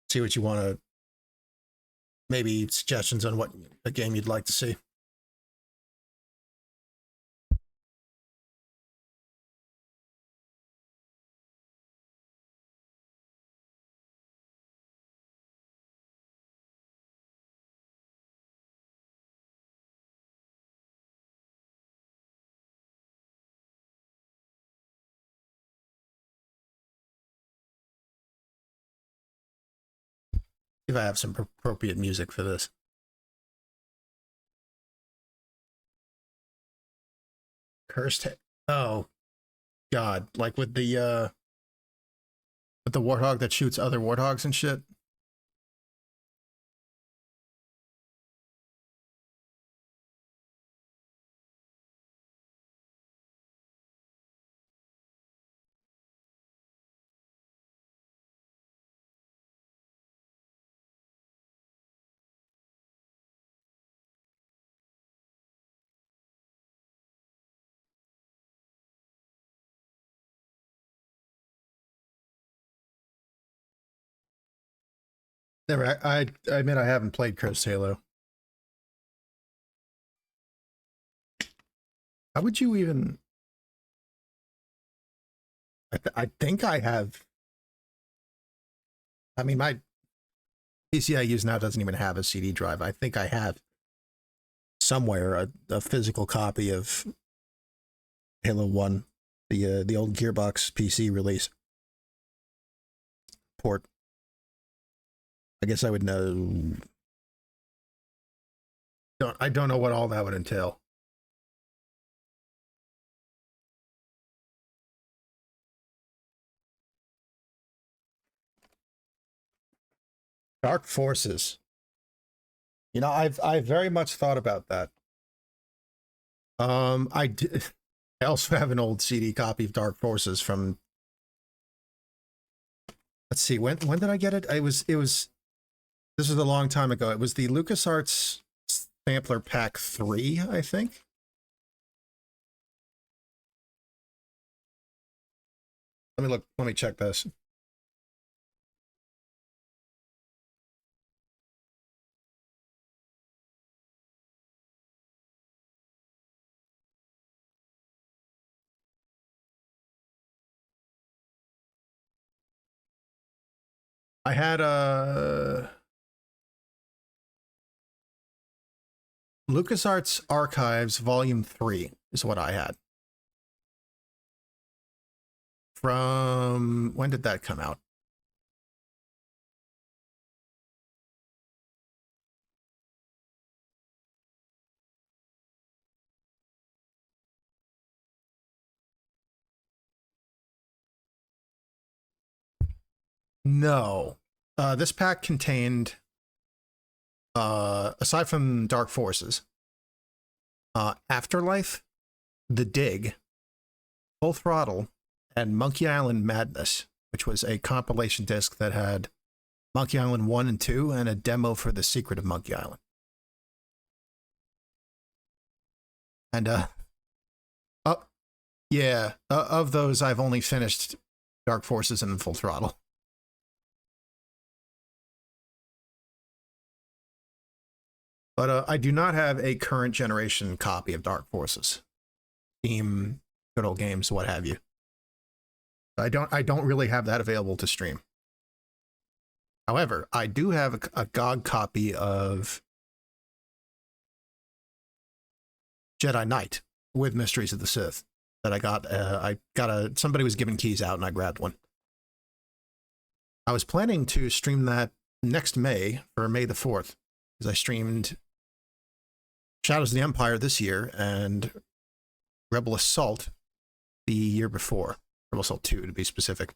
See what you want to, maybe suggestions on what a game you'd like to see. If I have some appropriate music for this. Cursed. Oh God! Like with the warthog that shoots other warthogs and shit. Never. I admit I haven't played Cursed Halo. How would you even? I think I have. I mean, my PC I use now doesn't even have a CD drive. I think I have somewhere a physical copy of Halo 1, the old Gearbox PC release port. I guess I would know. I don't know what all that would entail. Dark Forces. You know, I've very much thought about that. I did. I also have an old CD copy of Dark Forces from. Let's see, when did I get it? It was. This was a long time ago. It was the LucasArts Sampler Pack 3, I think. Let me look. Let me check this. I had a LucasArts Archives Volume 3 is what I had. From when did that come out? No. This pack contained, aside from Dark Forces, Afterlife, The Dig, Full Throttle, and Monkey Island Madness, which was a compilation disc that had Monkey Island 1 and 2 and a demo for The Secret of Monkey Island. And, yeah, of those, I've only finished Dark Forces and Full Throttle. But I do not have a current generation copy of Dark Forces. Steam, good old games, what have you. I don't really have that available to stream. However, I do have a GOG copy of Jedi Knight with Mysteries of the Sith that I got. Somebody was giving keys out and I grabbed one. I was planning to stream that next May for May the 4th, because I streamed Shadows of the Empire this year and Rebel Assault the year before. Rebel Assault 2 to be specific.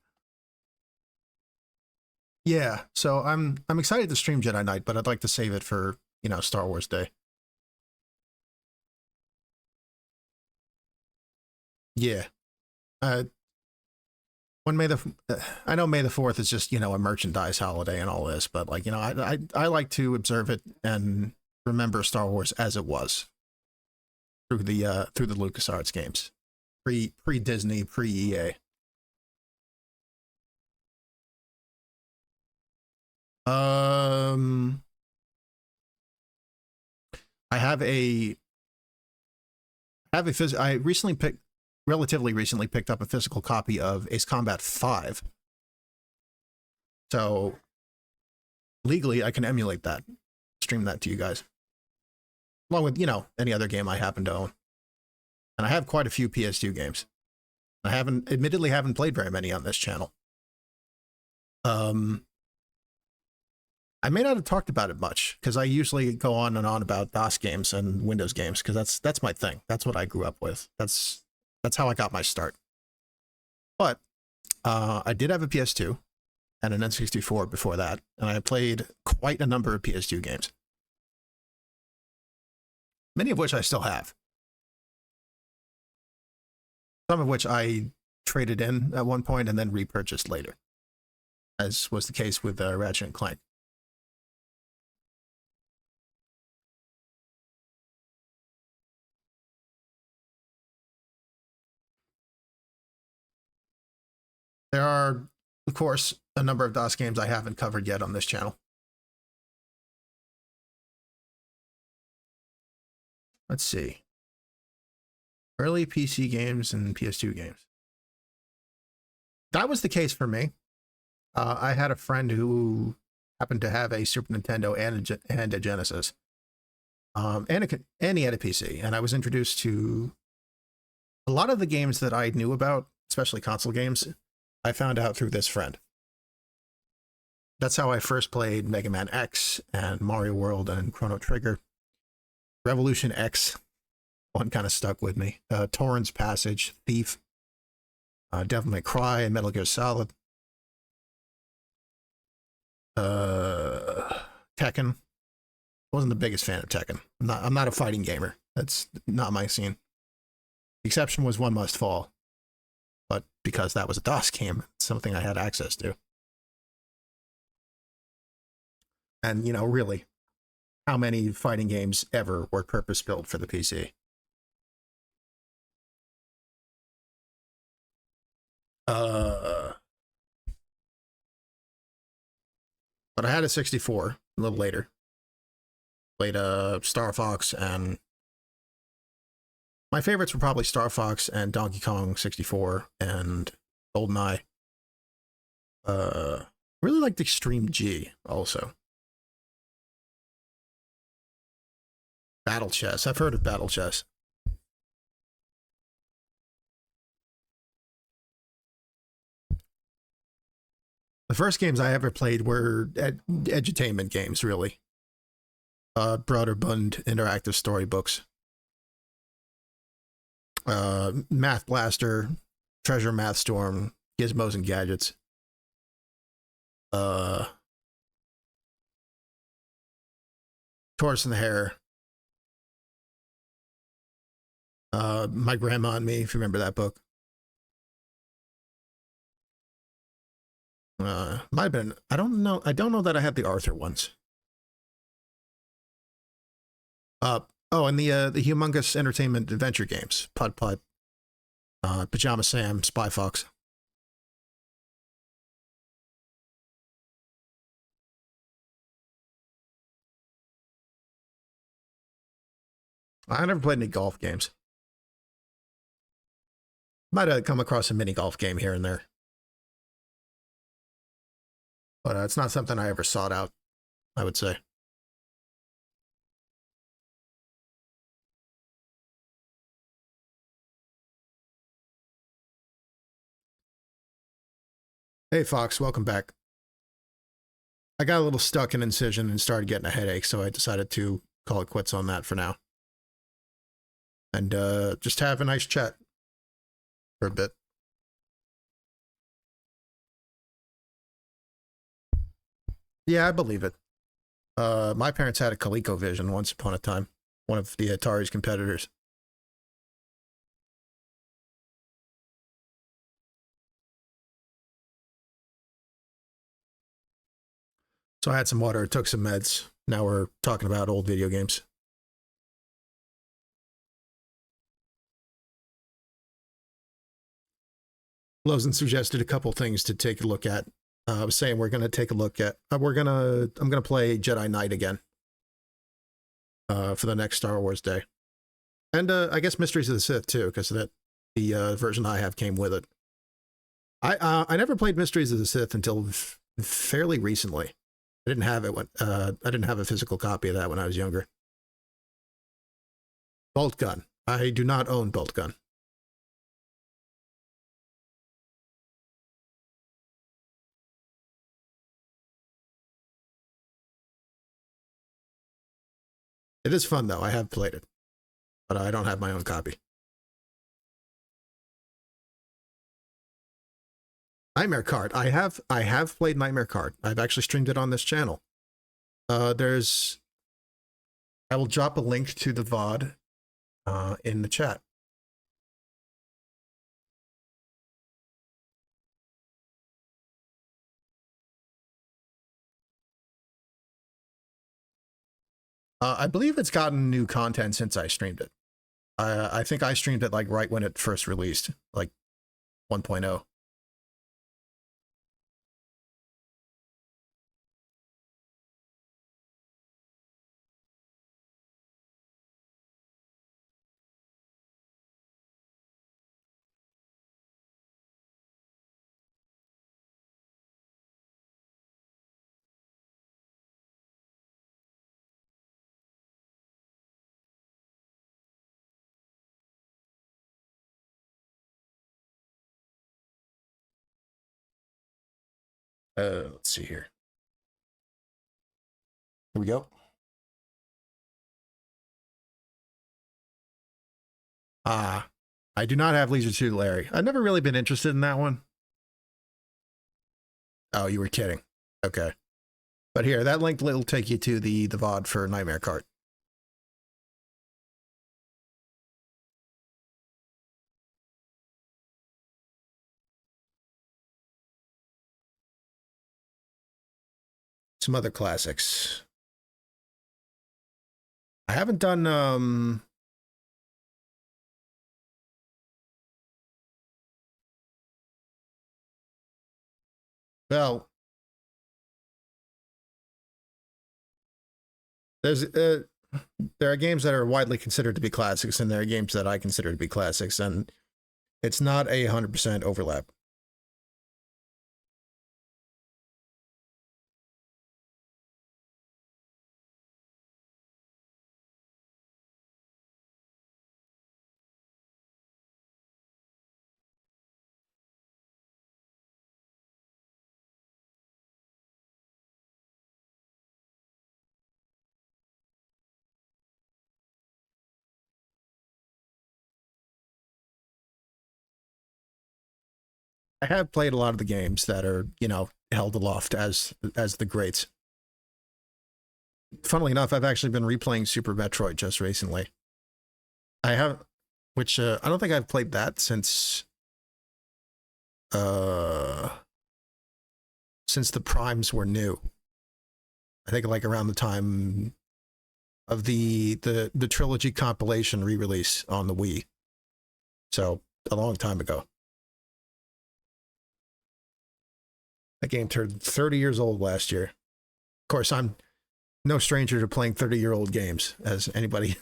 Yeah, so I'm excited to stream Jedi Knight, but I'd like to save it for, Star Wars Day. Yeah. When I know May the 4th is just, a merchandise holiday and all this, but I like to observe it and remember Star Wars as it was through the LucasArts games, pre Disney, pre EA. I relatively recently picked up a physical copy of Ace Combat 5. So legally I can emulate that, stream that to you guys. Along with, any other game I happen to own. And I have quite a few PS2 games. I admittedly haven't played very many on this channel. I may not have talked about it much, because I usually go on and on about DOS games and Windows games, because that's my thing. That's what I grew up with. That's how I got my start. But I did have a PS2 and an N64 before that, and I played quite a number of PS2 games. Many of which I still have. Some of which I traded in at one point and then repurchased later, as was the case with Ratchet and Clank. There are, of course, a number of DOS games I haven't covered yet on this channel. Let's see. Early PC games and PS2 games. That was the case for me. I had a friend who happened to have a Super Nintendo and a Genesis. And he had a PC. And I was introduced to a lot of the games that I knew about, especially console games, I found out through this friend. That's how I first played Mega Man X and Mario World and Chrono Trigger. Revolution X, one kind of stuck with me. Torrens Passage, Thief, Devil May Cry, and Metal Gear Solid. Tekken. Wasn't the biggest fan of Tekken. I'm not a fighting gamer. That's not my scene. The exception was One Must Fall. But because that was a DOS game, it's something I had access to. And, really, how many fighting games ever were purpose-built for the PC? But I had a 64 a little later. Played Star Fox, and my favorites were probably Star Fox and Donkey Kong 64 and GoldenEye. Really liked Extreme G also. Battle Chess. I've heard of Battle Chess. The first games I ever played were edutainment games, really. Broderbund interactive storybooks. Math Blaster, Treasure Math Storm, Gizmos and Gadgets. uh, Tortoise and the Hare, My Grandma and Me, if you remember that book. Might have been. I don't know. I don't know that I had the Arthur ones. Uh, oh, and the humongous entertainment adventure games, Putt Putt, Pajama Sam, Spy Fox. I never played any golf games. Might have come across a mini golf game here and there, but it's not something I ever sought out, I would say. Hey, Fox, welcome back. I got a little stuck in Incision and started getting a headache, so I decided to call it quits on that for now. And just have a nice chat for a bit. Yeah, I believe it. My parents had a ColecoVision once upon a time, one of the Atari's competitors. So I had some water, took some meds. Now we're talking about old video games. Lozen suggested a couple things to take a look at. I was saying we're going to take a look at. I'm going to play Jedi Knight again for the next Star Wars Day, and I guess Mysteries of the Sith too, because the version I have came with it. I never played Mysteries of the Sith until fairly recently. I didn't have it when I didn't have a physical copy of that when I was younger. Bolt Gun. I do not own Bolt Gun. It is fun though. I have played it, but I don't have my own copy. Nightmare Card. I have played Nightmare Card. I've actually streamed it on this channel. There's I will drop a link to the VOD in the chat. I believe it's gotten new content since I streamed it. I think I streamed it like right when it first released, like 1.0. Let's see here. Here we go. I do not have Leisure Suit Larry. I've never really been interested in that one. Oh, you were kidding. Okay. But here, that link will take you to the VOD for Nightmare Cart. Some other classics. I haven't done well, there's there are games that are widely considered to be classics, and there are games that I consider to be classics, and it's not 100% overlap. I have played a lot of the games that are, you know, held aloft as the greats. Funnily enough, I've actually been replaying Super Metroid just recently. I have, which I don't think I've played that since the primes were new. I think like around the time of the trilogy compilation re-release on the Wii. So a long time ago. That game turned 30 years old last year. Of course, I'm no stranger to playing 30-year-old games, as anybody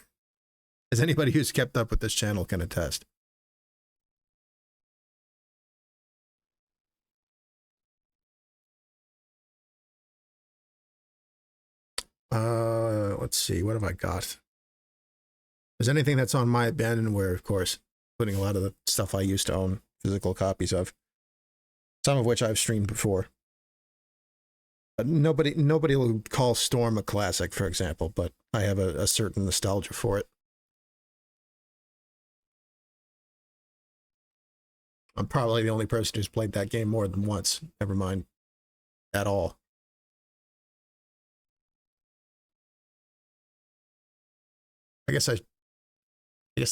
who's kept up with this channel can attest. Let's see, what have I got? There's anything that's on my abandonware, of course, including a lot of the stuff I used to own physical copies of. Some of which I've streamed before. Nobody will call Storm a classic, for example, but I have a certain nostalgia for it. I'm probably the only person who's played that game more than once, never mind at all. I guess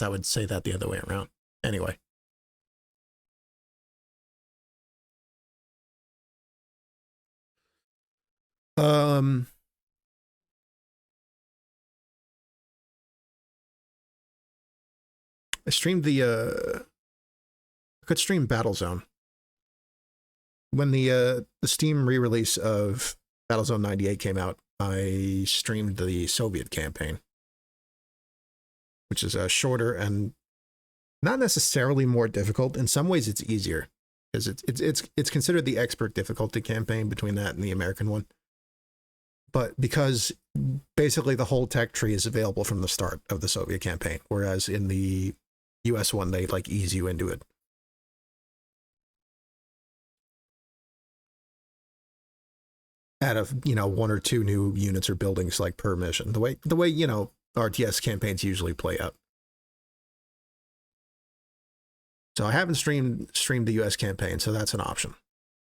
I would say that the other way around. Anyway. I streamed I could stream Battlezone. When the Steam re-release of Battlezone 98 came out, I streamed the Soviet campaign, which is shorter and not necessarily more difficult. In some ways, it's easier because it's considered the expert difficulty campaign between that and the American one. But because basically the whole tech tree is available from the start of the Soviet campaign, whereas in the US one, they like ease you into it. Out of, you know, 1 or 2 new units or buildings like per mission, the way, you know, RTS campaigns usually play out. So I haven't streamed the US campaign, so that's an option.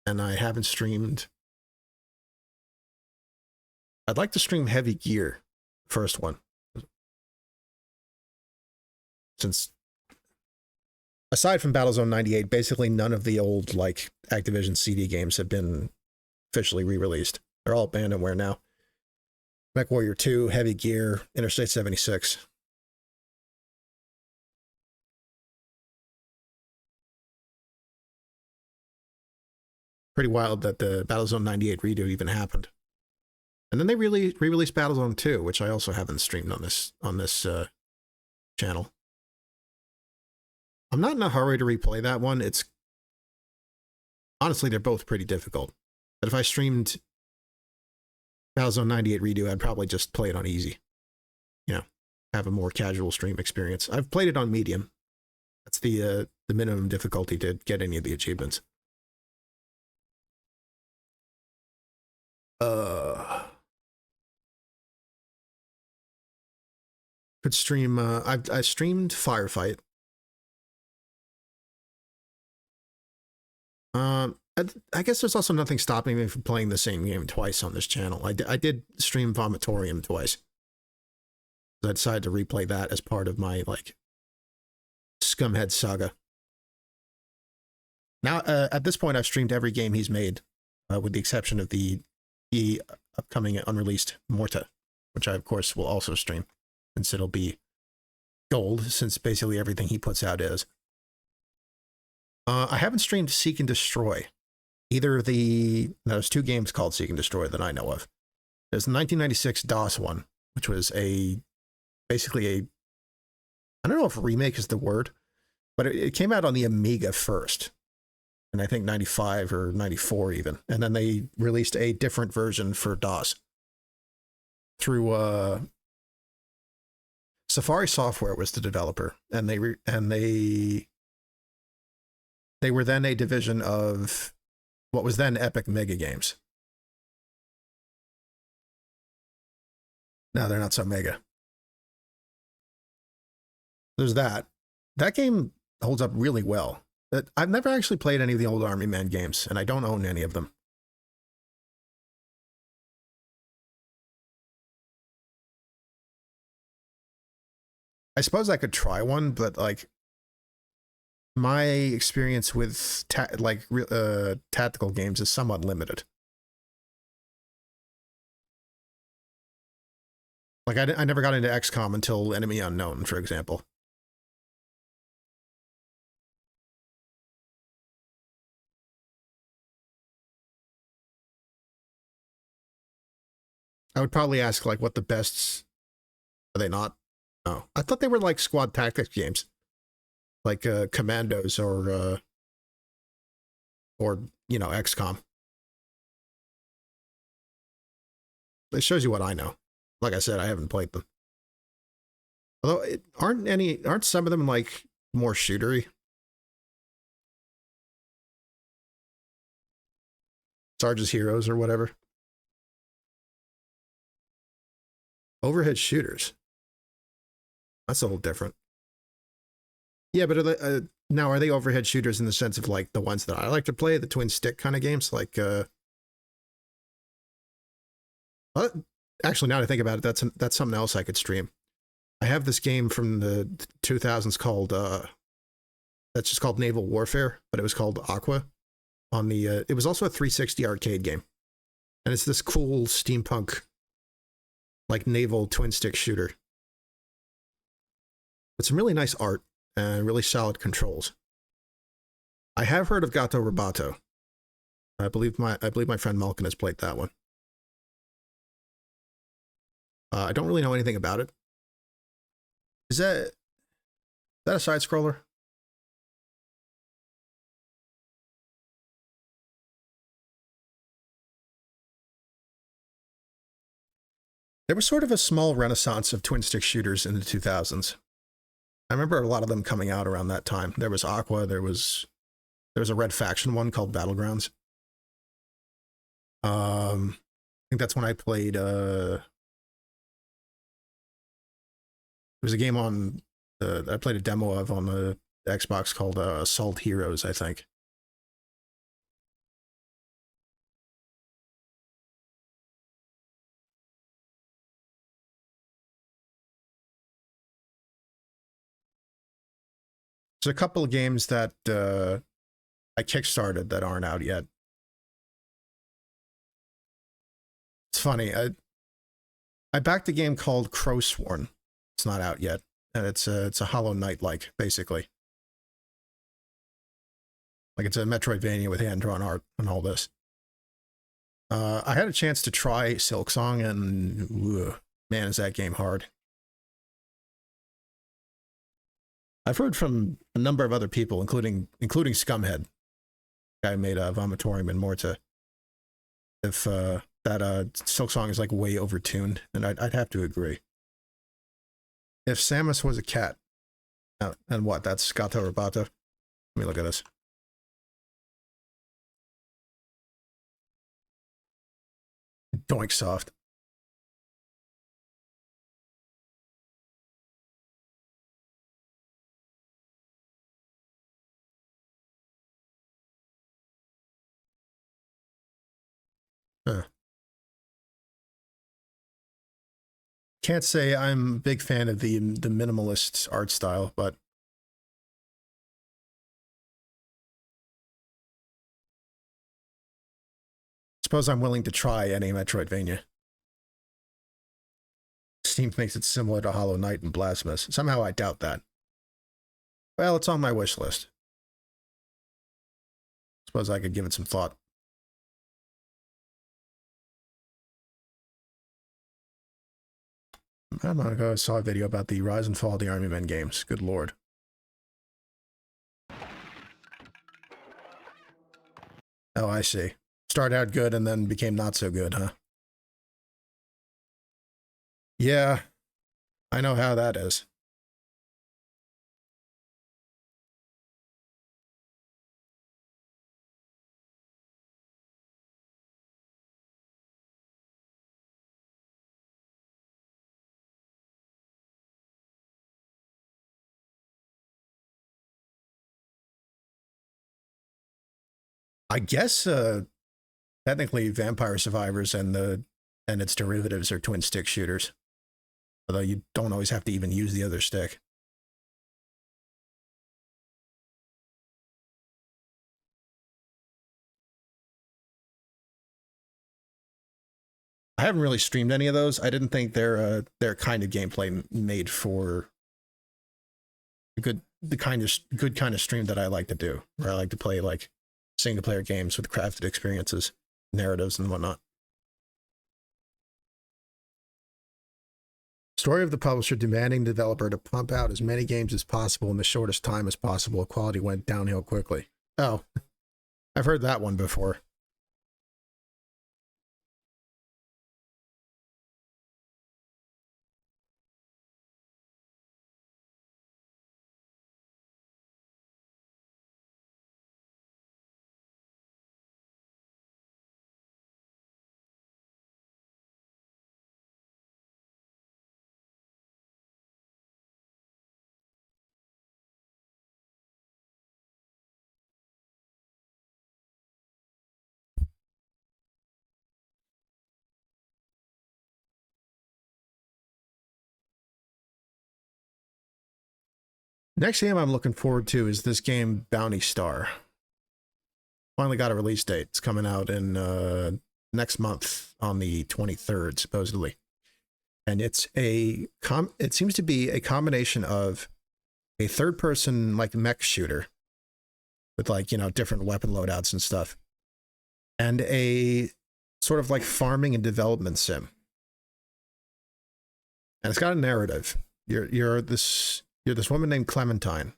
And I haven't streamed. I'd like to stream Heavy Gear, first one. Since aside from Battlezone 98, basically none of the old like Activision CD games have been officially re-released. They're all abandonware now. MechWarrior 2, Heavy Gear, Interstate 76. Pretty wild that the Battlezone 98 redo even happened. And then they re-released Battlezone 2, which I also haven't streamed on this channel. I'm not in a hurry to replay that one. It's honestly, they're both pretty difficult. But if I streamed Battlezone 98 redo, I'd probably just play it on easy. You know, have a more casual stream experience. I've played it on medium. That's the minimum difficulty to get any of the achievements. Could stream. I streamed Firefight. I guess there's also nothing stopping me from playing the same game twice on this channel. I did stream Vomitorium twice. I decided to replay that as part of my like Scumhead saga. Now, at this point, I've streamed every game he's made, with the exception of the upcoming unreleased Morta, which I of course will also stream, since it'll be gold, since basically everything he puts out is. I haven't streamed Seek and Destroy. Either there's 2 games called Seek and Destroy that I know of. There's the 1996 DOS one, which was basically I don't know if remake is the word, but it came out on the Amiga first. And I think 95 or 94 even. And then they released a different version for DOS through Safari Software was the developer, and they were then a division of what was then Epic Mega Games. Now they're not so mega. There's that. That game holds up really well. I've never actually played any of the old Army Men games, and I don't own any of them. I suppose I could try one, but like my experience with tactical games is somewhat limited. Like I never got into XCOM until Enemy Unknown, for example. I would probably ask like what the bests are they not? No. I thought they were like squad tactics games. Like Commandos or you know, XCOM. It shows you what I know. Like I said, I haven't played them. Although aren't some of them like more shootery? Sarge's Heroes or whatever. Overhead shooters. That's a little different. Yeah, but now are they overhead shooters in the sense of like the ones that I like to play, the twin stick kind of games? Like, actually, now that I think about it, that's something else I could stream. I have this game from the 2000s called that's just called Naval Warfare, but it was called Aqua. On the it was also a 360 arcade game, and it's this cool steampunk like naval twin stick shooter. With some really nice art and really solid controls. I have heard of Gato Roboto. I believe my friend Malkin has played that one. I don't really know anything about it. Is that a side scroller? There was sort of a small renaissance of twin stick shooters in the 2000s. I remember a lot of them coming out around that time. There was Aqua, there was a Red Faction one called Battlegrounds. I think that's when I played there was a game on I played a demo of on the Xbox called Assault Heroes, I think. There's a couple of games that I kickstarted that aren't out yet. It's funny. I backed a game called Crowsworn. It's not out yet, and it's a Hollow Knight like basically. Like it's a Metroidvania with hand-drawn art and all this. I had a chance to try Silksong, and man, is that game hard. I've heard from a number of other people, including Scumhead, guy made Vomitorium and Morta. If that Silksong is like way overtuned, and I'd have to agree. If Samus was a cat, and what? That's Gato Roboto. Let me look at this. Doink soft. Huh. Can't say I'm a big fan of the minimalist art style, but suppose I'm willing to try any Metroidvania. Steam thinks it's similar to Hollow Knight and Blasphemous. Somehow I doubt that. Well, it's on my wish list. Suppose I could give it some thought. A month ago, I saw a video about the Rise and Fall of the Army Men games. Good lord. Oh, I see. Started out good and then became not so good, huh? Yeah, I know how that is. I guess technically Vampire Survivors and its derivatives are twin stick shooters. Although you don't always have to even use the other stick. haven't really streamed any of those. I didn't think they're kind of gameplay made for the good kind of stream that I like to do, where I like to play like single player games with crafted experiences, narratives, and whatnot. Story of the publisher demanding the developer to pump out as many games as possible in the shortest time as possible. Quality went downhill quickly. Oh, I've heard that one before. Next game I'm looking forward to is this game, Bounty Star. Finally got a release date. It's coming out in next month on the 23rd, supposedly. And it's it seems to be a combination of a third-person like mech shooter with like, you know, different weapon loadouts and stuff, and a sort of like farming and development sim. And it's got a narrative. You're this woman named Clementine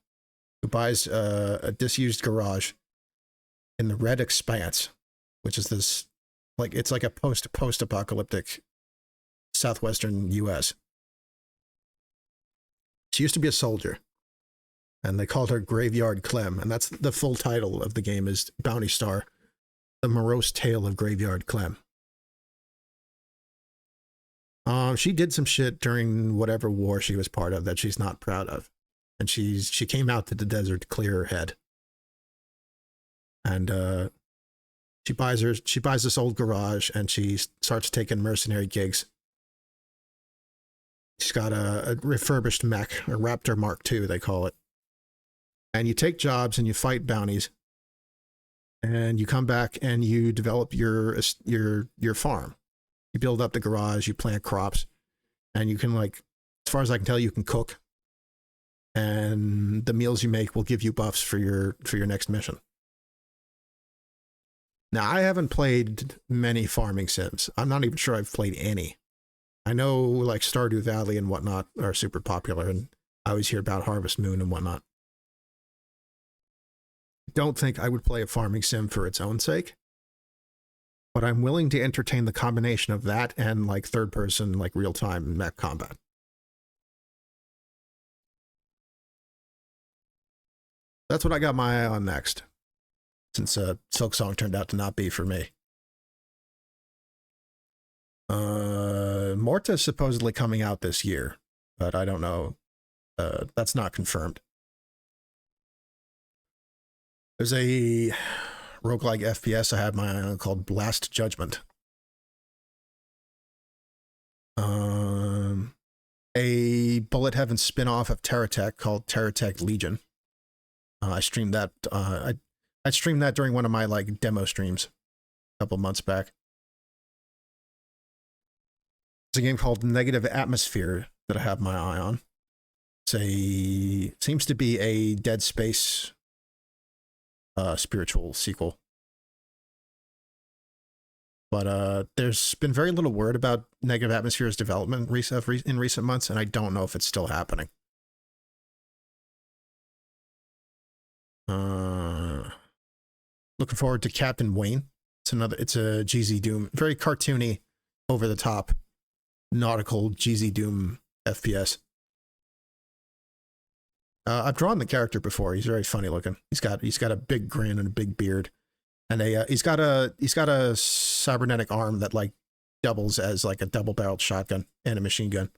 who buys a disused garage in the Red Expanse, which is this like, it's like a post-apocalyptic southwestern US. She used to be a soldier, and they called her Graveyard Clem, and that's the full title of the game, is Bounty Star: The Morose Tale of Graveyard Clem. She did some shit during whatever war she was part of that she's not proud of, and she came out to the desert to clear her head. And she buys this old garage, and she starts taking mercenary gigs. She's got a refurbished mech, a Raptor Mark II, they call it. And you take jobs and you fight bounties, and you come back and you develop your farm. You build up the garage, you plant crops, and you can, like, as far as I can tell, you can cook. And the meals you make will give you buffs for your next mission. Now, I haven't played many farming sims. I'm not even sure I've played any. I know like Stardew Valley and whatnot are super popular, and I always hear about Harvest Moon and whatnot. Don't think I would play a farming sim for its own sake, but I'm willing to entertain the combination of that and like third person, like real time mech combat. That's what I got my eye on next, since Silksong turned out to not be for me. Morta is supposedly coming out this year, but I don't know. That's not confirmed. There's a roguelike FPS I have my eye on called Blast Judgment. A Bullet Heaven spin-off of Terratech called Terratech Legion. I streamed that. I streamed that during one of my like demo streams a couple months back. It's a game called Negative Atmosphere that I have my eye on. Seems to be a Dead Space spiritual sequel. But there's been very little word about Negative Atmosphere's development in recent months, and I don't know if it's still happening. Looking forward to Captain Wayne. It's a GZ Doom, very cartoony, over the top, nautical GZ Doom FPS. I've drawn the character before. He's very funny looking. He's got a big grin and a big beard, and he's got a cybernetic arm that like doubles as like a double-barreled shotgun and a machine gun.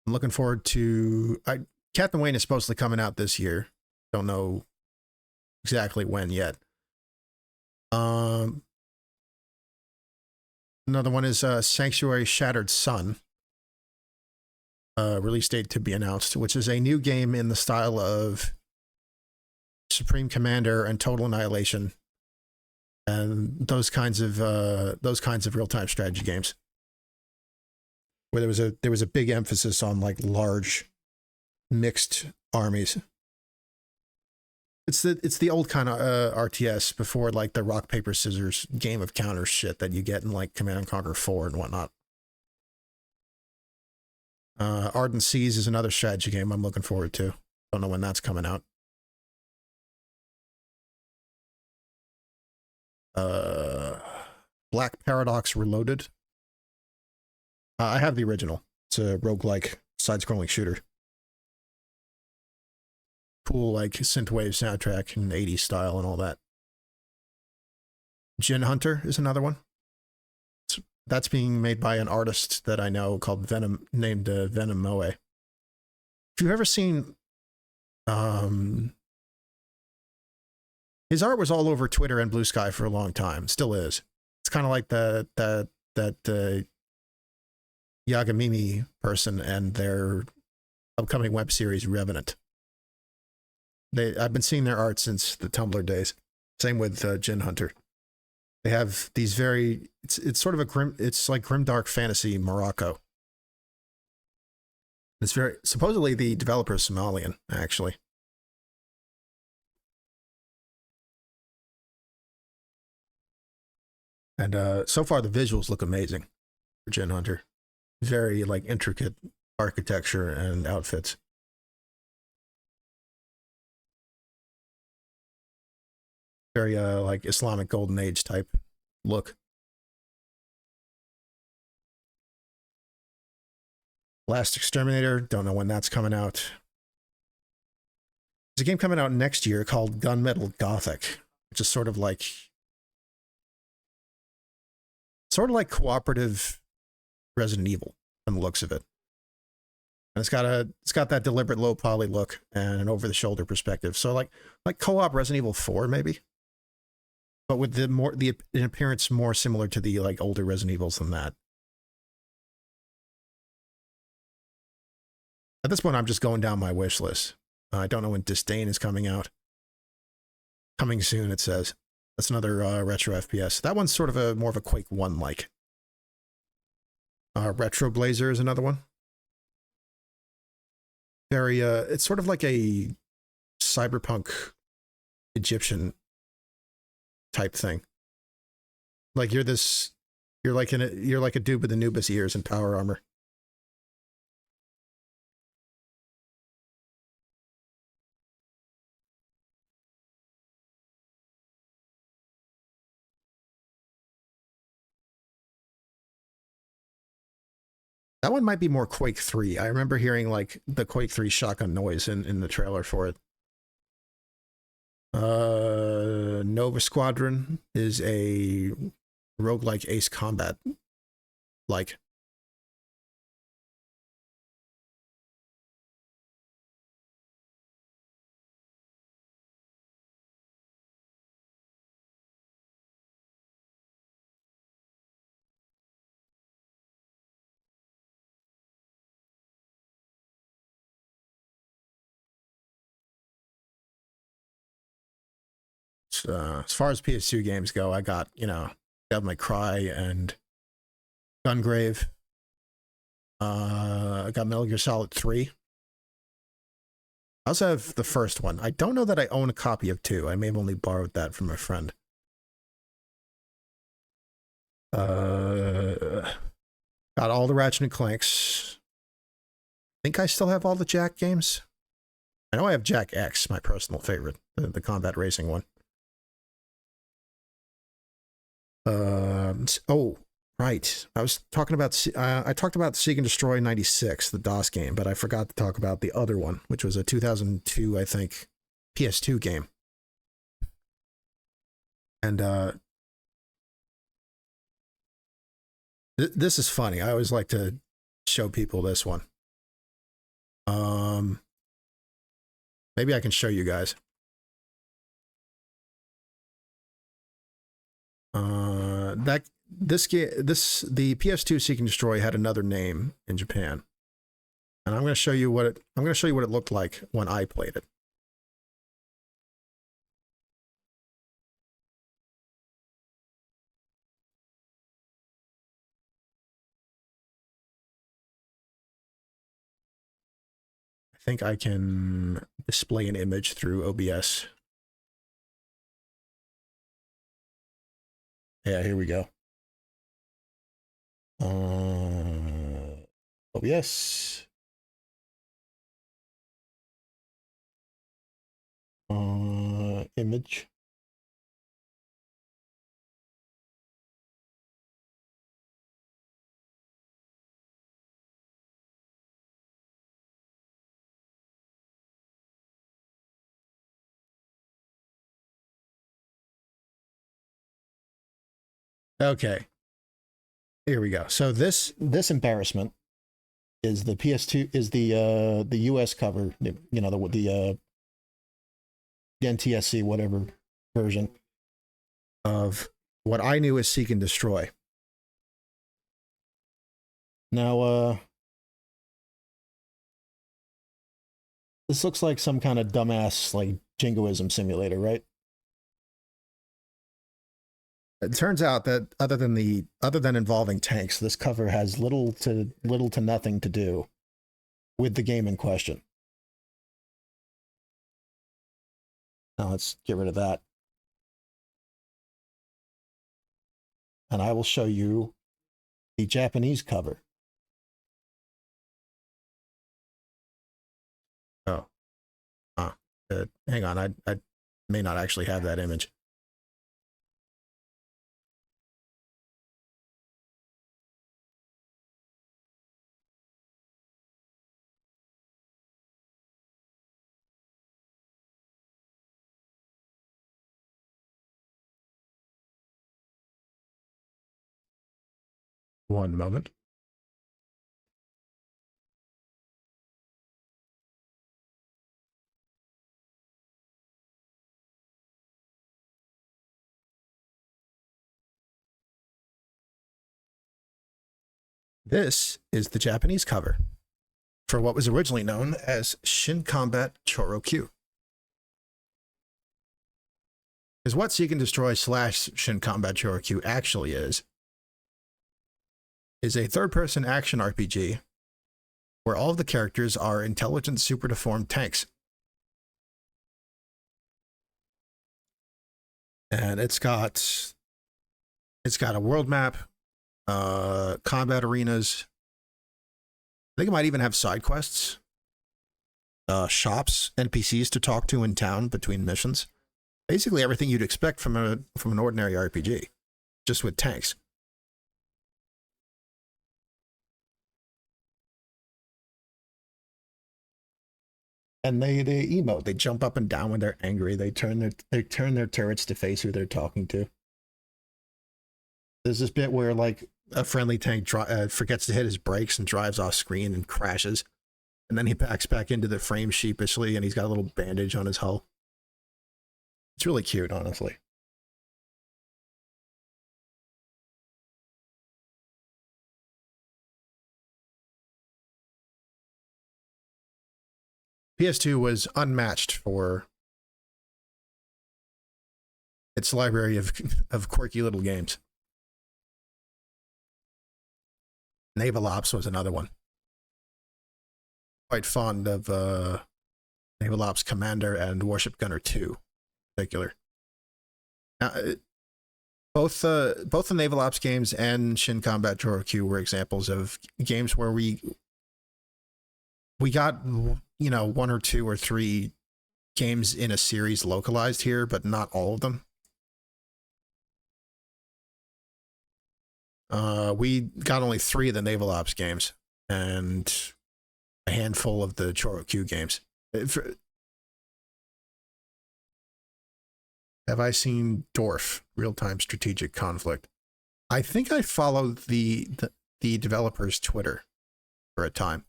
I'm looking forward to... Captain Wayne is supposedly coming out this year. Don't know exactly when yet. Another one is Sanctuary Shattered Sun. release date to be announced, which is a new game in the style of Supreme Commander and Total Annihilation and those kinds of real-time strategy games, where there was a big emphasis on like large mixed armies. It's the old kind of RTS before like the rock paper scissors game of counters shit that you get in like Command and Conquer 4 and whatnot. Ardent Seas is another strategy game I'm looking forward to. Don't know when that's coming out. Black Paradox Reloaded. I have the original. It's a roguelike side-scrolling shooter. Cool, like synthwave soundtrack and 80s style and all that. Gin Hunter is another one. That's being made by an artist that I know called Venom, named Venom Moe. If you've ever seen, his art was all over Twitter and Blue Sky for a long time. Still is. It's kind of like that Yagamimi person and their upcoming web series Revenant. I've been seeing their art since the Tumblr days. Same with Gin Hunter. They have these it's sort of it's like grimdark fantasy Morocco. It's supposedly the developer is Somalian, actually. And so far the visuals look amazing for Gin Hunter. Very like intricate architecture and outfits. Very like Islamic Golden Age type look. Last Exterminator, don't know when that's coming out. There's a game coming out next year called Gunmetal Gothic, which is sort of like cooperative Resident Evil from the looks of it. And it's got that deliberate low poly look and an over the shoulder perspective. So like co-op Resident Evil 4 maybe. But with an appearance more similar to the like older Resident Evils than that. At this point, I'm just going down my wish list. I don't know when Disdain is coming out. Coming soon, it says. That's another retro FPS. That one's sort of more of a Quake 1 like. Retro Blazer is another one. Very it's sort of like a cyberpunk Egyptian type thing. Like you're like a dude with Anubis ears and power armor. That one might be more Quake 3. I remember hearing like the Quake 3 shotgun noise in the trailer for it. Nova Squadron is a roguelike Ace Combat like. As far as PS2 games go, I got, Devil May Cry and Gungrave. I got Metal Gear Solid 3. I also have the first one. I don't know that I own a copy of 2. I may have only borrowed that from a friend. Got all the Ratchet and Clanks. I think I still have all the Jack games. I know I have Jack X, my personal favorite, the combat racing one. Oh, right. I was talking about, I talked about Seek and Destroy 96, the DOS game, but I forgot to talk about the other one, which was a 2002, I think, PS2 game. And, this is funny. I always like to show people this one. Maybe I can show you guys. The PS2 Seek and Destroy had another name in Japan. And I'm going to show you what it looked like when I played it. I think I can display an image through OBS. Yeah, here we go. OBS. Image. Okay. Here we go. So this embarrassment is the PS2 is the US cover, you know, the NTSC whatever version of what I knew as Seek and Destroy. Now this looks like some kind of dumbass like jingoism simulator, right? It turns out that other than involving tanks, this cover has little to nothing to do with the game in question. Now let's get rid of that. And I will show you the Japanese cover. Oh. Hang on, I may not actually have that image. One moment. This is the Japanese cover for what was originally known as Shin Combat Chorokyu. Is what Seek and Destroy / Shin Combat Chorokyu actually is a third-person action RPG where all of the characters are intelligent, super deformed tanks. And it's got a world map, combat arenas. I think it might even have side quests, shops, NPCs to talk to in town between missions. Basically everything you'd expect from an ordinary RPG, just with tanks. And they emote. They jump up and down when they're angry. They turn their turrets to face who they're talking to. There's this bit where like a friendly tank forgets to hit his brakes and drives off screen and crashes, and then he backs back into the frame sheepishly, and he's got a little bandage on his hull. It's really cute, honestly. PS2 was unmatched for its library of quirky little games. Naval Ops was another one. Quite fond of Naval Ops Commander and Warship Gunner 2 in particular. Now, both the Naval Ops games and Shin Combat Chorokyu were examples of games where we got, you know, 1 or 2 or 3 games in a series localized here, but not all of them. We got only 3 of the Naval Ops games and a handful of the Chorokyu games. Have I seen Dwarf, Real-Time Strategic Conflict? I think I followed the developer's Twitter for a time.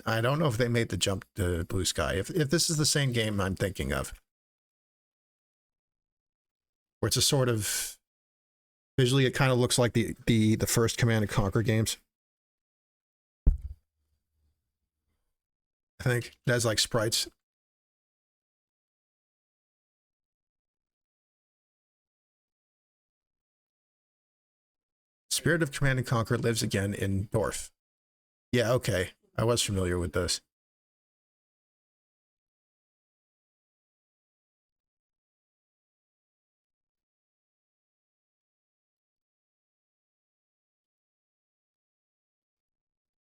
I don't know if they made the jump to Blue Sky. If this is the same game I'm thinking of, where it's a sort of visually, it kind of looks like the first Command and Conquer games. I think it has like sprites. Spirit of Command and Conquer lives again in Dorf. Yeah, okay. I was familiar with this.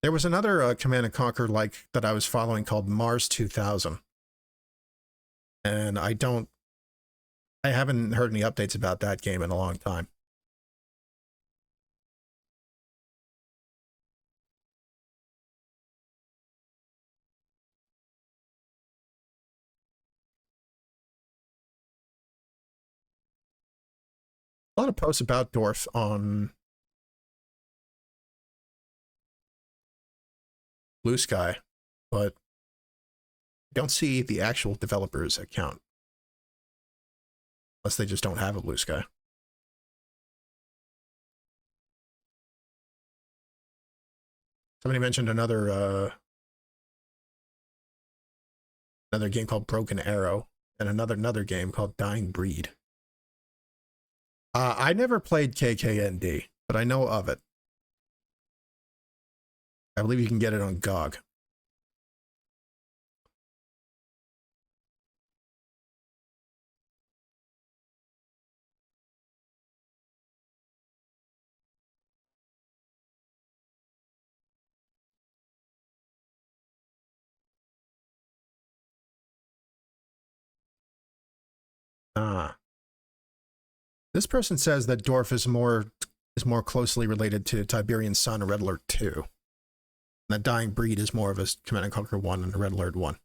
There was another Command and Conquer like that I was following called Mars 2000. And I haven't heard any updates about that game in a long time. A lot of posts about Dorf on Blue Sky, but I don't see the actual developer's account. Unless they just don't have a Blue Sky. Somebody mentioned another game called Broken Arrow, and another game called Dying Breed. I never played KKND, but I know of it. I believe you can get it on GOG. This person says that Dorf is more closely related to Tiberian Sun and Red Alert 2. And that Dying Breed is more of a Command and Conquer 1 and a Red Alert 1.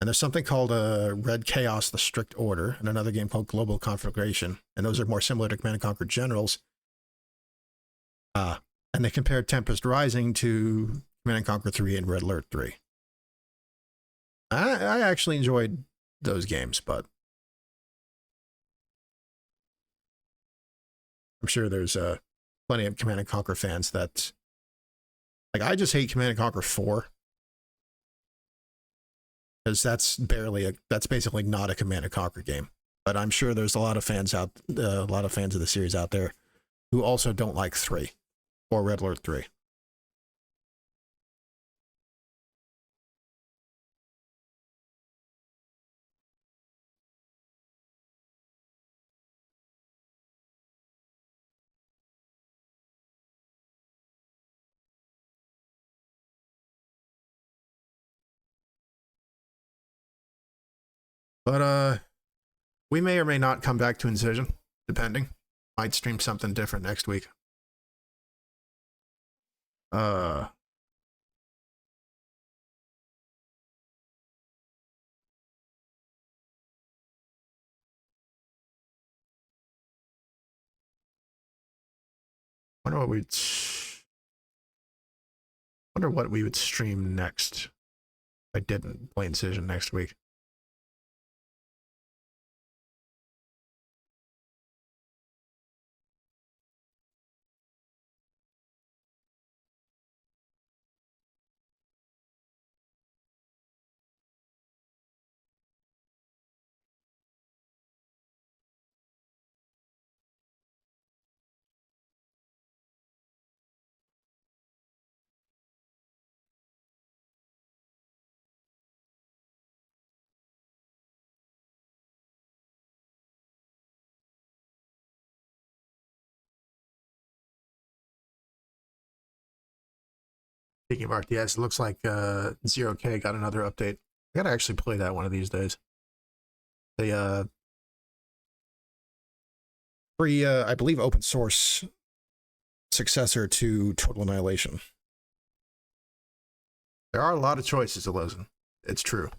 And there's something called Red Chaos, The Strict Order, and another game called Global Conflagration. And those are more similar to Command and Conquer Generals. And they compared Tempest Rising to Command and Conquer 3 and Red Alert 3. I actually enjoyed those games, but I'm sure there's plenty of Command and Conquer fans that, like, I just hate Command and Conquer 4 because that's basically not a Command and Conquer game. But I'm sure there's a lot of fans of the series out there who also don't like 3 or Red Alert 3. But we may or may not come back to Incision, depending. Might stream something different next week. Wonder what we would stream next. If I didn't play Incision next week. Speaking of RTS, it looks like 0K got another update. I gotta actually play that one of these days. They free, I believe, open source successor to Total Annihilation. There are a lot of choices, Alozen. It's true.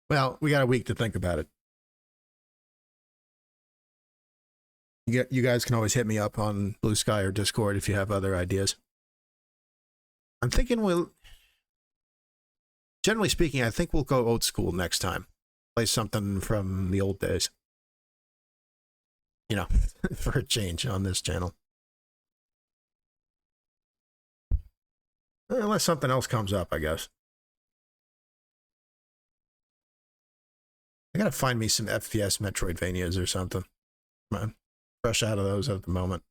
Well, we got a week to think about it. You guys can always hit me up on Blue Sky or Discord if you have other ideas. I'm thinking generally speaking, I think we'll go old school next time. Play something from the old days. You know, for a change on this channel. Unless something else comes up, I guess. I gotta find me some FPS Metroidvanias or something. I'm fresh out of those at the moment.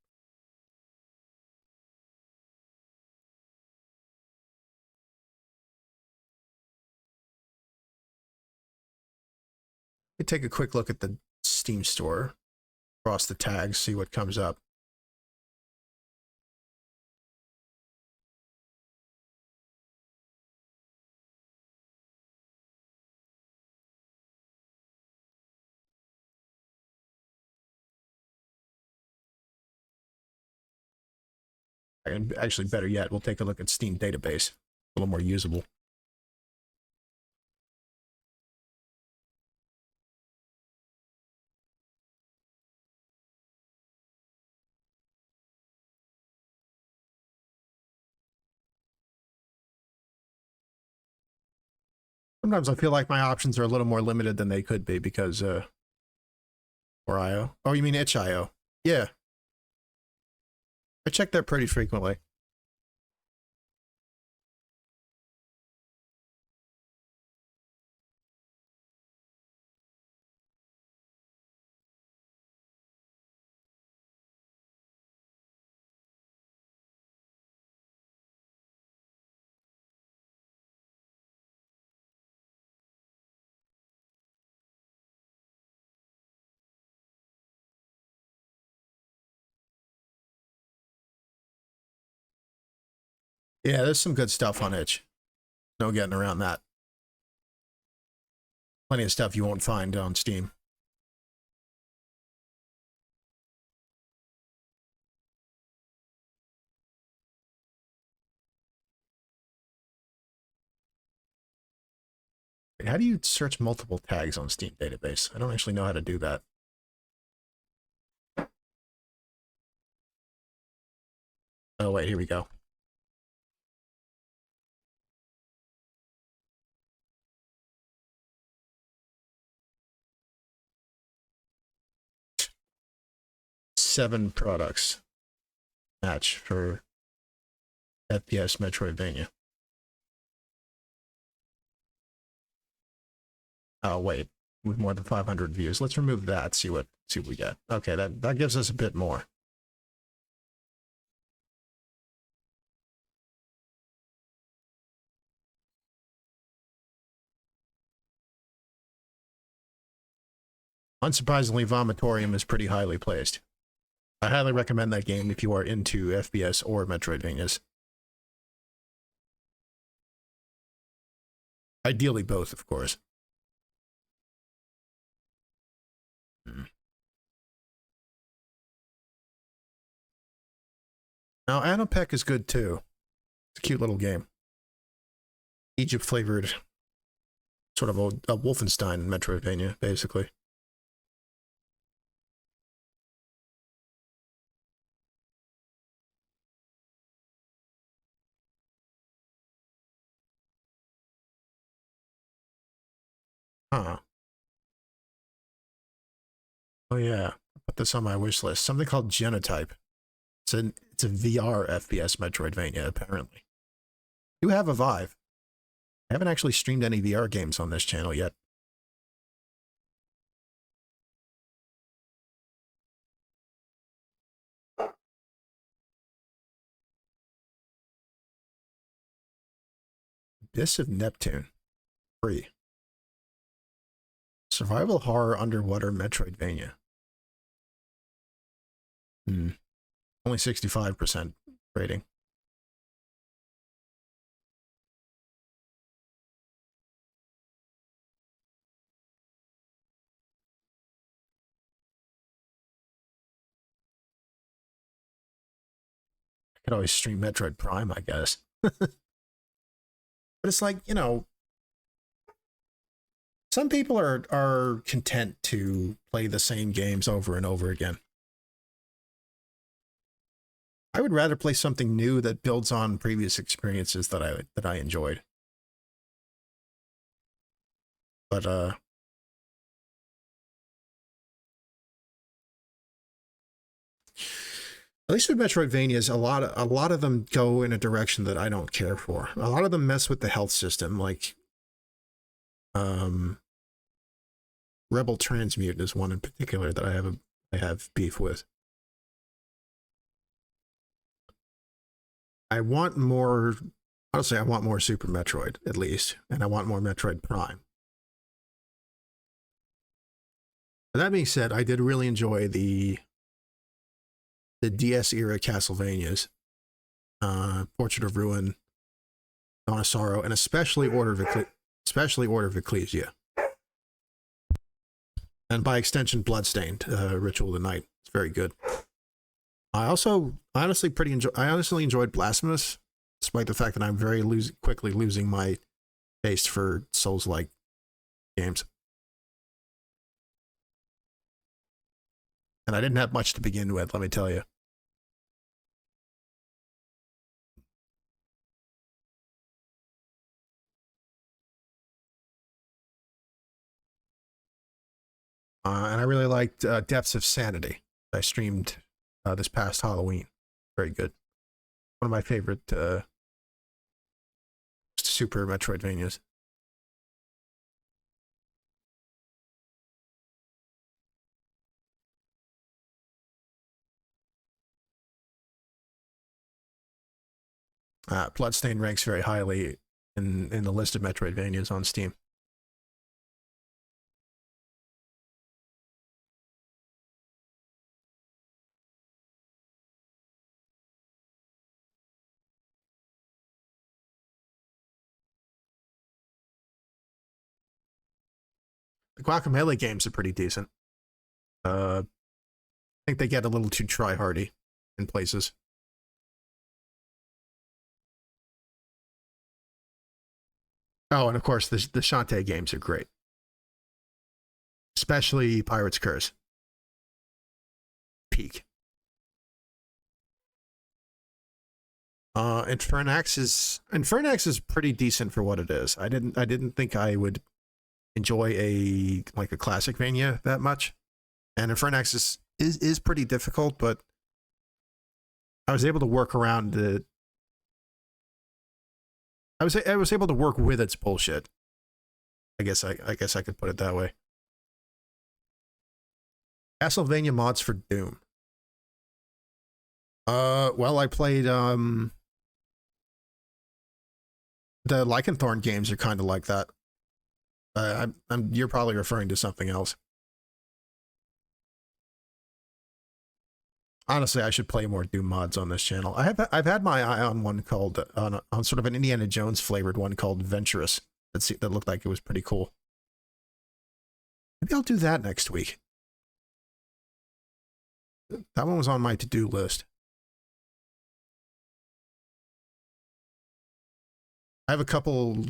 Let me take a quick look at the Steam store. Cross the tags, see what comes up. And actually, better yet, we'll take a look at Steam database. A little more usable. Sometimes I feel like my options are a little more limited than they could be because, or IO. Oh, you mean itch.io? Yeah. I check that pretty frequently. Yeah, there's some good stuff on itch. No getting around that. Plenty of stuff you won't find on Steam. Wait, how do you search multiple tags on Steam database? I don't actually know how to do that. Oh, wait, here we go. Seven products match for FPS Metroidvania. Oh, wait, with more than 500 views. Let's remove that, see what we get. Okay, that gives us a bit more. Unsurprisingly, Vomitorium is pretty highly placed. I highly recommend that game if you are into FPS or Metroidvanias. Ideally both, of course. Now, Anopec is good too. It's a cute little game. Egypt flavored, sort of a Wolfenstein Metroidvania, basically. Huh. Oh yeah, put this on my wish list. Something called Genotype. It's a VR FPS Metroidvania, apparently. You have a Vive. I haven't actually streamed any VR games on this channel yet. Abyss of Neptune. Free. Survival horror underwater Metroidvania. Only 65% rating. I could always stream Metroid Prime, I guess. But it's like, you know, Some people are content to play the same games over and over again. I would rather play something new that builds on previous experiences that I enjoyed. But at least with Metroidvanias, a lot of them go in a direction that I don't care for. A lot of them mess with the health system, like Rebel Transmute is one in particular that I have beef with. I want more. Honestly, I want more Super Metroid at least, and I want more Metroid Prime. But that being said, I did really enjoy the DS era Castlevanias, Portrait of Ruin, Dawn of Sorrow, and especially Order of Ecclesia, and by extension, Bloodstained, Ritual of the Night. It's very good. I honestly enjoyed Blasphemous, despite the fact that I'm quickly losing my taste for Souls-like games. And I didn't have much to begin with, let me tell you. And I really liked Depths of Sanity. I streamed this past Halloween. Very good. One of my favorite Super Metroidvanias. Bloodstained ranks very highly in the list of Metroidvanias on Steam. The Guacamelee games are pretty decent. I think they get a little too try-hardy in places. Oh, and of course, the Shantae games are great. Especially Pirate's Curse. Peak. Infernax is pretty decent for what it is. I didn't think I would enjoy a classic Mania that much. And Infernax is pretty difficult, but I was able to work around the I was able to work with its bullshit. I guess I could put it that way. Castlevania mods for Doom. Well, I played the Lycanthorn games are kind of like that. You're probably referring to something else. Honestly, I should play more Doom mods on this channel. I've had my eye on one called on sort of an Indiana Jones flavored one called Venturous. That looked like it was pretty cool. Maybe I'll do that next week. That one was on my to-do list. I have a couple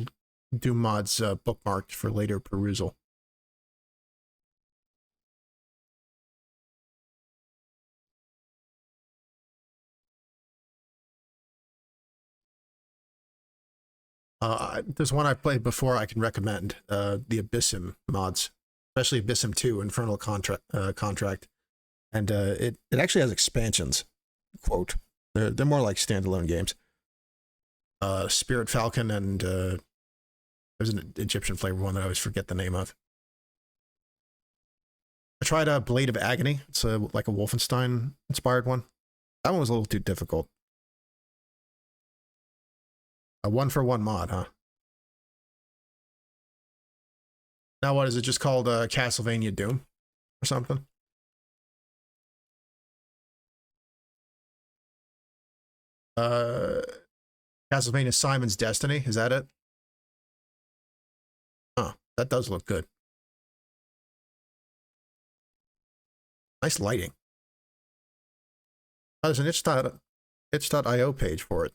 Doom mods bookmarked for later perusal. There's one I played before I can recommend, the Abyssum mods, especially Abyssum 2, Infernal Contract. And it actually has expansions, quote. They're more like standalone games. Spirit Falcon and there's an Egyptian flavor one that I always forget the name of. I tried Blade of Agony. It's like a Wolfenstein inspired one. That one was a little too difficult. A 1-for-1 mod, huh? Now what is it just called Castlevania Doom or something? Castlevania Simon's Destiny, is that it? Huh, that does look good. Nice lighting. Oh, there's an itch.io page for it.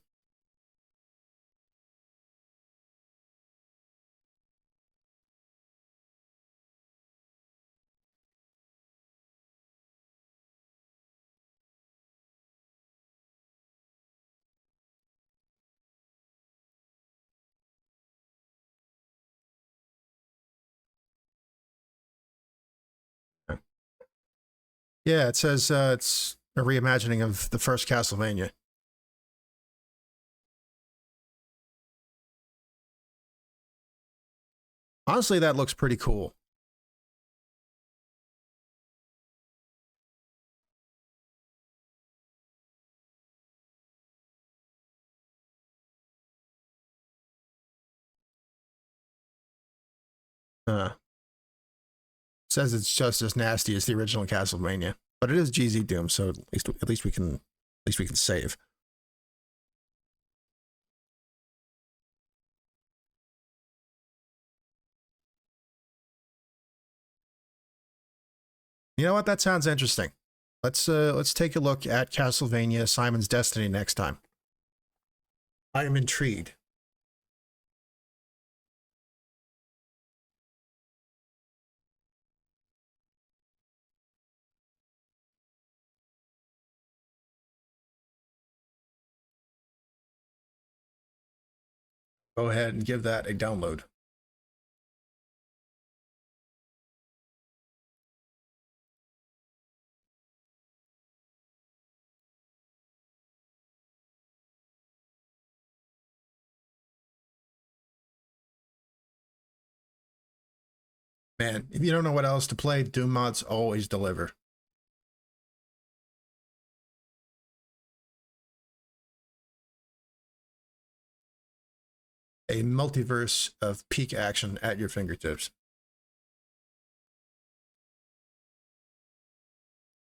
Yeah, it says it's a reimagining of the first Castlevania. Honestly, that looks pretty cool. Says it's just as nasty as the original Castlevania, but it is GZ Doom, so at least we can save. You know what? That sounds interesting. Let's take a look at Castlevania Simon's Destiny next time. I am intrigued. Go ahead and give that a download. Man, if you don't know what else to play, Doom mods always deliver. A multiverse of peak action at your fingertips.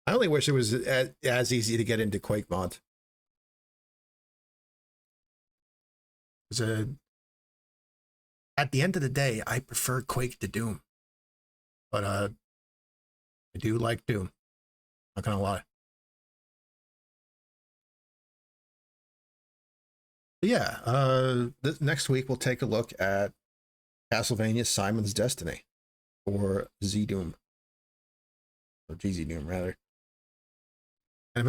I only wish it was as easy to get into Quake mod. At the end of the day, I prefer Quake to Doom. But I do like Doom. Not gonna lie. But yeah, next week we'll take a look at Castlevania Simon's Destiny, or Z Doom, or GZ Doom rather. And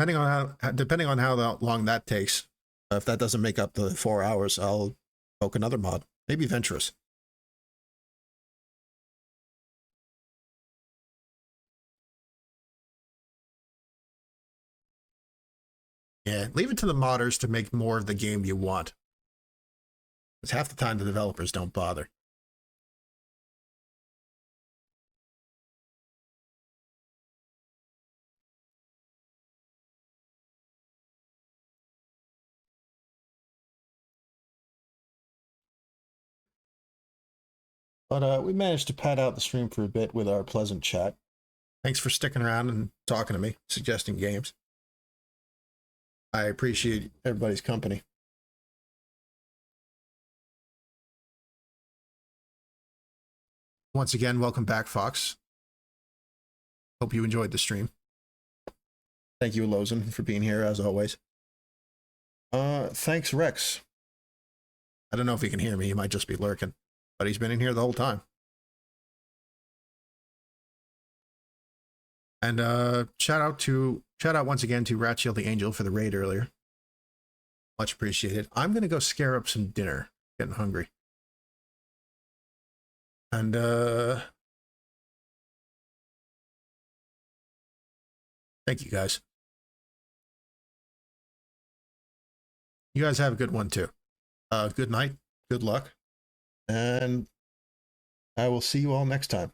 depending on how long that takes, if that doesn't make up the 4 hours, I'll poke another mod, maybe Venturous. Yeah, leave it to the modders to make more of the game you want. Because half the time the developers don't bother. But we managed to pad out the stream for a bit with our pleasant chat. Thanks for sticking around and talking to me, suggesting games. I appreciate everybody's company. Once again, welcome back, Fox. Hope you enjoyed the stream. Thank you, Lozen, for being here as always. Thanks, Rex. I don't know if he can hear me. He might just be lurking, but he's been in here the whole time. And shout out once again to Ratchiel the Angel for the raid earlier. Much appreciated. I'm gonna go scare up some dinner. Getting hungry. And thank you guys. You guys have a good one too. Good night, good luck, and I will see you all next time.